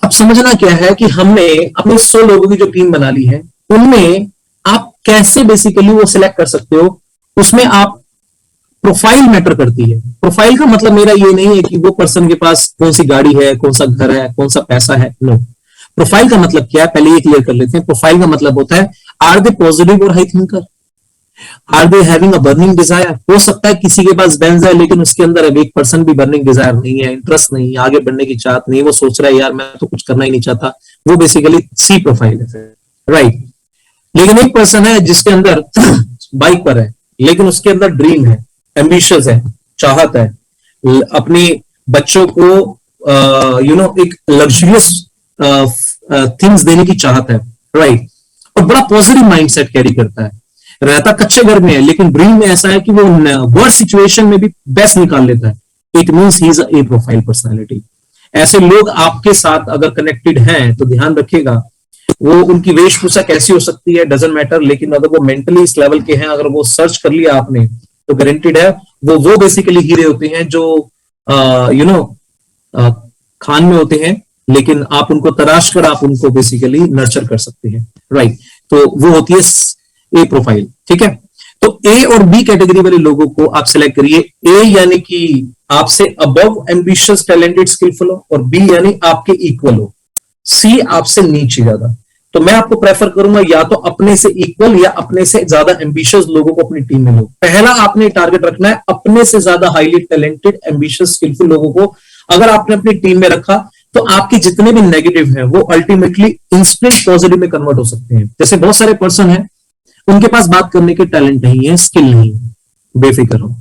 अब समझना क्या है कि हमने अपने 100 लोगों की जो टीम बना ली है, उनमें आप कैसे बेसिकली वो सिलेक्ट कर सकते हो। उसमें आप प्रोफाइल मैटर करती है। प्रोफाइल का मतलब मेरा ये नहीं है कि वो पर्सन के पास कौन सी गाड़ी है, कौन सा घर है, कौन सा पैसा है, नो। प्रोफाइल का मतलब क्या है, पहले ये क्लियर कर लेते हैं। प्रोफाइल का मतलब होता है, आर दे पॉजिटिव और high thinker, are they having a burning desire. हो सकता है किसी के पास बेंज है, लेकिन उसके अंदर अब 1% भी बर्निंग डिजायर नहीं है, इंटरेस्ट नहीं है, आगे बढ़ने की चाहत नहीं है, वो सोच रहा है यार मैं तो कुछ करना ही नहीं चाहता, वो बेसिकली सी प्रोफाइल है, राइट। लेकिन एक पर्सन है जिसके अंदर बाइक पर है, लेकिन उसके अंदर ड्रीम है, एम्बिशियस है, चाहत है, अपने बच्चों को एक लग्जरियस थिंग्स देने की चाहत है, राइट। और बड़ा पॉजिटिव माइंडसेट कैरी करता है, रहता कच्चे घर में है, लेकिन ड्रीम में ऐसा है कि वो वर्स्ट सिचुएशन में भी बेस्ट निकाल लेता है। It means he is a profile personality. ऐसे लोग आपके साथ अगर कनेक्टेड हैं तो ध्यान रखिएगा, वो उनकी वेशभूषा कैसी हो सकती है डजेंट मैटर, लेकिन अगर वो मेंटली इस लेवल के हैं, अगर वो सर्च कर लिया आपने तो गारंटीड है वो बेसिकली हीरे होते हैं जो यू नो खान में होते हैं, लेकिन आप उनको तराश कर आप उनको बेसिकली नर्चर कर सकते हैं, राइट। तो वो होती है ए प्रोफाइल, ठीक है। तो ए और बी कैटेगरी वाले लोगों को आप सिलेक्ट करिए। ए यानी कि आपसे अबव एम्बिशियस टैलेंटेड स्किलफुल हो, और बी यानी आपके इक्वल हो, सी आपसे नीचे ज्यादा। तो मैं आपको प्रेफर करूंगा या तो अपने से इक्वल या अपने से ज्यादा एम्बिशियस लोगों को अपनी टीम में लो। पहला आपने टारगेट रखना है अपने से ज्यादा हाईली टैलेंटेड एम्बिशियस स्किलफुल लोगों को। अगर आपने अपनी टीम में रखा तो आपके जितने भी नेगेटिव हैं वो अल्टीमेटली इंस्टेंट पॉजिटिव में कन्वर्ट हो सकते हैं। जैसे बहुत सारे पर्सन हैं उनके पास बात करने के टैलेंट नहीं है, स्किल नहीं है, बेफिक्र हो।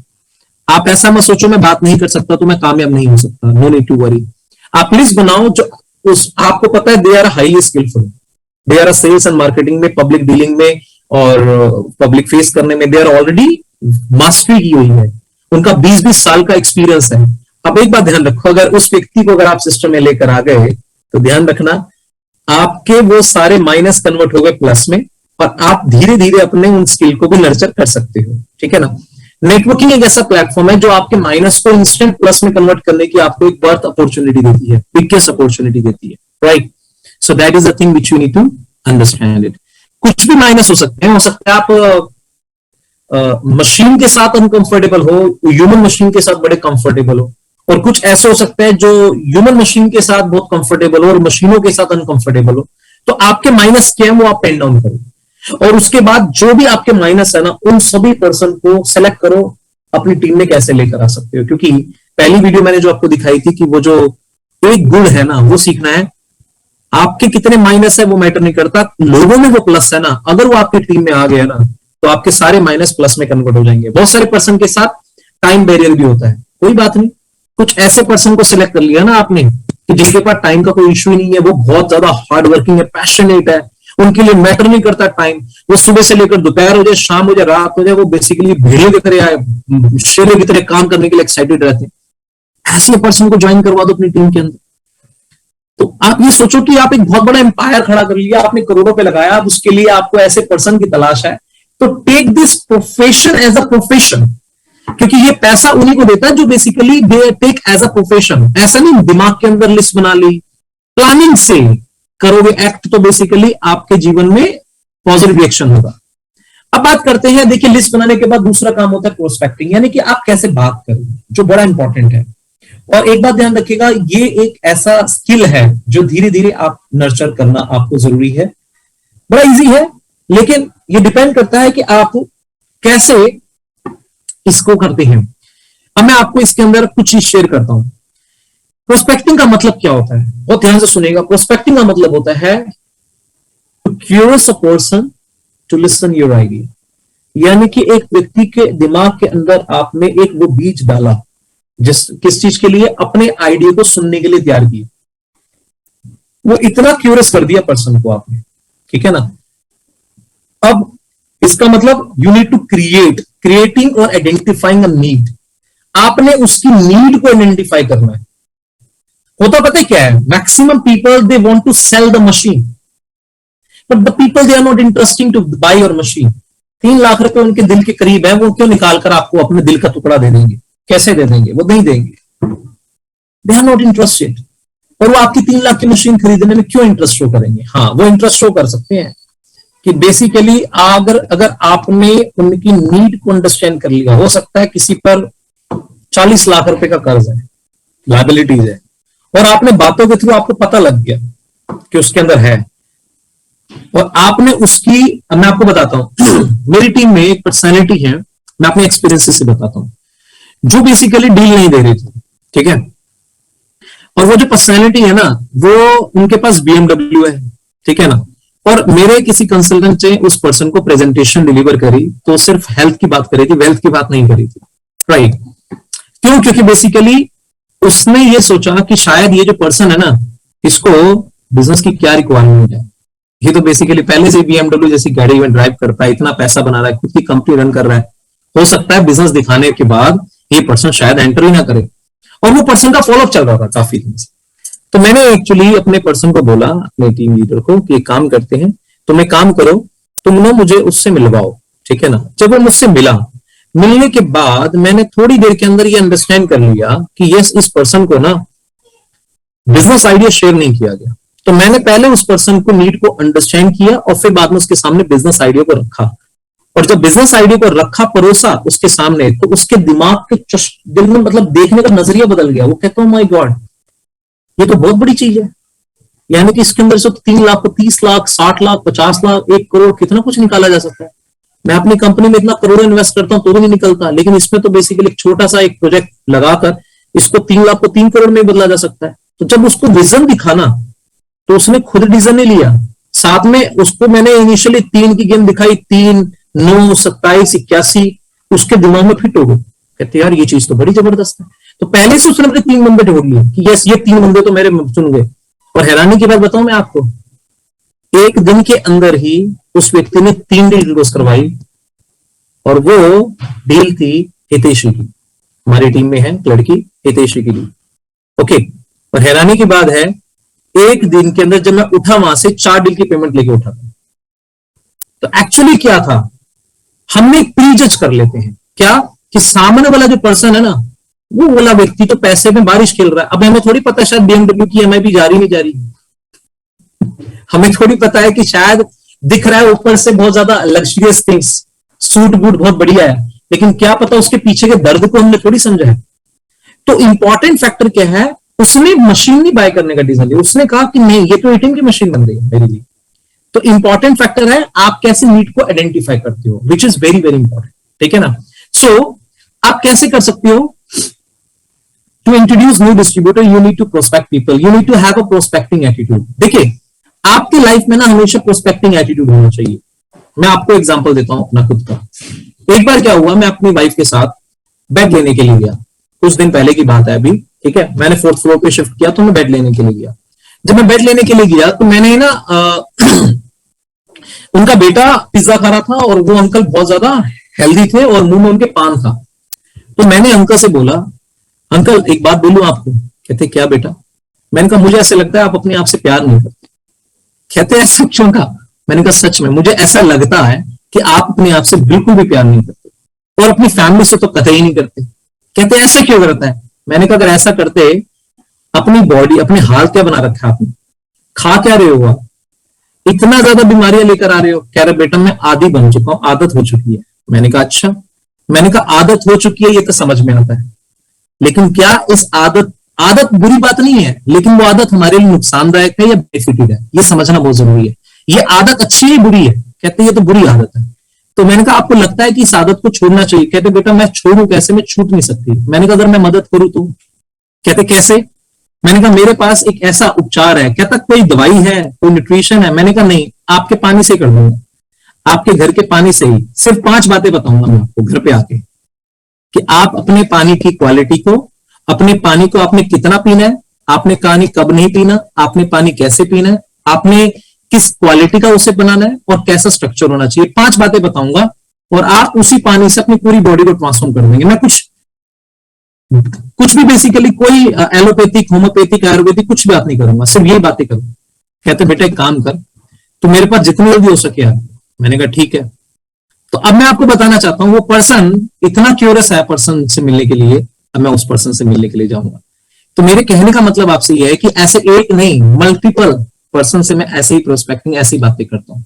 आप ऐसा मत सोचो मैं बात नहीं कर सकता तो मैं कामयाब नहीं हो सकता, नो नीड टू वरी। आप लिस्ट बनाओ जो उस आपको पता है they are highly skillful, they are sales and marketing में, पब्लिक डीलिंग में और पब्लिक फेस करने में दे आर ऑलरेडी मास्टरी की हुई है, उनका 20-20 साल का एक्सपीरियंस है। अब एक बात ध्यान रखो, अगर उस व्यक्ति को अगर आप सिस्टम में लेकर आ गए तो ध्यान रखना आपके वो सारे माइनस कन्वर्ट हो गए प्लस में, और आप धीरे धीरे अपने उन स्किल को भी नर्चर कर सकते हो, ठीक है ना। नेटवर्किंग एक ऐसा प्लेटफॉर्म है जो आपके माइनस को इंस्टेंट प्लस में कन्वर्ट करने की आपको एक बर्थ अपॉर्चुनिटी देती है, बिगेस्ट अपॉर्चुनिटी देती है, right. So that is the thing which you need to understand it. कुछ भी माइनस हो सकते हैं, हो सकता है आप मशीन के साथ अनकंफर्टेबल हो, ह्यूमन मशीन के साथ बड़े कंफर्टेबल हो, और कुछ ऐसे हो सकते हैं जो ह्यूमन मशीन के साथ बहुत कंफर्टेबल हो और मशीनों के साथ अनकंफर्टेबल हो। तो आपके माइनस क्या है वो आप पेन डाउन करो, और उसके बाद जो भी आपके माइनस है ना उन सभी पर्सन को सेलेक्ट करो अपनी टीम में कैसे लेकर आ सकते हो। क्योंकि पहली वीडियो मैंने जो आपको दिखाई थी कि वो जो एक गुण है ना वो सीखना है, आपके कितने माइनस है वो मैटर नहीं करता, लोगों में वो प्लस है ना, अगर वो आपकी टीम में आ गया ना तो आपके सारे माइनस प्लस में कन्वर्ट हो जाएंगे। बहुत सारे पर्सन के साथ टाइम बैरियर भी होता है, कोई बात नहीं, कुछ ऐसे पर्सन को सिलेक्ट कर लिया ना आपने कि जिनके पास टाइम का कोई इश्यू ही नहीं है, वो बहुत ज्यादा हार्ड वर्किंग है, पैशनेट है, उनके लिए मैटर नहीं करता टाइम, वो सुबह से लेकर दोपहर हो जाए, शाम हो जाए, रात हो जाए, वो बेसिकली भेड़ियों की तरह शेरों की तरह काम करने के लिए एक्साइटेड रहते हैं। ऐसे पर्सन को ज्वाइन करवा दो अपनी टीम के अंदर। तो आप ये सोचो कि आप एक बहुत बड़ा एम्पायर खड़ा कर लिया, आपने करोड़ों पे लगाया, अब उसके लिए आपको ऐसे पर्सन की तलाश है, तो take this profession as a profession, क्योंकि ये पैसा उन्हीं को देता है जो basically they take as a profession. ऐसा नहीं दिमाग के अंदर लिस्ट बना ली, प्लानिंग से करोगे एक्ट तो बेसिकली आपके जीवन में पॉजिटिव रिएक्शन होगा। अब बात करते हैं, देखिए लिस्ट बनाने के बाद दूसरा काम होता है प्रोस्पेक्टिंग, यानी कि आप कैसे बात करें, जो बड़ा इंपॉर्टेंट है। और एक बात ध्यान रखिएगा, ये एक ऐसा स्किल है जो धीरे धीरे आप नर्चर करना आपको जरूरी है। बड़ा इजी है, लेकिन ये डिपेंड करता है कि आप कैसे इसको करते हैं। अब मैं आपको इसके अंदर कुछ चीज शेयर करता हूं। प्रोस्पेक्टिंग का मतलब क्या होता है, बहुत ध्यान से सुनिएगा। प्रोस्पेक्टिंग का मतलब होता है to curious a person to listen your idea, यानी कि एक व्यक्ति के दिमाग के अंदर आपने एक वो बीज डाला, किस चीज के लिए, अपने आइडिया को सुनने के लिए तैयार किया, वो इतना क्यूरियस कर दिया पर्सन को आपने, ठीक है ना। अब इसका मतलब यू नीड टू क्रिएटिंग और आइडेंटिफाइंग अ नीड, आपने उसकी नीड को आइडेंटिफाई करना है। होता पता है क्या है, maximum people they want to sell the machine, but the people they are not interesting to buy your machine. 3 lakh रुपए उनके दिल के करीब है, वो क्यों निकाल कर आपको अपने दिल का टुकड़ा दे देंगे, कैसे दे देंगे, वो नहीं देंगे, दे आर नॉट इंटरेस्टेड। और वो आपकी 3 लाख की मशीन खरीदने में क्यों इंटरेस्ट शो करेंगे, हाँ वो इंटरेस्ट शो कर सकते हैं कि बेसिकली अगर आपने उनकी नीड को अंडरस्टैंड कर लिया, हो सकता है किसी पर 40 लाख रुपए का कर्ज है, लायबिलिटीज है, और आपने बातों के थ्रू आपको पता लग गया कि उसके अंदर है, और आपने उसकी, मैं आपको बताता हूं मेरी टीम में एक पर्सनैलिटी है, मैं अपने एक्सपीरियंस से बताता हूं, जो बेसिकली डील नहीं दे रही थी, ठीक है। और वो जो पर्सनैलिटी है ना, वो उनके पास BMW है, ठीक है ना। और मेरे किसी कंसल्टेंट ने उस पर्सन को प्रेजेंटेशन डिलीवर करी तो सिर्फ हेल्थ की बात करी थी, वेल्थ की बात नहीं करी थी, राइट। क्यों, क्योंकि बेसिकली उसने ये सोचा कि शायद ये जो पर्सन है ना, इसको बिजनेस की क्या रिक्वायरमेंट है, ये तो बेसिकली पहले से BMW जैसी गाड़ी में ड्राइव करता है, इतना पैसा बना रहा है, खुद की कंपनी रन कर रहा है, हो सकता है बिजनेस दिखाने के बाद ये पर्सन शायद एंटर ही ना करे। और वो पर्सन का फॉलोअप चल रहा था काफी दिन से। तो मैंने एक्चुअली अपने पर्सन को बोला, अपने टीम लीडर को, कि काम करते हैं, तुम एक काम करो, तुम ना मुझे उससे मिलवाओ, ठीक है ना। जब वो मुझसे मिला, मिलने के बाद मैंने थोड़ी देर के अंदर ये अंडरस्टैंड कर लिया कि यस, इस पर्सन को ना बिजनेस आइडिया शेयर नहीं किया गया। तो मैंने पहले उस पर्सन को नीड को अंडरस्टैंड किया और फिर बाद में उसके सामने बिजनेस आइडिया को रखा। और जब बिजनेस आइडिया को रखा, परोसा उसके सामने, तो उसके दिमाग के दिल में मतलब देखने का नजरिया बदल गया। वो कहता, माय गॉड, ये तो बहुत बड़ी चीज है। यानी कि इसके अंदर से 3 लाख को 30 लाख, 60 लाख, 50 लाख, 1 करोड़, कितना कुछ निकाला जा सकता है। मैं अपनी कंपनी में इतना करोड़ों इन्वेस्ट करता हूं तो भी नहीं निकलता, लेकिन इसमें तो बेसिकली एक छोटा सा एक प्रोजेक्ट लगाकर इसको 3 लाख को 3 करोड़ में बदला जा सकता है। तो जब उसको विजन दिखा ना, तो उसने खुद डिसीजन नहीं लिया, साथ में उसको मैंने इनिशियली 3 की गेम दिखाई, 3, 9, 27, 81, उसके दिमाग में फिट हो गए। कहते यार ये चीज तो बड़ी जबरदस्त है। तो पहले से उसने अपने 3 बंदे ढूंढ लिए कि यस, ये 3 बंदे तो मेरे चुन गए। और हैरानी की बात बताऊं मैं आपको, एक दिन के अंदर ही उस व्यक्ति ने 3 डील क्लोज करवाई, और वो डील थी हितेशी की। हमारी टीम में है लड़की, हितेशी की डील। ओके, और हैरानी की बात है, एक दिन के अंदर जब मैं उठा वहां से 4 डील की पेमेंट लेके उठा। तो एक्चुअली क्या था, हमने प्री जज कर लेते हैं क्या, कि सामने वाला जो पर्सन है ना, वो वाला व्यक्ति तो पैसे में बारिश खेल रहा है। अब हमें थोड़ी पता है शायद BMW की EMI भी जा रही नहीं जा रही। हमें थोड़ी पता है कि शायद दिख रहा है ऊपर से बहुत ज्यादा लग्जरियस थिंग्स, सूट बूट बहुत बढ़िया है, लेकिन क्या पता उसके पीछे के दर्द को हमने थोड़ी समझा है। तो इंपॉर्टेंट फैक्टर क्या है, उसने मशीन नहीं बाय करने का डिसीजन लिया। उसने कहा कि नहीं, ये तो ATM की मशीन बन रही है मेरे लिए। तो इंपॉर्टेंट फैक्टर है आप कैसे नीड को आइडेंटिफाई करते हो, which is very very important, ठीक है ना। सो आप कैसे कर सकते हो, to introduce new distributor you need to prospect people, you need to have a prospecting attitude. देखिए, आपकी लाइफ में ना हमेशा प्रोस्पेक्टिंग एटीट्यूड होना चाहिए। मैं आपको एग्जांपल देता हूं अपना खुद का। एक बार क्या हुआ, मैं अपनी वाइफ के साथ बेड लेने के लिए गया, कुछ दिन पहले की बात है अभी, ठीक है। मैंने 4th फ्लोर पे शिफ्ट किया, तो मैं बेड लेने के लिए गया। जब मैं बेड लेने के लिए गया तो मैंने ना उनका बेटा पिज्जा खा रहा था, और वो अंकल बहुत ज्यादा हेल्दी थे और मुंह में उनके पान था। तो मैंने अंकल से बोला, अंकल एक बात बोलूं आपको। कहते क्या बेटा। मैंने कहा मुझे ऐसे लगता है आप अपने आप से प्यार नहीं करते। कहते ऐसा क्यों कहा। मैंने कहा सच में मुझे ऐसा लगता है कि आप अपने आप से बिल्कुल भी प्यार नहीं करते, और अपनी फैमिली से तो कतई नहीं करते। कहते ऐसा क्यों करता है। मैंने कहा अगर ऐसा करते, अपनी बॉडी, अपने हाल क्या बना रखा है आपने, खा क्या रहे हो आप, इतना ज्यादा बीमारियां लेकर आ रहे हो। कह रहे बेटा मैं आदी बन चुका हूं, आदत हो चुकी है। मैंने कहा अच्छा। मैंने कहा आदत हो चुकी है ये तो समझ में आता है, लेकिन क्या इस आदत बुरी बात नहीं है, लेकिन वो आदत हमारे लिए नुकसानदायक है या बेनिफिटेड है, ये समझना बहुत जरूरी है। ये आदत अच्छी है बुरी है। कहते ये तो बुरी आदत है। तो मैंने कहा आपको लगता है कि इस आदत को छोड़ना चाहिए। कहते बेटा मैं छोड़ू कैसे, मैं छूट नहीं सकती। मैंने कहा अगर मैं मदद करूं तो। कहते कैसे। मैंने कहा मेरे पास एक ऐसा उपचार है। कहता कोई दवाई है, कोई न्यूट्रिशन है। मैंने कहा नहीं, आपके पानी से कर दूंगा, आपके घर के पानी से ही। सिर्फ 5 बातें बताऊंगा मैं आपको घर पे आके, कि आप अपने पानी की क्वालिटी को, अपने पानी को आपने कितना पीना है, आपने पानी कब नहीं पीना, आपने पानी कैसे पीना है, आपने किस क्वालिटी का उसे बनाना है, और कैसा स्ट्रक्चर होना चाहिए। 5 बातें बताऊंगा, और आप उसी पानी से अपनी पूरी बॉडी को ट्रांसफॉर्म कर देंगे। मैं कुछ भी बेसिकली कोई एलोपैथिक, होम्योपैथिक, आयुर्वेदिक कुछ भी बात नहीं करूंगा, सिर्फ यही बातें करूंगा। कहते बेटा एक काम कर, तो मेरे पास जितनी जल्दी हो सके यार। मैंने कहा ठीक है। तो अब मैं आपको बताना चाहता हूं, वो पर्सन इतना क्यूरियस है पर्सन से मिलने के लिए, अब मैं उस पर्सन से मिलने के लिए जाऊंगा। तो मेरे कहने का मतलब आपसे यह है कि ऐसे एक नहीं, मल्टीपल पर्सन से मैं ऐसे ही प्रोस्पेक्टिंग, ऐसी बातें करता हूं।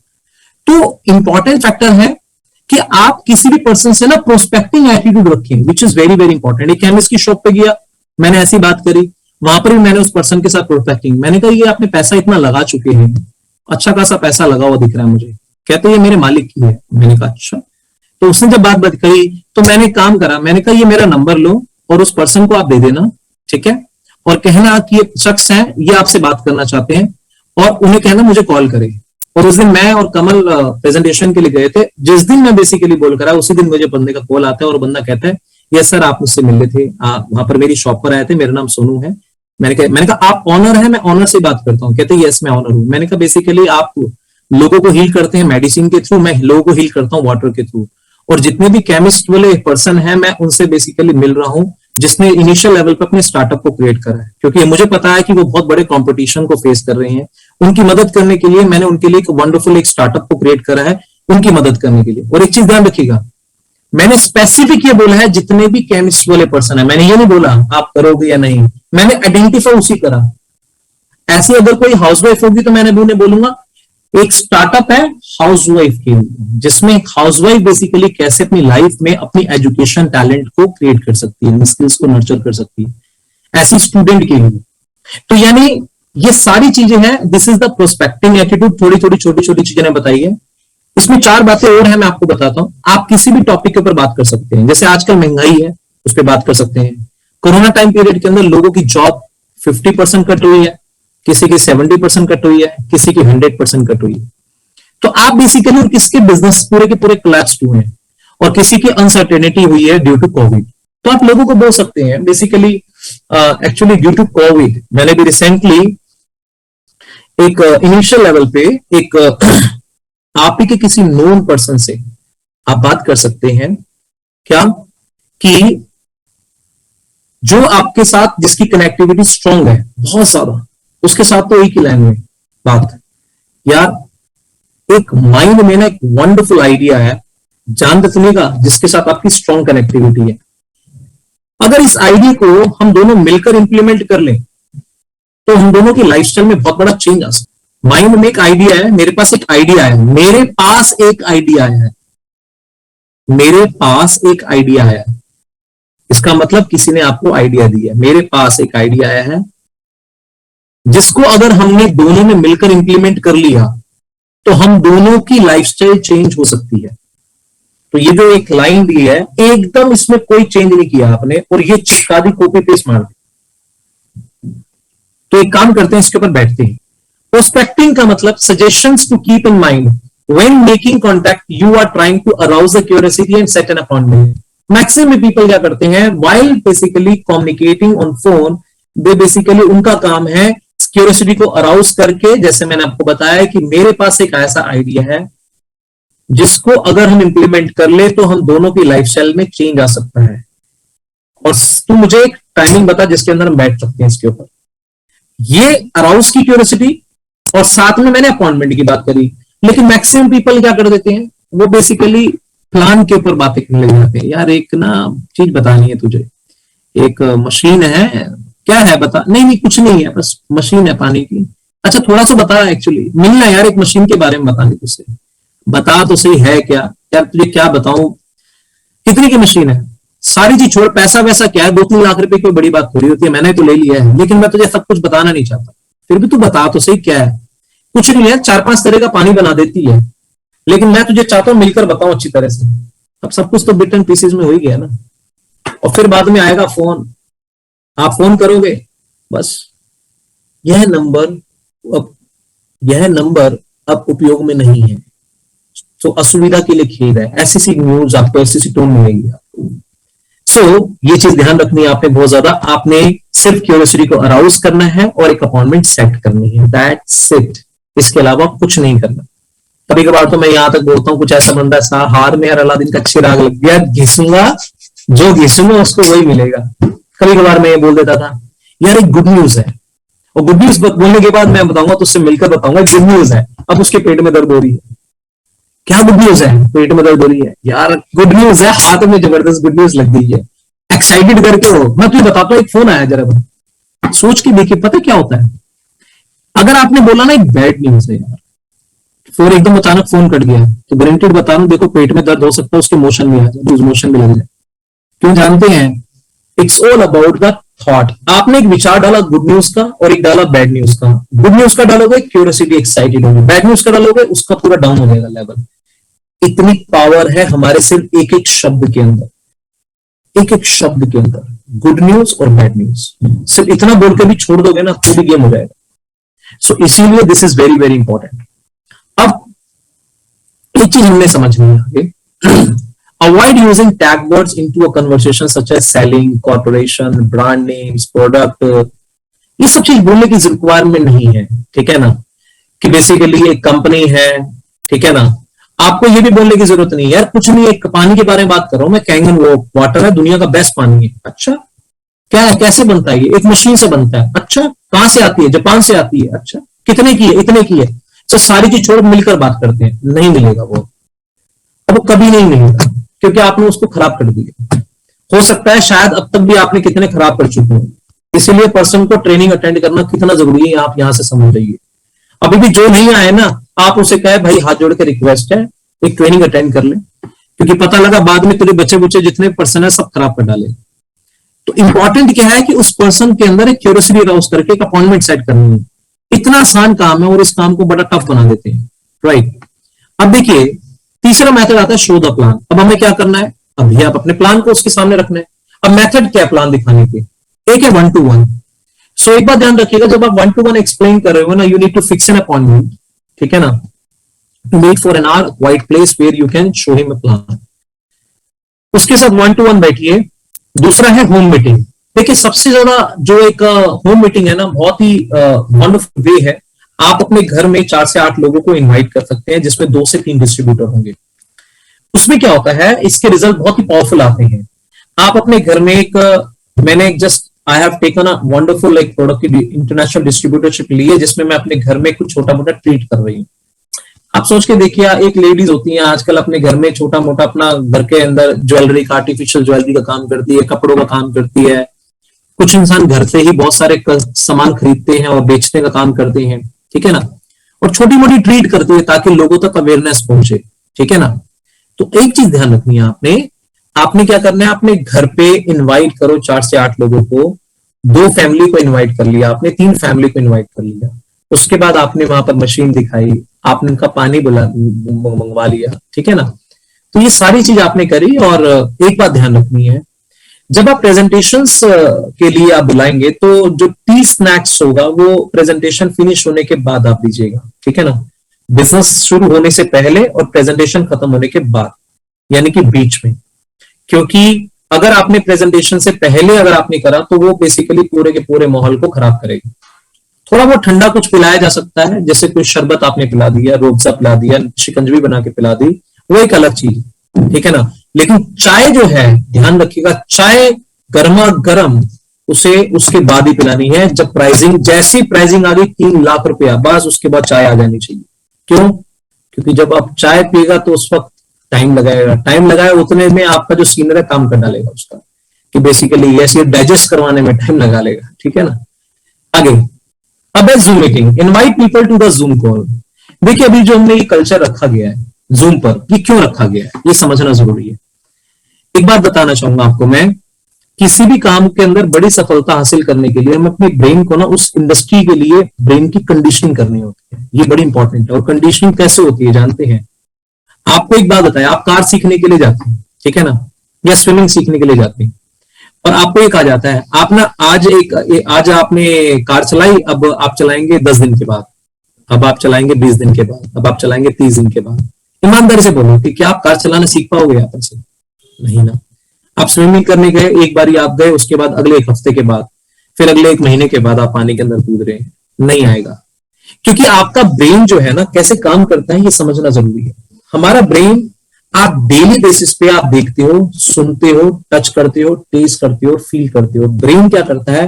तो इंपॉर्टेंट फैक्टर है कि आप किसी भी पर्सन से ना प्रोस्पेक्टिंग एटीट्यूड रखें, विच इज वेरी वेरी इंपॉर्टेंट। एक केमिस्ट की शॉप पे गया, मैंने ऐसी बात करी, वहां पर भी मैंने उस पर्सन के साथ प्रोस्पेक्टिंग, मैंने कहा ये आपने पैसा इतना लगा चुके हैं, अच्छा खासा पैसा लगा हुआ दिख रहा है मुझे। कहते ये मेरे मालिक की है। मैंने कहा अच्छा। तो उसने जब बात कही तो मैंने काम करा, मैंने कहा ये मेरा नंबर लो और उस पर्सन को आप दे देना, ठीक है, और कहना कि ये शख्स है, ये आपसे बात करना चाहते हैं, और उन्हें कहना मुझे कॉल करे। और उस दिन मैं और कमल प्रेजेंटेशन के लिए गए थे। जिस दिन मैं बेसिकली बोल कर आया, उसी दिन मुझे बंदे का कॉल आता है, और बंदा कहता है यस सर आप मुझसे मिल रहे थे, वहां पर मेरी शॉप पर आए थे, मेरा नाम सोनू है। मैंने कहा आप ऑनर है। मैं ऑनर से बात करता हूँ। कहते यस मैं ऑनर हूँ। मैंने कहा बेसिकली आप लोगों को हील करते हैं मेडिसिन के थ्रू, मैं लोगों को हील करता हूँ वाटर के थ्रू, और जितने भी केमिस्ट वाले पर्सन है मैं उनसे बेसिकली मिल रहा हूँ जिसने इनिशियल लेवल पर अपने स्टार्टअप को क्रिएट करा है, क्योंकि मुझे पता है कि वो बहुत बड़े कंपटीशन को फेस कर रहे हैं। उनकी मदद करने के लिए मैंने उनके लिए एक वंडरफुल एक स्टार्टअप को क्रिएट करा है, उनकी मदद करने के लिए। और एक चीज ध्यान रखिएगा, मैंने स्पेसिफिक ये बोला है जितने भी केमिस्ट वाले पर्सन है, मैंने ये नहीं बोला आप करोगे या नहीं, मैंने आइडेंटिफाई उसी करा। ऐसे अगर कोई हाउसवाइफ होगी तो मैंने उन्हें बोलूंगा एक स्टार्टअप है हाउसवाइफ के लिए, जिसमें हाउसवाइफ बेसिकली कैसे अपनी लाइफ में अपनी एजुकेशन टैलेंट को क्रिएट कर सकती है, स्किल्स को नर्चर कर सकती है, ऐसी स्टूडेंट के लिए। तो यानी ये सारी चीजें हैं, this is the prospecting attitude. थोड़ी थोड़ी छोटी छोटी चीजें ने बताई है। इसमें 4 बातें और हैं, मैं आपको बताता हूं। आप किसी भी टॉपिक के ऊपर बात कर सकते हैं, जैसे आजकल महंगाई है उस पर बात कर सकते हैं। कोरोना टाइम पीरियड के अंदर लोगों की जॉब 50% कट हुई है, किसी की 70% कट हुई है, किसी की 100% कट हुई है। तो आप बेसिकली, और किसके बिजनेस पूरे के पूरे कोलैप्स हुए हैं, और किसी की अनसर्टेनिटी हुई है ड्यू टू कोविड। तो आप लोगों को बोल सकते हैं basically actually due to Covid, मैंने भी रिसेंटली एक इनिशियल लेवल पे एक आप ही के किसी नोन पर्सन से आप बात कर सकते हैं क्या, कि जो आपके साथ जिसकी कनेक्टिविटी स्ट्रांग है बहुत ज्यादा, उसके साथ तो एक ही लाइन में बात। यार एक माइंड में ना एक वंडरफुल आइडिया है, जान रखने का, जिसके साथ आपकी स्ट्रांग कनेक्टिविटी है। अगर इस आइडिया को हम दोनों मिलकर इंप्लीमेंट कर लें तो हम दोनों की लाइफस्टाइल में बहुत बड़ा चेंज आ सकता है। माइंड में एक आइडिया है, मेरे पास एक आइडिया है, मेरे पास एक आइडिया है, मेरे पास एक आइडिया है। इसका मतलब किसी ने आपको आइडिया दिया है। मेरे पास एक आइडिया आया है जिसको अगर हमने दोनों ने मिलकर इंप्लीमेंट कर लिया तो हम दोनों की लाइफस्टाइल चेंज हो सकती है। तो ये जो एक लाइन दी है, एकदम इसमें कोई चेंज नहीं किया आपने, और ये चिपका दी, कॉपी पेस्ट मार दी। तो एक काम करते हैं, इसके ऊपर बैठते हैं। प्रोस्पेक्टिंग का मतलब suggestions to keep in mind when making contact, you are trying to arouse the curiosity and set an appointment. Maximum people क्या करते हैं, while basically communicating on phone, they basically उनका काम है क्यूरियोसिटी को अराउज करके, जैसे मैंने आपको बताया कि मेरे पास एक ऐसा आइडिया है जिसको अगर हम इंप्लीमेंट कर ले तो हम दोनों की लाइफस्टाइल में चेंज आ सकता है। और तू मुझे एक टाइमिंग बता जिसके अंदर हम बैठ सकते हैं इसके ऊपर। ये अराउज की क्यूरियोसिटी, और साथ में मैंने अपॉइंटमेंट की बात करी। लेकिन मैक्सिमम पीपल क्या कर देते हैं, वो बेसिकली प्लान के ऊपर बातें करने लग जाते हैं। यार एक ना चीज बतानी है तुझे, एक मशीन है, क्या है बता, नहीं नहीं कुछ नहीं है, बस मशीन है पानी की। अच्छा थोड़ा सा बता, एक्चुअली मिलना यार, एक मशीन के बारे में बताने तुझसे, बता तो सही है क्या यार, तुझे क्या बताऊं, कितने की मशीन है, सारी चीज छोड़, पैसा वैसा क्या है, 2-3 लाख रुपए कोई बड़ी बात थोड़ी होती है, मैंने तो ले लिया है, लेकिन मैं तुझे सब कुछ बताना नहीं चाहता। फिर भी तू बता तो सही क्या है। कुछ नहीं है, 4-5 तरह का पानी बना देती है, लेकिन मैं तुझे चाहता हूं मिलकर बताऊं अच्छी तरह से। अब सब कुछ तो बिट एंड पीसेज में हो ही गया ना, और फिर बाद में आएगा फोन, आप फोन करोगे, बस यह नंबर अब उपयोग में नहीं है, तो असुविधा के लिए खेद है। ऐसी सी न्यूज आपको, ऐसी सी टोन मिलेगी आपको। सो ये चीज ध्यान रखनी है आपने बहुत ज्यादा। आपने सिर्फ क्यूरियोसिटी को अराउज करना है और एक अपॉइंटमेंट सेट करनी है, दैट्स इट। इसके अलावा कुछ नहीं करना। कभी कभार तो मैं यहां तक बोलता हूं, कुछ ऐसा बंदा है हार में यार अलादीन का चिराग लग गया, घिसूंगा, जो घिसूंगा उसको वही मिलेगा। कभी कभार मैं ये बोल देता था यार एक गुड न्यूज है, और गुड न्यूज बोलने के बाद मैं बताऊंगा, तो उससे मिलकर बताऊंगा गुड न्यूज है, अब उसके पेट में दर्द हो रही है। क्या गुड न्यूज है, पेट में दर्द हो रही है, यार गुड न्यूज है, हाथ में जबरदस्त गुड न्यूज लग गई है, एक्साइटेड करके हो। मैं तुझे बताता हूं, एक फोन आया, जरा सोच के देखिए, पता क्या होता है। अगर आपने बोला ना एक बैड न्यूज है यार, फिर एकदम अचानक फोन कट गया, तो गारंटेड बता रहा हूं, देखो पेट में दर्द हो सकता है, उसके मोशन भी आ जाए, लूज मोशन भी लग जाए। क्यों जानते हैं, it's all about the thought. आपने एक विचार डाला गुड न्यूज का और एक डाला बैड न्यूज का। गुड न्यूज का डालोगे क्यूरियोसिटी एक्साइटेड होगी, बैड न्यूज का डालोगे उसका पूरा डाउन हो जाएगा लेवल। इतनी पावर है हमारे सिर्फ एक एक शब्द के अंदर, एक एक शब्द के अंदर, गुड न्यूज और बैड न्यूज। सिर्फ इतना बोल के भी छोड़ दोगे ना, पूरी गेम हो जाएगा। सो इसीलिए this is very very important. अब एक चीज हमने समझनी है आगे, avoid using tag words into a conversation such as selling, corporation, brand names, product। ये सब चीज बोलने की रिक्वायरमेंट नहीं है, ठीक है ना, कि बेसिकली एक कंपनी है, ठीक है ना। आपको ये भी बोलने की जरूरत नहीं है यार, कुछ नहीं, एक पानी के बारे में बात कर रहा हूं मैं, कैंगन वो वाटर है, दुनिया का बेस्ट पानी है। अच्छा क्या है, कैसे बनता है? ये एक मशीन से बनता है। अच्छा, कहां से आती है? जापान से आती है। अच्छा, कितने की है? इतने की है। तो सारी चीज छोड़ मिलकर बात करते हैं, नहीं मिलेगा वो, अब वो कभी नहीं मिलेगा, क्योंकि आपने उसको खराब कर दिया। हो सकता है शायद अब तक भी आपने कितने खराब कर चुके हो। इसीलिए पर्सन को ट्रेनिंग अटेंड करना कितना जरूरी है, आप यहां से समझ जाइए। अभी भी जो नहीं आए ना, आप उसे कहे भाई हाथ जोड़ के रिक्वेस्ट है, एक ट्रेनिंग अटेंड कर ले, क्योंकि पता लगा बाद में तेरे बच्चे बुच्चे जितने पर्सन है सब खराब कर डाले। तो इंपॉर्टेंट क्या है कि उस पर्सन के अंदर एक क्यूरियोसिटी राउज करके एक अपॉइंटमेंट सेट करनी है। इतना आसान काम है और इस काम को बड़ा टफ बना देते हैं, राइट। अब देखिए, तीसरा मेथड आता है शो द प्लान। अब हमें क्या करना है? अभी आप अपने प्लान को उसके सामने रखना है। अब मेथड क्या है प्लान दिखाने के? एक है 1-to-1। सो एक बात ध्यान रखिएगा, जब आप 1-to-1 एक्सप्लेन कर रहे हो ना, you need to fix an appointment, ठीक है ना, to meet for an hour quite place where you can show him a plan. उसके साथ 1-to-1 बैठिए। दूसरा है होम मीटिंग। देखिए, सबसे ज्यादा जो एक होम मीटिंग है ना, बहुत ही वंडरफुल वे है। आप अपने घर में 4 से 8 लोगों को इनवाइट कर सकते हैं, जिसमें 2 से 3 डिस्ट्रीब्यूटर होंगे। उसमें क्या होता है, इसके रिजल्ट बहुत ही पावरफुल आते हैं। आप अपने घर में एक मैंने एक just I have taken a wonderful एक प्रोडक्ट की इंटरनेशनल डिस्ट्रीब्यूटरशिप ली है, जिसमें मैं अपने घर में कुछ छोटा मोटा ट्रीट कर रही हूँ। आप सोच के देखिए, एक लेडीज होती हैं आजकल अपने घर में छोटा मोटा अपना घर के अंदर ज्वेलरी का, आर्टिफिशियल ज्वेलरी का काम करती है, कपड़ों का काम करती है। कुछ इंसान घर से ही बहुत सारे सामान खरीदते हैं और बेचने का काम करते हैं, ठीक है ना, और छोटी मोटी ट्रीट करती है ताकि लोगों तक अवेयरनेस पहुंचे, ठीक है ना। तो एक चीज ध्यान रखनी है आपने, आपने क्या करना है, अपने घर पे इनवाइट करो 4 से 8 लोगों को। 2 फैमिली को इनवाइट कर लिया आपने, 3 फैमिली को इनवाइट कर लिया। उसके बाद आपने वहां पर मशीन दिखाई, आपने उनका पानी मंगवा लिया, ठीक है ना। तो ये सारी चीज आपने करी। और एक बात ध्यान रखनी है, जब आप प्रेजेंटेशंस के लिए आप बुलाएंगे तो जो टी स्नैक्स होगा वो प्रेजेंटेशन फिनिश होने के बाद आप दीजिएगा, ठीक है ना। बिजनेस शुरू होने से पहले और प्रेजेंटेशन खत्म होने के बाद, यानी कि बीच में। क्योंकि अगर आपने प्रेजेंटेशन से पहले अगर आपने करा तो वो बेसिकली पूरे के पूरे माहौल को खराब करेगी। थोड़ा बहुत ठंडा कुछ पिलाया जा सकता है, जैसे कोई शरबत आपने पिला दिया, रूअफ़ज़ा पिला दिया, शिकंजवी बना के पिला दी, वो एक अलग चीज, ठीक है ना। लेकिन चाय जो है, ध्यान रखिएगा, चाय गर्मा गर्म उसे उसके बाद ही पिलानी है, जब प्राइसिंग, जैसी प्राइसिंग आ गई 3 लाख रुपया, बस उसके बाद चाय आ जानी चाहिए। क्यों? क्योंकि जब आप चाय पिएगा तो उस वक्त टाइम लगाएगा, टाइम लगाए उतने में आपका जो सीनियर है काम कर डालेगा उसका, कि बेसिकली ऐसे डाइजेस्ट करवाने में टाइम लगा लेगा, ठीक है ना। आगे, अब है Zoom meeting, invite people to the Zoom call. देखिए, अभी जो हमने ये कल्चर रखा गया है जूम पर, ये क्यों रखा गया है, ये समझना जरूरी है। एक बात बताना चाहूंगा आपको मैं, किसी भी काम के अंदर बड़ी सफलता हासिल करने के लिए हम अपने ब्रेन को ना उस इंडस्ट्री के लिए ब्रेन की कंडीशनिंग करनी होती है, ये बड़ी इंपॉर्टेंट है। और कंडीशनिंग कैसे होती है जानते हैं? आपको एक बात बताया, आप कार सीखने के लिए जाते हैं, ठीक है ना, या स्विमिंग सीखने के लिए जाते हैं, और आपको एक आ जाता है, आप ना आज आपने कार चलाई, अब आप चलाएंगे 10 दिन के बाद, अब आप चलाएंगे 20 दिन के बाद, अब आप चलाएंगे 30 दिन के बाद। ईमानदारी से बोलो कि क्या आप कार चलाना सीख पाओगे यहाँ पर से? नहीं ना। आप स्विमिंग करने गए, एक बार आप गए, उसके बाद अगले 1 हफ्ते के बाद, फिर अगले 1 महीने के बाद आप पानी के अंदर कूद रहे हैं, नहीं आएगा। क्योंकि आपका ब्रेन जो है ना कैसे काम करता है ये समझना जरूरी है। हमारा ब्रेन आप डेली बेसिस पे आप देखते हो, सुनते हो, टच करते हो, टेस्ट करते हो, फील करते हो। ब्रेन क्या करता है,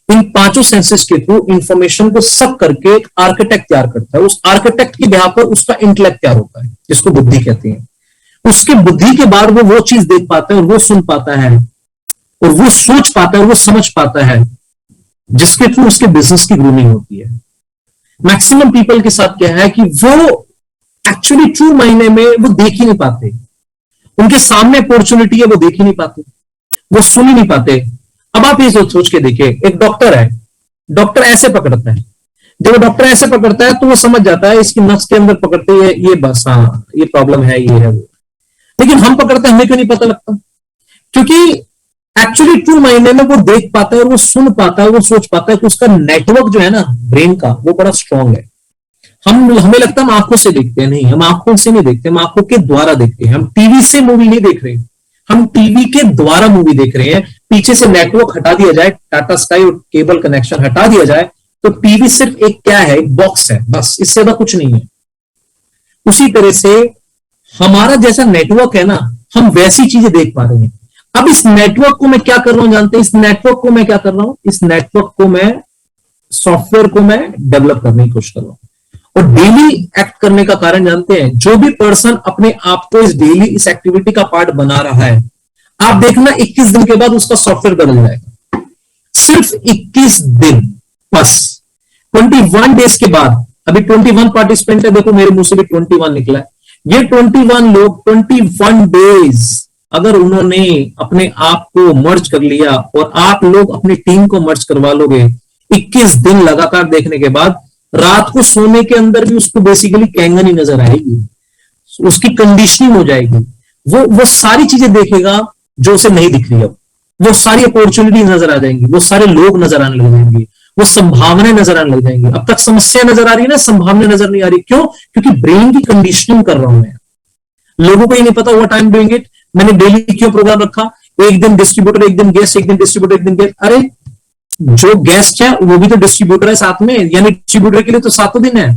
इन 5 सेंसेस के थ्रू इंफॉर्मेशन को सब करके एक आर्किटेक्ट तैयार करता है। उस आर्किटेक्ट के बिहाफ पर उसका इंटेलेक्ट तैयार होता है, जिसको बुद्धि कहते हैं। उसके बुद्धि के बाद वो चीज देख पाता है, और वो सुन पाता है, और वो सोच पाता है, और वो समझ पाता है, जिसके थ्रू उसके बिजनेस की ग्रूमिंग होती है। मैक्सिमम पीपल के साथ क्या है कि वो एक्चुअली ट्रू मायने में वो देख ही नहीं पाते, उनके सामने अपॉर्चुनिटी है वो देख ही नहीं पाते, वो सुन ही नहीं पाते। अब आप ये सोच के देखिए, एक डॉक्टर है, डॉक्टर ऐसे पकड़ता है, जब डॉक्टर ऐसे पकड़ता है तो वो समझ जाता है इसकी नस के अंदर पकड़ते हैं, ये बस हाँ ये प्रॉब्लम है, ये है वो। लेकिन हम पकड़ते हैं, हमें क्यों नहीं पता लगता? क्योंकि एक्चुअली ट्रू मायने में वो देख पाता है, और वो सुन पाता है, वो सोच पाता है कि उसका नेटवर्क जो है ना ब्रेन का, वो बड़ा स्ट्रांग है। हमें लगता है हम आंखों से देखते हैं, नहीं, हम आंखों से नहीं देखते, हम आंखों के द्वारा देखते हैं। हम टीवी से मूवी नहीं देख रहे, हम टीवी के द्वारा मूवी देख रहे हैं। पीछे से नेटवर्क हटा दिया जाए, टाटा स्काई और केबल कनेक्शन हटा दिया जाए, तो टीवी सिर्फ एक क्या है, एक बॉक्स है, बस, इससे ज्यादा कुछ नहीं है। उसी तरह से हमारा जैसा नेटवर्क है ना, हम वैसी चीजें देख पा रहे हैं। अब इस नेटवर्क को मैं क्या कर रहा हूं जानते हैं? इस नेटवर्क को मैं क्या कर रहा हूं? इस नेटवर्क को मैं, सॉफ्टवेयर को मैं डेवलप करने की कोशिश कर रहा हूं। और डेली एक्ट करने का कारण जानते हैं? जो भी पर्सन अपने आप को इस डेली इस एक्टिविटी का पार्ट बना रहा है, आप देखना 21 दिन के बाद उसका सॉफ्टवेयर बदल जाएगा। सिर्फ 21 दिन बस। 21 डेज के बाद, अभी 21 पार्टिसिपेंट है, देखो मेरे मुंह से भी 21 निकला है। ये 21 लोग 21 डेज अगर उन्होंने अपने आप को मर्ज कर लिया और आप लोग अपनी टीम को मर्ज करवा लोगे, 21 दिन लगातार देखने के बाद रात को सोने के अंदर भी उसको बेसिकली कैंगनी नजर आएगी, उसकी कंडीशनिंग हो जाएगी, वो सारी चीजें देखेगा जो उसे नहीं दिख रही है। वो सारी अपॉर्चुनिटी नजर आ जाएंगी, वो सारे लोग नजर आने लग जाएंगे, वो संभावनाएं नजर आने लग जाएंगी। अब तक समस्या नजर आ रही है ना, संभावना नजर नहीं आ रही। क्यों? क्योंकि ब्रेन की कंडीशनिंग कर रहा हूं मैं। लोगों को ये नहीं पता what I am doing it. मैंने डेली क्यों प्रोग्राम रखा? एक दिन डिस्ट्रीब्यूटर, एक दिन गेस्ट, एक दिन डिस्ट्रीब्यूटर, एक दिन गेस्ट। अरे जो गेस्ट है वो भी तो डिस्ट्रीब्यूटर है साथ में, यानी डिस्ट्रीब्यूटर के लिए तो 7 दिन है,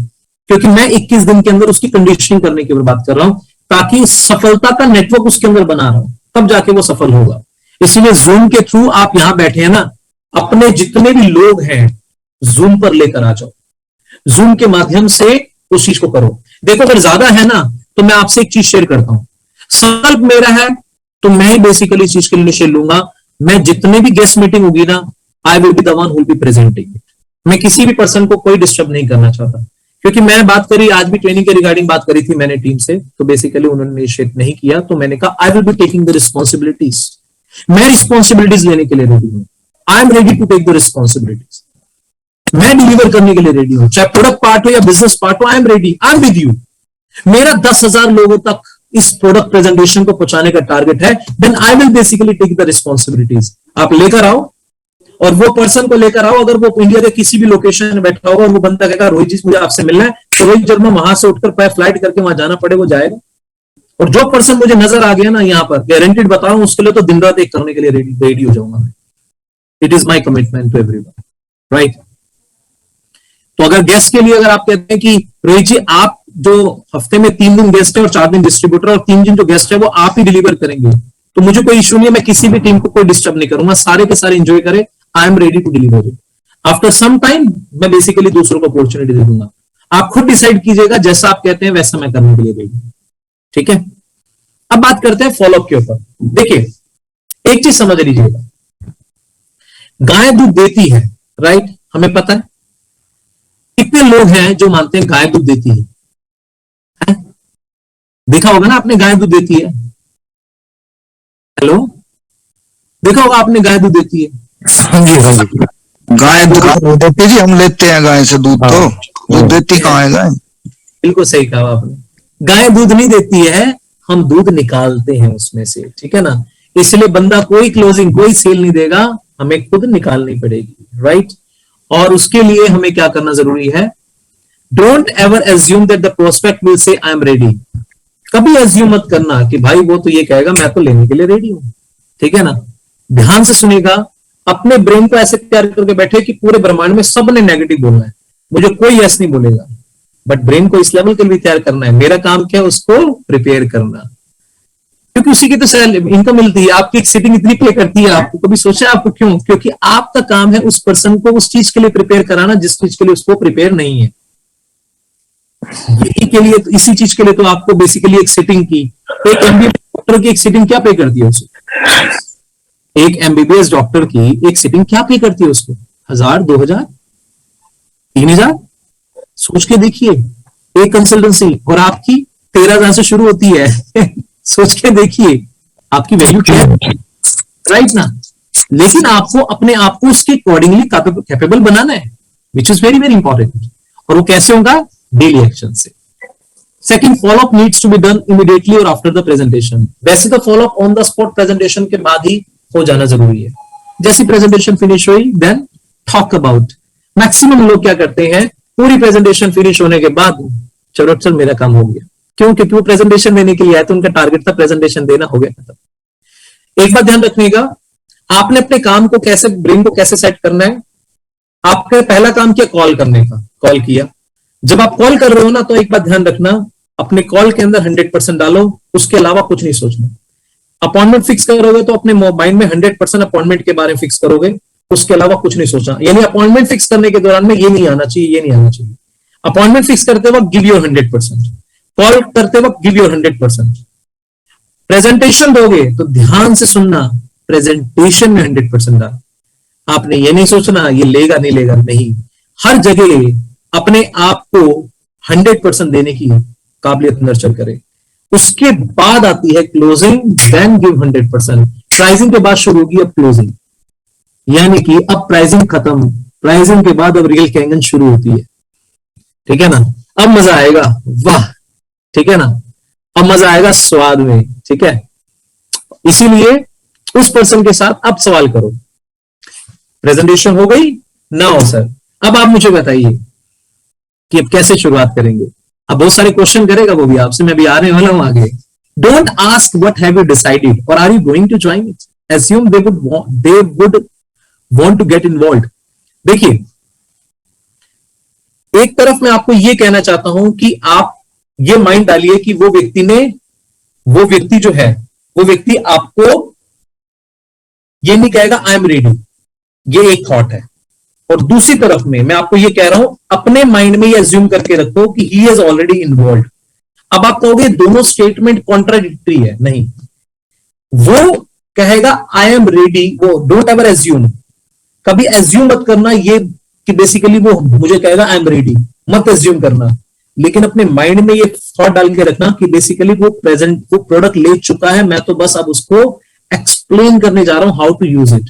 क्योंकि मैं 21 दिन के अंदर उसकी कंडीशनिंग करने की बात कर रहा हूं, ताकि सफलता का नेटवर्क उसके अंदर बना रहा हूं, तब जाके वो सफल होगा। इसीलिए जूम के थ्रू आप यहां बैठे हैं ना, अपने जितने भी लोग हैं जूम पर लेकर आ जाओ, जूम के माध्यम से उस चीज को करो। देखो अगर ज्यादा है ना, तो मैं आपसे एक चीज शेयर करता हूं। संकल्प मेरा है तो मैं ही बेसिकली इस चीज के लिए शेयर लूंगा। मैं जितने भी गेस्ट मीटिंग होगी ना, आई will be the one who will be presenting it. मैं किसी भी पर्सन को कोई डिस्टर्ब नहीं करना चाहता, क्योंकि मैं बात करी, आज भी ट्रेनिंग के रिगार्डिंग बात करी थी मैंने टीम से, तो बेसिकली उन्होंने इनिशिएट नहीं किया, तो मैंने कहा I will be taking the responsibilities. मैं रिस्पॉन्सिबिलिटीज लेने के लिए रेडी हूं। I am ready to take the responsibilities. मैं डिलीवर करने के लिए रेडी हूं, चाहे प्रोडक्ट पार्ट हो या बिजनेस पार्ट हो। आई am ready, I am with you. मेरा 10,000 लोगों तक इस प्रोडक्ट प्रेजेंटेशन को पहुंचाने का टारगेट है। Then I will basically take the responsibilities. आप लेकर आओ, और वो पर्सन को लेकर आओ। अगर वो इंडिया के किसी भी लोकेशन में बैठा होगा और वो बंदा कहेगा रोहित जी मुझे आपसे मिलना है, तो रोहित शर्मा वहां से उठकर फ्लाइट करके वहां जाना पड़े, वो जाएगा। और जो पर्सन मुझे नजर आ गया ना यहाँ पर, गारंटीड बता रहा हूं, उसके लिए तो दिन रात एक करने के लिए रेडी हो जाऊंगा मैं। It is my commitment to everyone, right. तो अगर गेस्ट के लिए अगर आप कहते हैं कि रोहित जी आप जो हफ्ते में 3 दिन गेस्ट है और 4 दिन डिस्ट्रीब्यूटर, और 3 दिन जो गेस्ट है वो आप ही डिलीवर करेंगे, तो मुझे कोई इश्यू नहीं है। मैं किसी भी टीम को कोई डिस्टर्ब नहीं करूंगा, सारे के सारे एंजॉय करें। I am ready to deliver it. After some time मैं बेसिकली दूसरों को अपॉर्चुनिटी दे दूंगा। आप खुद डिसाइड कीजिएगा, जैसा आप कहते हैं वैसा मैं करने के लिए रेडी हूं, ठीक है। अब बात करते हैं फॉलोअप के ऊपर। देखिए एक चीज समझ लीजिएगा, गाय दूध देती है, राइट, हमें पता है। कितने लोग हैं जो मानते हैं गाय दूध देती है? देखा होगा ना आपने, गाय दूध देती है। हेलो, देखा होगा आपने गाय दूध देती है। हाँ जी, हाँ जी। गाय दूध देती जी, हम लेते हैं गाय से दूध। तो दूध देती कहाँ है गाय? बिल्कुल सही कहा आपने। गाय दूध नहीं देती है, हम दूध निकालते हैं उसमें से, ठीक है ना। इसलिए बंदा कोई क्लोजिंग, कोई सेल नहीं देगा, हमें खुद निकालनी पड़ेगी, राइट। और उसके लिए हमें क्या करना जरूरी है? Don't ever assume that the prospect will say I am ready. कभी एज्यूम मत करना कि भाई वो तो ये कहेगा मैं तो लेने के लिए रेडी हूं, ठीक है ना। ध्यान से सुनेगा, अपने ब्रेन को ऐसे तैयार करके बैठे कि पूरे ब्रह्मांड में सबने नेगेटिव बोलना है, मुझे कोई यस नहीं बोलेगा। बट ब्रेन को इस लेवल के लिए तैयार करना है, मेरा काम क्या है उसको प्रिपेयर करना, क्योंकि उसी की तो इनकम मिलती है। आपकी एक सिटिंग इतनी पे करती है, आपको कभी सोचा आपको क्यों? क्योंकि आपका काम है उस पर्सन को उस चीज के लिए प्रिपेयर कराना जिस चीज के लिए उसको प्रिपेयर नहीं है। यही के लिए, इसी चीज के लिए तो आपको बेसिकली एक सिटिंग की, एक एमबीबीएस डॉक्टर की एक सिटिंग क्या पे करती है उसको? एक एमबीबीएस डॉक्टर की एक सिटिंग क्या पे करती है उसको? 1000, 2000, 3000? सोच के देखिए, एक कंसल्टेंसी। और आपकी 13,000 से शुरू होती है। सोच के देखिए आपकी वैल्यू क्या है, राइट ना। लेकिन आपको अपने आप को उसके अकॉर्डिंगली कैपेबल बनाना है, which is very very important. और वो कैसे होगा? डेली एक्शन से। Second, follow up needs to be done immediately और आफ्टर द प्रेजेंटेशन। वैसे तो follow up on the spot presentation के बाद ही हो जाना जरूरी है। जैसी प्रेजेंटेशन फिनिश हुई, देन टॉक अबाउट। मैक्सिमम लोग क्या करते हैं, पूरी प्रेजेंटेशन फिनिश होने के बाद चलो चल मेरा काम हो गया। क्यों? क्योंकि वो प्रेजेंटेशन देने के लिए आया, तो उनका टारगेट था प्रेजेंटेशन देना, हो गया खत्म। एक बात ध्यान रखने का, आपने अपने काम को कैसे, ब्रेन को कैसे सेट करना है। आपका पहला काम किया कॉल करने का, कॉल किया। जब आप कॉल कर रहे हो ना, तो एक बात ध्यान रखना, अपने कॉल के अंदर 100% डालो, उसके अलावा कुछ नहीं सोचना। अपॉइंटमेंट फिक्स करोगे तो अपने माइंड में 100% अपॉइंटमेंट के बारे में फिक्स करोगे, उसके अलावा कुछ नहीं सोचना। यानी अपॉइंटमेंट फिक्स करने के दौरान में ये नहीं आना चाहिए, ये नहीं आना चाहिए। अपॉइंटमेंट फिक्स करते वक्त गिव योर 100%, कॉल करते वक्त गिव योर 100%। प्रेजेंटेशन दोगे तो ध्यान से सुनना, प्रेजेंटेशन में 100% डाल। आपने ये नहीं सोचना ये लेगा नहीं लेगा, नहीं, हर जगह अपने आप को 100% देने की काबिलियत नर्चर करें। उसके बाद आती है क्लोजिंग, देन गिव 100%। प्राइसिंग के बाद शुरू होगी अब क्लोजिंग, यानी कि अब प्राइसिंग खत्म, प्राइसिंग के बाद अब रियल कैंगन शुरू होती है। ठीक है ना, अब मजा आएगा, वाह, ठीक है ना, अब मजा आएगा स्वाद में। ठीक है, इसीलिए उस पर्सन के साथ अब सवाल करो। प्रेजेंटेशन हो गई ना? हो सर, अब आप मुझे बताइए कि अब कैसे शुरुआत करेंगे। अब बहुत सारे क्वेश्चन करेगा वो भी आपसे, मैं भी आने वाला हूं आगे। Don't ask what have you decided और are you going to join it, assume they would want to get involve. देखिए, एक तरफ मैं आपको यह कहना चाहता हूं कि आप ये माइंड डालिए कि वो व्यक्ति जो है, वो व्यक्ति आपको ये नहीं कहेगा आई एम रेडी, ये एक थॉट है। और दूसरी तरफ में मैं आपको ये कह रहा हूं, अपने माइंड में ये अज्यूम करके रखो कि ही इज ऑलरेडी इन्वॉल्व। अब आप कहोगे दोनों स्टेटमेंट कॉन्ट्राडिक्टरी है, नहीं, वो कहेगा आई एम रेडी, वो डोंट एवर एज्यूम, कभी एज्यूम मत करना ये कि बेसिकली वो मुझे कहेगा आई एम रेडी, मत एज्यूम करना। लेकिन अपने माइंड में ये थॉट डाल के रखना कि बेसिकली वो प्रोडक्ट ले चुका है, मैं तो बस अब उसको एक्सप्लेन करने जा रहा हूं हाउ टू यूज इट।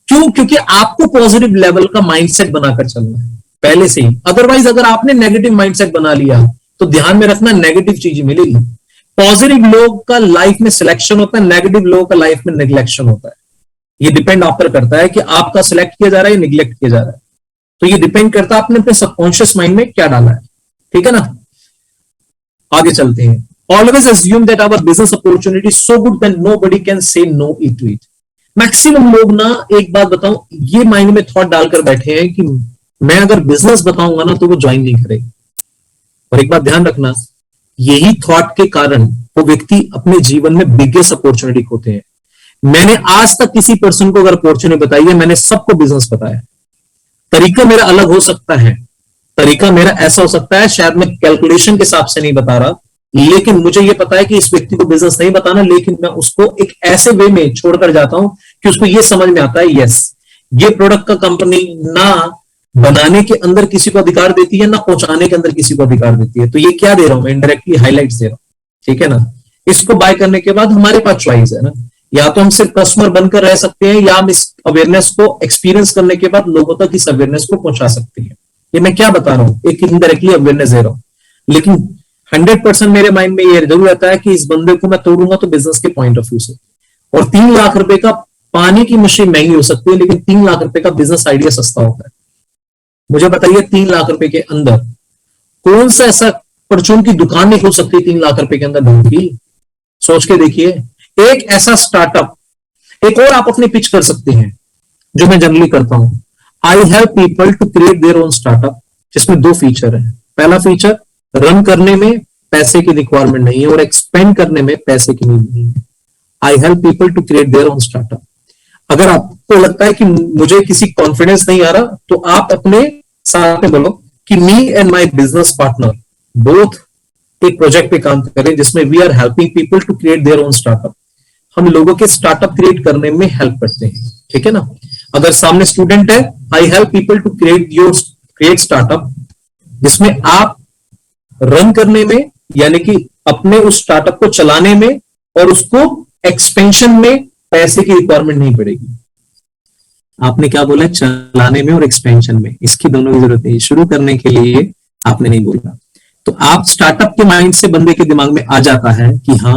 क्यों? क्योंकि आपको पॉजिटिव लेवल का माइंडसेट बनाकर चलना है पहले से ही। अदरवाइज अगर आपने नेगेटिव माइंडसेट बना लिया तो ध्यान में रखना नेगेटिव चीज मिलेगी। पॉजिटिव लोग का लाइफ में सिलेक्शन होता है, नेगेटिव लोगों का लाइफ में निगलेक्शन होता है। ये डिपेंड आप पर करता है कि आपका सिलेक्ट किया जा रहा है या निगलेक्ट किया जा रहा है। तो ये डिपेंड करता है आपने अपने सबकॉन्शियस माइंड में क्या डाला है। ठीक है ना, आगे चलते हैं। Always assume that our business opportunity is so good that nobody can say no to it। Maximum लोग ना, एक बात बताऊं, ये माइंड में थॉट डालकर बैठे हैं कि मैं अगर बिजनेस बताऊंगा ना तो वो ज्वाइन नहीं करेगा। और एक बात ध्यान रखना, यही थॉट के कारण वो व्यक्ति अपने जीवन में बिगेस्ट अपॉर्चुनिटी खोते हैं। मैंने आज तक किसी पर्सन को अगर अपॉर्चुनिटी बताई है, मैंने सबको बिजनेस बताया। तरीका मेरा अलग हो सकता है, तरीका मेरा ऐसा हो सकता है, शायद मैं कैलकुलेशन के हिसाब से नहीं बता रहा, लेकिन मुझे यह पता है कि इस व्यक्ति को बिजनेस नहीं बताना, लेकिन मैं उसको एक ऐसे वे में छोड़कर जाता हूं कि उसको यह समझ में आता है यस, ये प्रोडक्ट का कंपनी ना बनाने के अंदर किसी को अधिकार देती है, ना पहुंचाने के अंदर किसी को अधिकार देती है। तो ये क्या दे रहा हूं मैं, इनडायरेक्टली हाईलाइट्स दे रहा हूं। ठीक है ना, इसको बाय करने के बाद हमारे पास चॉइस है ना, या तो हम सिर्फ कस्टमर बनकर रह सकते हैं, या हम इस अवेयरनेस को एक्सपीरियंस करने के बाद लोगों तक इस अवेयरनेस को पहुंचा सकते हैं। ये मैं क्या बता रहा हूं, एक इनडायरेक्टली अवेयरनेस दे रहा हूं, लेकिन 100% मेरे माइंड में ये जरूर रहता है कि इस बंदे को मैं तोड़ूंगा तो बिजनेस के पॉइंट ऑफ व्यू से। और 3 लाख रुपए का पानी की मशीन महंगी हो सकती है, लेकिन 3 लाख रुपए का बिजनेस आइडिया सस्ता होता है। मुझे बताइए 3 लाख रुपए के अंदर कौन सा ऐसा परचून की दुकान नहीं खुल सकती 3 लाख रुपए के अंदर ढूंढ की? सोच के देखिए। एक ऐसा स्टार्टअप, एक और आप अपनी पिच कर सकते हैं जो मैं जनरली करता हूं, I help people to create their own startup, जिसमें 2 फीचर है। पहला फीचर, रन करने में पैसे की रिक्वायरमेंट नहीं है और एक्सपेंड करने में पैसे की नीड नहीं है। I help people to create their own startup. अगर आपको लगता है कि मुझे किसी कॉन्फिडेंस नहीं आ रहा, तो आप अपने साथ में बोलो कि me and my business partner both एक प्रोजेक्ट पे काम करें जिसमें we are helping people to create their own startup. हम लोगों के स्टार्टअप क्रिएट करने में हेल्प करते हैं। ठीक है ना, अगर सामने स्टूडेंट है, I help people to create startup, जिसमें आप रन करने में, यानी कि अपने उस स्टार्टअप को चलाने में और उसको एक्सपेंशन में पैसे की रिक्वायरमेंट नहीं पड़ेगी। आपने क्या बोला, चलाने में और एक्सपेंशन में, इसकी दोनों की जरूरत नहीं। शुरू करने के लिए आपने नहीं बोला, तो आप स्टार्टअप के माइंड से बंदे के दिमाग में आ जाता है कि हाँ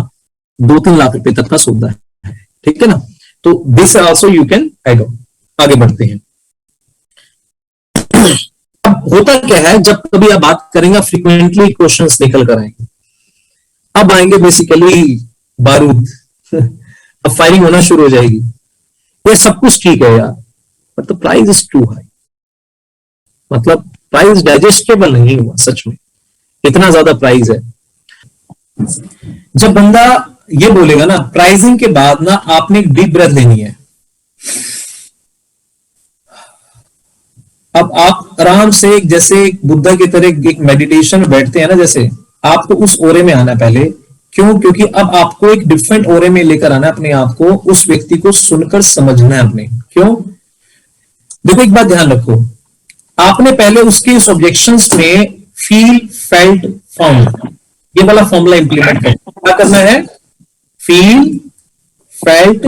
2-3 लाख रुपए तक का सौदा है। ठीक है ना, तो this also you can add on. आगे बढ़ते हैं। अब होता क्या है, जब कभी आप बात करेंगे फ्रीक्वेंटली क्वेश्चंस निकल कर आएंगे। अब आएंगे बेसिकली बारूद अब फायरिंग होना शुरू हो जाएगी। ये सब कुछ ठीक है यार, but the price is too high. मतलब प्राइस डाइजेस्टेबल नहीं हुआ, सच में इतना ज्यादा प्राइस है। जब बंदा ये बोलेगा ना प्राइसिंग के बाद ना आपने एक डीप ब्रेथ लेनी है। अब आप आराम से जैसे बुद्धा की तरह एक मेडिटेशन में बैठते हैं ना, जैसे आपको उस ओरे में आना पहले। क्यों? क्योंकि अब आपको एक डिफरेंट ओरे में लेकर आना है अपने आप को, उस व्यक्ति को सुनकर समझना है अपने। क्यों? देखो एक बात ध्यान रखो, आपने पहले उसके उस ऑब्जेक्शंस में फील, फेल्ट, फाउंड, ये वाला फॉर्मूला इंप्लीमेंट करना। क्या करना है? फील, फेल्ट,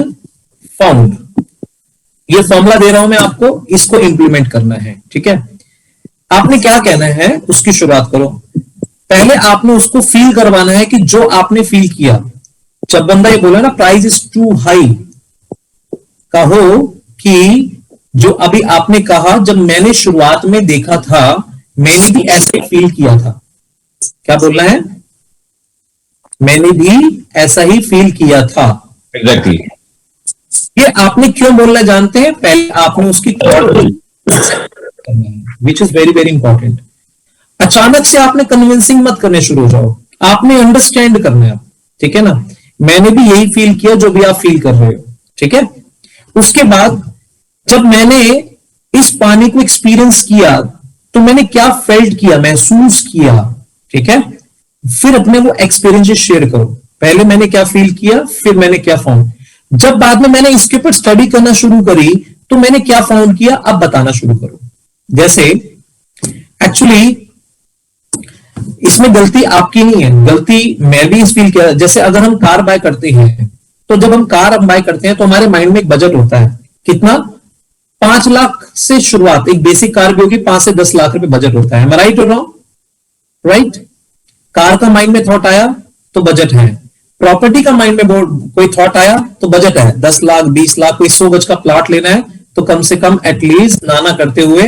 फाउंड, ये फॉर्मूला दे रहा हूं मैं आपको, इसको इंप्लीमेंट करना है। ठीक है, आपने क्या कहना है, उसकी शुरुआत करो। पहले आपने उसको फील करवाना है कि जो आपने फील किया, जब बंदा ये बोला ना प्राइस इज टू हाई, कहो कि जो अभी आपने कहा, जब मैंने शुरुआत में देखा था मैंने भी ऐसे फील किया था। क्या बोलना है? मैंने भी ऐसा ही फील किया था। एग्जैक्टली। ये आपने क्यों बोलना जानते हैं? पहले आपने उसकी विच इज वेरी वेरी इंपॉर्टेंट। अचानक से आपने कन्विंसिंग मत करने शुरू हो जाओ, आपने अंडरस्टैंड करना है। ठीक है ना, मैंने भी यही फील किया जो भी आप फील कर रहे हो। ठीक है, उसके बाद जब मैंने इस पानी को एक्सपीरियंस किया तो मैंने क्या फेल्ट किया, महसूस किया। ठीक है, फिर अपने वो एक्सपीरियंस शेयर करो। पहले मैंने क्या फील किया, फिर मैंने क्या फाउंड। जब बाद में मैंने इसके ऊपर स्टडी करना शुरू करी तो मैंने क्या फाउंड किया, अब बताना शुरू करो। जैसे एक्चुअली इसमें गलती आपकी नहीं है, गलती मैं भी इस फील किया। जैसे अगर हम कार बाय करते हैं तो जब हम कार बाय करते हैं तो हमारे माइंड में एक बजट होता है। कितना? 5 लाख से शुरुआत, एक बेसिक कार भी होगी 5 से 10 लाख रुपए बजट होता है। राइट और रॉन्ग? राइट। कार का माइंड में थॉट आया तो बजट है। प्रॉपर्टी का माइंड में कोई थॉट आया तो बजट है। 10 लाख, 20 लाख, कोई 100 गज का प्लॉट लेना है तो कम से कम एटलीस्ट नाना करते हुए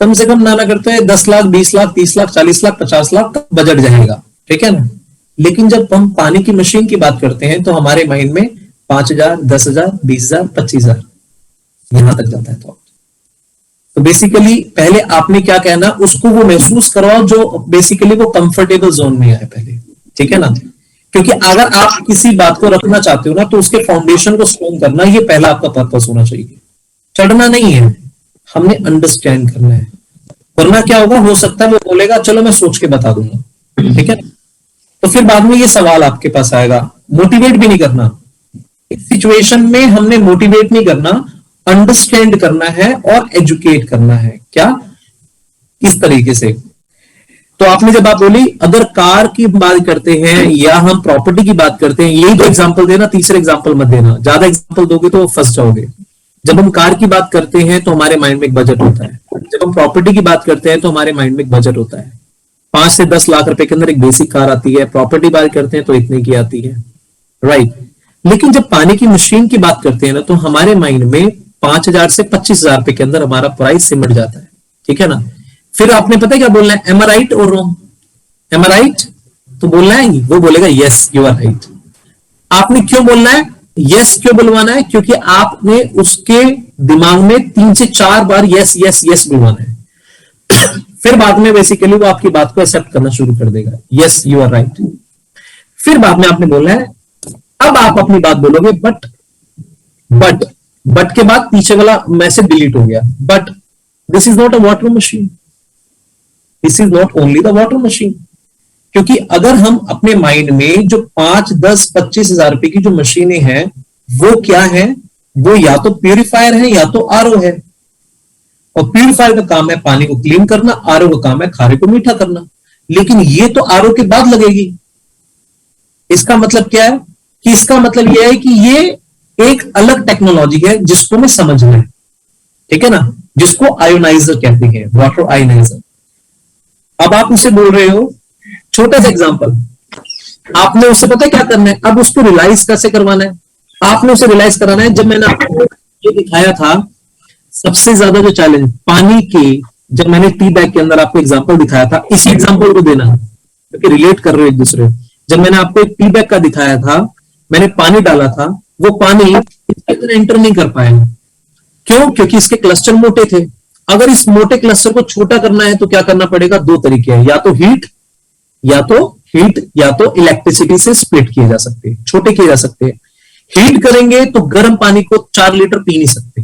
10 लाख, 20 लाख, 30 लाख, 40 लाख, 50 लाख का बजट जाएगा। ठीक है ना। लेकिन जब हम पानी की मशीन की बात करते हैं तो हमारे माइंड में 5,000, 10,000, 20,000, 25,000 यहां तक जाता है थॉट। तो बेसिकली पहले आपने क्या कहना, उसको वो महसूस करवाओ जो बेसिकली वो कंफर्टेबल जोन में आए पहले। ठीक है ना, क्योंकि अगर आप किसी बात को रखना चाहते हो ना तो उसके फाउंडेशन को स्ट्रॉन्ग करना, ये पहला आपका पर्पस होना चाहिए। चढ़ना नहीं है, हमने अंडरस्टैंड करना है। वरना क्या होगा, हो सकता है वो बोलेगा चलो मैं सोच के बता दूंगा। ठीक है, तो फिर बाद में ये सवाल आपके पास आएगा। मोटिवेट भी नहीं करना इस सिचुएशन में, हमने मोटिवेट नहीं करना, अंडरस्टैंड करना है और एजुकेट करना है। क्या? इस तरीके से। तो आपने जब आप बोली अगर कार की बात करते हैं या हम प्रॉपर्टी की बात करते हैं, यही 2 एग्जांपल देना, तीसरे एग्जांपल मत देना। ज्यादा एग्जांपल दोगे तो फंस जाओगे। जब हम कार की बात करते हैं तो हमारे माइंड में एक बजट होता है। जब हम प्रॉपर्टी की बात करते हैं तो हमारे माइंड में एक बजट होता है। 5 से 10 लाख रुपए के अंदर एक बेसिक कार आती है। प्रॉपर्टी बात करते हैं तो इतने की आती है। राइट। लेकिन जब पानी की मशीन की बात करते हैं ना तो हमारे माइंड में 5,000 से 25,000 रुपए के अंदर हमारा प्राइस सिमट जाता है। ठीक है ना। फिर आपने पता है क्या बोलना है, एम आई राइट और रॉन्ग? एम आई राइट तो बोलना है, वो बोलेगा यस यू आर राइट। आपने क्यों बोलना है, यस क्यों बुलवाना है? क्योंकि आपने उसके दिमाग में 3 से 4 बार यस यस यस बुलवाना है। फिर बाद में बेसिकली वो आपकी बात को एक्सेप्ट करना शुरू कर देगा, यस यू आर राइट। फिर बाद में आपने बोलना है, अब आप अपनी बात बोलोगे बट के बाद पीछे वाला मैसेज डिलीट हो गया। But this is not a water machine, this is not only the water machine. क्योंकि अगर हम अपने माइंड में जो 5, 10, 25,000 रुपए की जो मशीनें हैं वो क्या है, वो या तो प्यूरिफायर है या तो आरओ है। और प्यूरिफायर का काम है पानी को क्लीन करना, आरओ का काम है खारे को मीठा करना। लेकिन ये तो आरओ के बाद लगेगी। इसका मतलब क्या है कि इसका मतलब यह है कि ये एक अलग टेक्नोलॉजी है जिसको हमें समझना है। ठीक है ना, जिसको आयोनाइजर कहते हैं, वाटर आयोनाइजर। अब आप उसे बोल रहे हो, छोटा सा एग्जांपल, आपने उससे पता है क्या करना है, अब उसको रियलाइज कैसे करवाना है? आपने उसे रियलाइज कराना है। जब मैंने आपको ये दिखाया था सबसे ज्यादा जो चैलेंज पानी की, जब मैंने टी बैग के अंदर आपको एग्जांपल दिखाया था, इसी एग्जांपल को देना क्योंकि रिलेट कर रहे हो एक दूसरे। जब मैंने आपको एक टी बैग का दिखाया था, मैंने पानी डाला था, वो पानी एंटर नहीं कर पाया। क्यों? क्योंकि इसके क्लस्टर मोटे थे। अगर इस मोटे क्लस्टर को छोटा करना है तो क्या करना पड़ेगा? 2 तरीके हैं, या तो हीट या तो हीट या तो इलेक्ट्रिसिटी से स्प्लिट किए जा सकते हैं, छोटे किए जा सकते हैं। हीट करेंगे तो गर्म पानी को 4 लीटर पी नहीं सकते।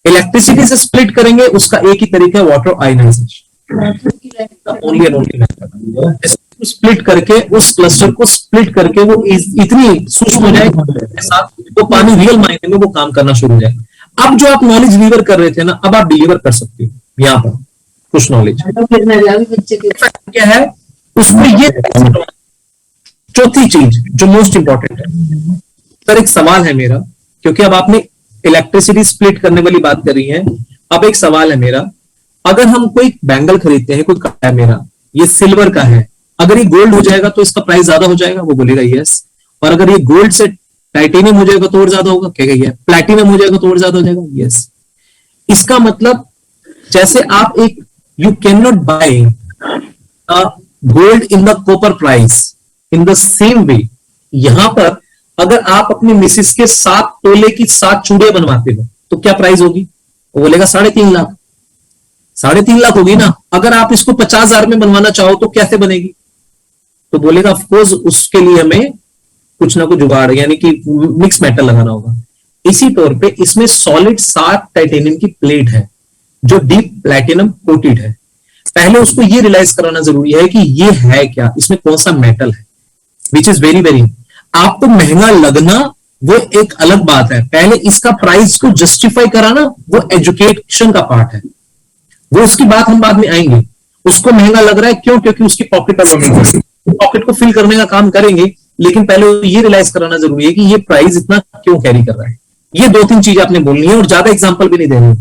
इलेक्ट्रिसिटी से स्प्लिट करेंगे, उसका एक ही तरीका है, water ionization. Only and only split करके, उस क्लस्टर को स्प्लिट करके वो इतनी सूक्ष्म हो जाए तो पानी रियल मायने में वो काम करना शुरू हो जाए। अब जो आप नॉलेज डिलीवर कर रहे थे ना, अब आप डिलीवर कर सकते हो यहाँ पर कुछ नॉलेज। क्या है उसमें ये चौथी चीज जो मोस्ट इंपॉर्टेंट है। सर एक सवाल है मेरा, क्योंकि अब आपने इलेक्ट्रिसिटी स्प्लिट करने वाली बात करी है, अब एक सवाल है मेरा, अगर हम कोई बैंगल खरीदते हैं, कोई कड़ा है मेरा, ये सिल्वर का है, अगर ये गोल्ड हो जाएगा तो इसका प्राइस ज्यादा हो जाएगा, वो बोलेगा यस। और अगर ये गोल्ड से टाइटेनियम हो जाएगा तो और ज्यादा होगा, क्या कहिए, प्लैटिनम हो जाएगा तो और ज्यादा हो जाएगा, यस। इसका मतलब जैसे आप एक, you can not buy gold in the copper price, in the same way यहां पर अगर आप अपनी मिसिस के 7 तोले की 7 चूड़ियां बनवाते हो तो क्या प्राइस होगी, वो बोलेगा 3.5 लाख। 3.5 लाख होगी ना। अगर आप इसको 50,000 में बनवाना चाहो तो कैसे बनेगी, तो बोलेगा ऑफकोर्स उसके लिए हमें कुछ ना कुछ जुगाड़ यानी कि मिक्स मेटल लगाना होगा। इसी तौर पे इसमें सॉलिड 7 टाइटेनियम की प्लेट है जो डीप प्लैटिनम कोटेड है। पहले उसको ये रियलाइज कराना जरूरी है कि ये है क्या, इसमें कौन सा मेटल है, विच इज वेरी वेरी। आपको महंगा लगना वो एक अलग बात है, पहले इसका प्राइस को जस्टिफाई कराना वो एजुकेशन का पार्ट है, वो उसकी बात हम बाद में आएंगे। उसको महंगा लग रहा है क्यों, क्योंकि उसकी पॉकेट पॉकेट को फिल करने का काम करेंगे, लेकिन पहले ये रियलाइज कराना जरूरी है कि ये प्राइस इतना क्यों कैरी कर रहा है। ये 2-3 चीज आपने बोलनी है और ज्यादा एग्जांपल भी नहीं देनी।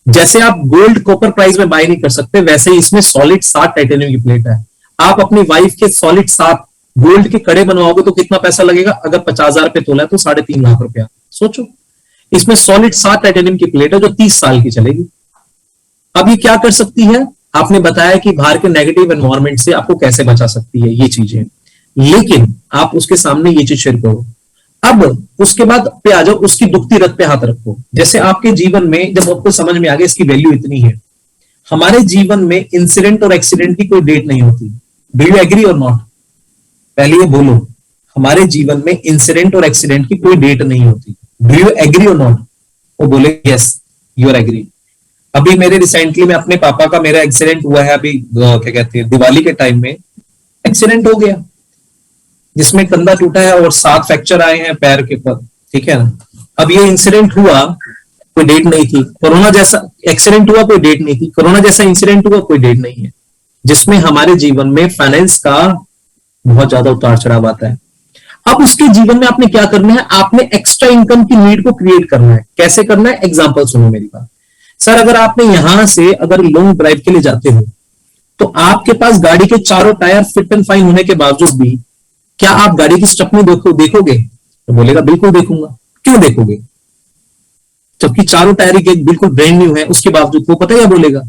जैसे आप गोल्ड कॉपर प्राइस में बाय नहीं कर सकते, वैसे ही इसमें सॉलिड 7 टाइटेनियम की प्लेट है। आप अपनी वाइफ के सॉलिड 7 गोल्ड के कड़े बनवाओगे तो कितना पैसा लगेगा, अगर 50,000 पे तोला है तो 3.5 लाख रुपया। सोचो, इसमें सॉलिड 7 टाइटेनियम की प्लेट है जो 30 साल की चलेगी। अब ये क्या कर सकती है, आपने बताया कि बाहर के नेगेटिव एनवायरनमेंट से आपको कैसे बचा सकती है ये चीजें, लेकिन आप उसके सामने ये चीज शेयर करो। अब उसके बाद पे आ जाओ, उसकी दुखती रथ पे हाथ रखो। जैसे आपके जीवन में जब आपको समझ में आ गया इसकी वैल्यू इतनी है, हमारे जीवन में इंसिडेंट और एक्सीडेंट की कोई डेट नहीं होती। डू यू एग्री और नॉट, पहले ये बोलो, हमारे जीवन में इंसिडेंट और एक्सीडेंट की कोई डेट नहीं होती। डू यू एग्री और नॉट, वो बोले यस यू आर एग्री। अभी मेरे रिसेंटली में अपने पापा का मेरा एक्सीडेंट हुआ है, अभी क्या कहते हैं दिवाली के टाइम में एक्सीडेंट हो गया, जिसमें कंधा टूटा है और 7 फ्रैक्चर आए हैं पैर के ऊपर, ठीक है ना। अब ये इंसिडेंट हुआ, कोई डेट नहीं थी। कोरोना जैसा एक्सीडेंट हुआ, कोई डेट नहीं थी। कोरोना जैसा इंसिडेंट हुआ, कोई डेट नहीं है। जिसमें हमारे जीवन में फाइनेंस का बहुत ज्यादा उतार चढ़ाव आता है। अब उसके जीवन में आपने क्या करना है, आपने एक्स्ट्रा इनकम की नीड को क्रिएट करना है। कैसे करना है, एग्जांपल सुनो मेरी बात। सर अगर आपने यहां से अगर लॉन्ग ड्राइव के लिए जाते हो तो आपके पास गाड़ी के चारों टायर फिट एंड फाइन होने के बावजूद भी क्या आप गाड़ी की स्टेपनी देखोगे, तो बोलेगा बिल्कुल देखूंगा। क्यों देखोगे, जबकि चारों टायर के बिल्कुल ब्रांड न्यू है, उसके बावजूद वो पता है क्या बोलेगा,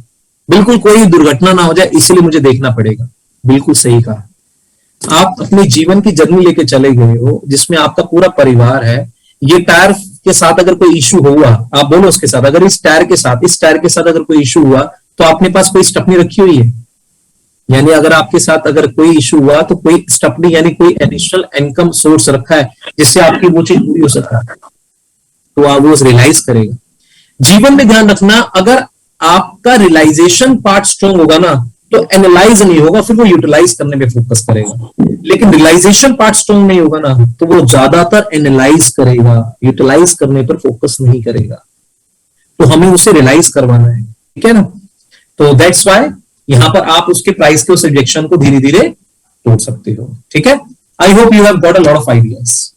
बिल्कुल कोई दुर्घटना ना हो जाए इसलिए मुझे देखना पड़ेगा। बिल्कुल सही कहा। आप अपने जीवन की जर्नी लेके चले गए हो जिसमें आपका पूरा परिवार है। ये टायर के साथ अगर कोई इश्यू हुआ, आप बोलो उसके साथ, अगर इस टायर के साथ अगर कोई इश्यू हुआ तो आपने पास कोई स्टेपनी रखी हुई है, यानी अगर आपके साथ अगर कोई इश्यू हुआ तो कोई स्टेपनी यानी कोई एडिशनल इनकम सोर्स रखा है जिससे आपकी वो चीज पूरी हो सकता है, तो आप वो रियलाइज करेगा। जीवन में ध्यान रखना, अगर आपका रियलाइजेशन पार्ट स्ट्रॉन्ग होगा ना तो एनालाइज नहीं होगा, फिर वो यूटिलाइज करने में फोकस करेगा। लेकिन रियलाइजेशन पार्ट स्ट्रॉन्ग नहीं होगा ना तो वो ज्यादातर एनालाइज करेगा, यूटिलाइज करने पर फोकस नहीं करेगा। तो हमें उसे रियलाइज करवाना है, ठीक है ना। तो दैट्स व्हाई यहां पर आप उसके प्राइस के उस रिजेक्शन को धीरे धीरे तोड़ सकते हो, ठीक है। I hope you have got a lot of ideas,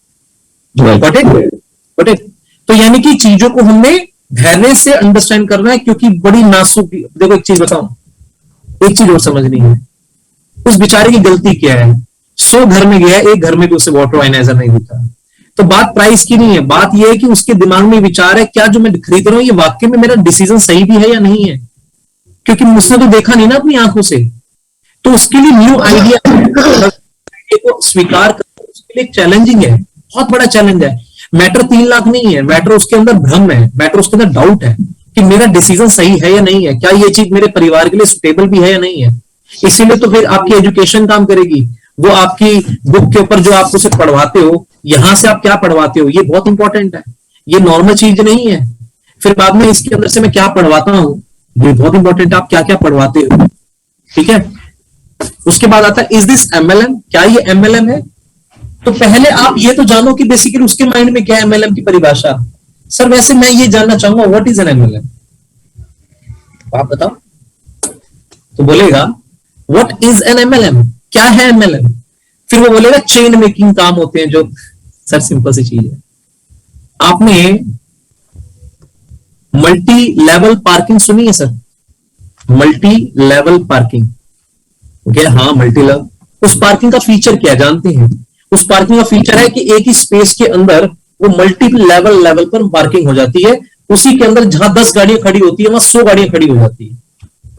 got it. तो यानी कि चीजों को हमने धैर्य से अंडरस्टैंड करना है, क्योंकि बड़ी नाजुक, देखो एक चीज बताऊं, एक चीज और समझनी है, उस बेचारे की गलती क्या है। 100 घर में गया, एक घर में भी उसे वाटर आयनाइजर नहीं दिखा। तो बात प्राइस की नहीं है, बात यह है कि उसके दिमाग में विचार है क्या जो मैं खरीद रहा हूं ये वाकई में मेरा डिसीजन सही भी है या नहीं है, क्योंकि मुझसे तो देखा नहीं ना अपनी आंखों से। तो उसके लिए न्यू आइडिया को स्वीकार करना उसके लिए चैलेंजिंग है, बहुत बड़ा चैलेंज है। मैटर 3 लाख नहीं है, मैटर उसके अंदर भ्रम है, मैटर उसके अंदर डाउट है कि मेरा डिसीजन सही है या नहीं है, क्या ये चीज मेरे परिवार के लिए सुटेबल भी है या नहीं है। इसीलिए तो फिर आपकी एजुकेशन काम करेगी, वो आपकी बुक के ऊपर जो आप उसे पढ़वाते हो, यहां से आप क्या पढ़वाते हो, ये बहुत इंपॉर्टेंट है, ये नॉर्मल चीज नहीं है। फिर बाद में इसके अंदर से मैं क्या पढ़वाता हूं, ये बहुत इंपॉर्टेंट है, आप क्या क्या पढ़वाते हो, ठीक है। उसके बाद आता है इज दिस एमएलएम, क्या ये एमएलएम है। तो पहले आप ये तो जानो कि बेसिकली उसके माइंड में क्या है एमएलएम की परिभाषा। सर वैसे मैं ये जानना चाहूंगा व्हाट इज एन एमएलएम, आप बताओ। तो बोलेगा व्हाट इज एन एमएलएम, क्या है एमएलएम। फिर वो बोलेगा चेन मेकिंग काम होते हैं जो। सर सिंपल सी चीज है, आपने मल्टी लेवल पार्किंग सुनी है sir, multi level parking, okay हाँ मल्टी लेवल। उस पार्किंग का फीचर क्या जानते हैं, उस पार्किंग का फीचर है कि एक ही स्पेस के अंदर वो मल्टीपल लेवल पर पार्किंग हो जाती है, उसी के अंदर जहां 10 गाड़ियां खड़ी होती है वहां 100 गाड़ियां खड़ी हो जाती है,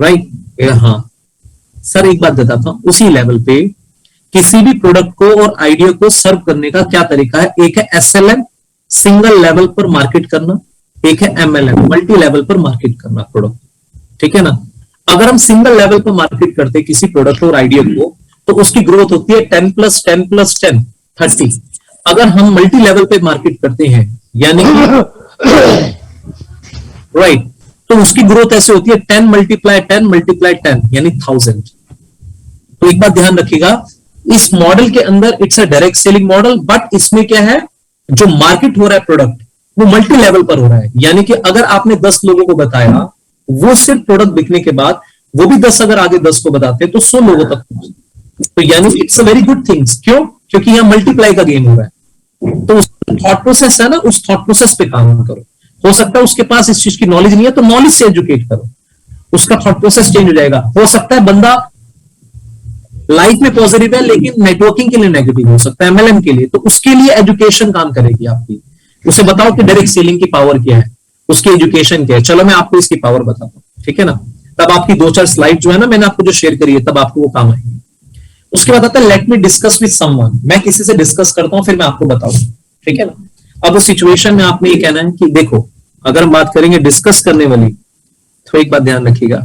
राइट। हाँ सर एक बात बताता हूं, उसी लेवल पे किसी भी प्रोडक्ट को और आइडिया को सर्व करने का क्या तरीका है, एक है एसएलएम सिंगल लेवल पर मार्केट करना, एक है एमएलएम मल्टी लेवल पर मार्केट करना प्रोडक्ट, ठीक है ना। अगर हम सिंगल लेवल पर मार्केट करते हैं किसी प्रोडक्ट और आइडिया को तो उसकी ग्रोथ होती है 10+10+10 30। अगर हम मल्टी लेवल पे मार्केट करते हैं यानी कि राइट, तो उसकी ग्रोथ ऐसे होती है 10×10×10 यानी 1000। तो एक बात ध्यान रखिएगा, इस मॉडल के अंदर it's a direct selling model, but इसमें क्या है, जो मार्केट हो रहा है प्रोडक्ट वो मल्टी लेवल पर हो रहा है। यानी कि अगर आपने 10 लोगों को बताया, वो सिर्फ प्रोडक्ट बिकने के बाद वो भी 10 अगर आगे 10 को बताते हैं तो 100 लोगों तक पहुंचते। तो यानी it's a very good things, क्यों, क्योंकि यहां मल्टीप्लाई का गेम हो रहा है। तो थॉट प्रोसेस है ना, उस थॉट प्रोसेस पे काम करो। हो सकता है उसके पास इस चीज की नॉलेज नहीं है, तो नॉलेज से एजुकेट करो, उसका थॉट प्रोसेस चेंज हो जाएगा। हो सकता है बंदा लाइफ में पॉजिटिव है लेकिन नेटवर्किंग के लिए नेगेटिव हो सकता है, एमएलएम के लिए, तो उसके लिए एजुकेशन काम करेगी आपकी। उसे बताओ कि डायरेक्ट सेलिंग की पावर क्या है, उसकी एजुकेशन क्या है। चलो मैं आपको इसकी पावर बताता हूं, ठीक है ना। तब आपकी 2-4 स्लाइड जो है ना मैंने आपको जो शेयर करी है, तब आपको वो काम आएगी। उसके बाद आता है let me discuss with someone, मैं किसी से डिस्कस करता हूं फिर मैं आपको बताऊं, ठीक है ना। अब उस सिचुएशन में आपने ये कहना है कि देखो, अगर हम बात करेंगे डिस्कस करने वाली, तो एक बात ध्यान रखिएगा,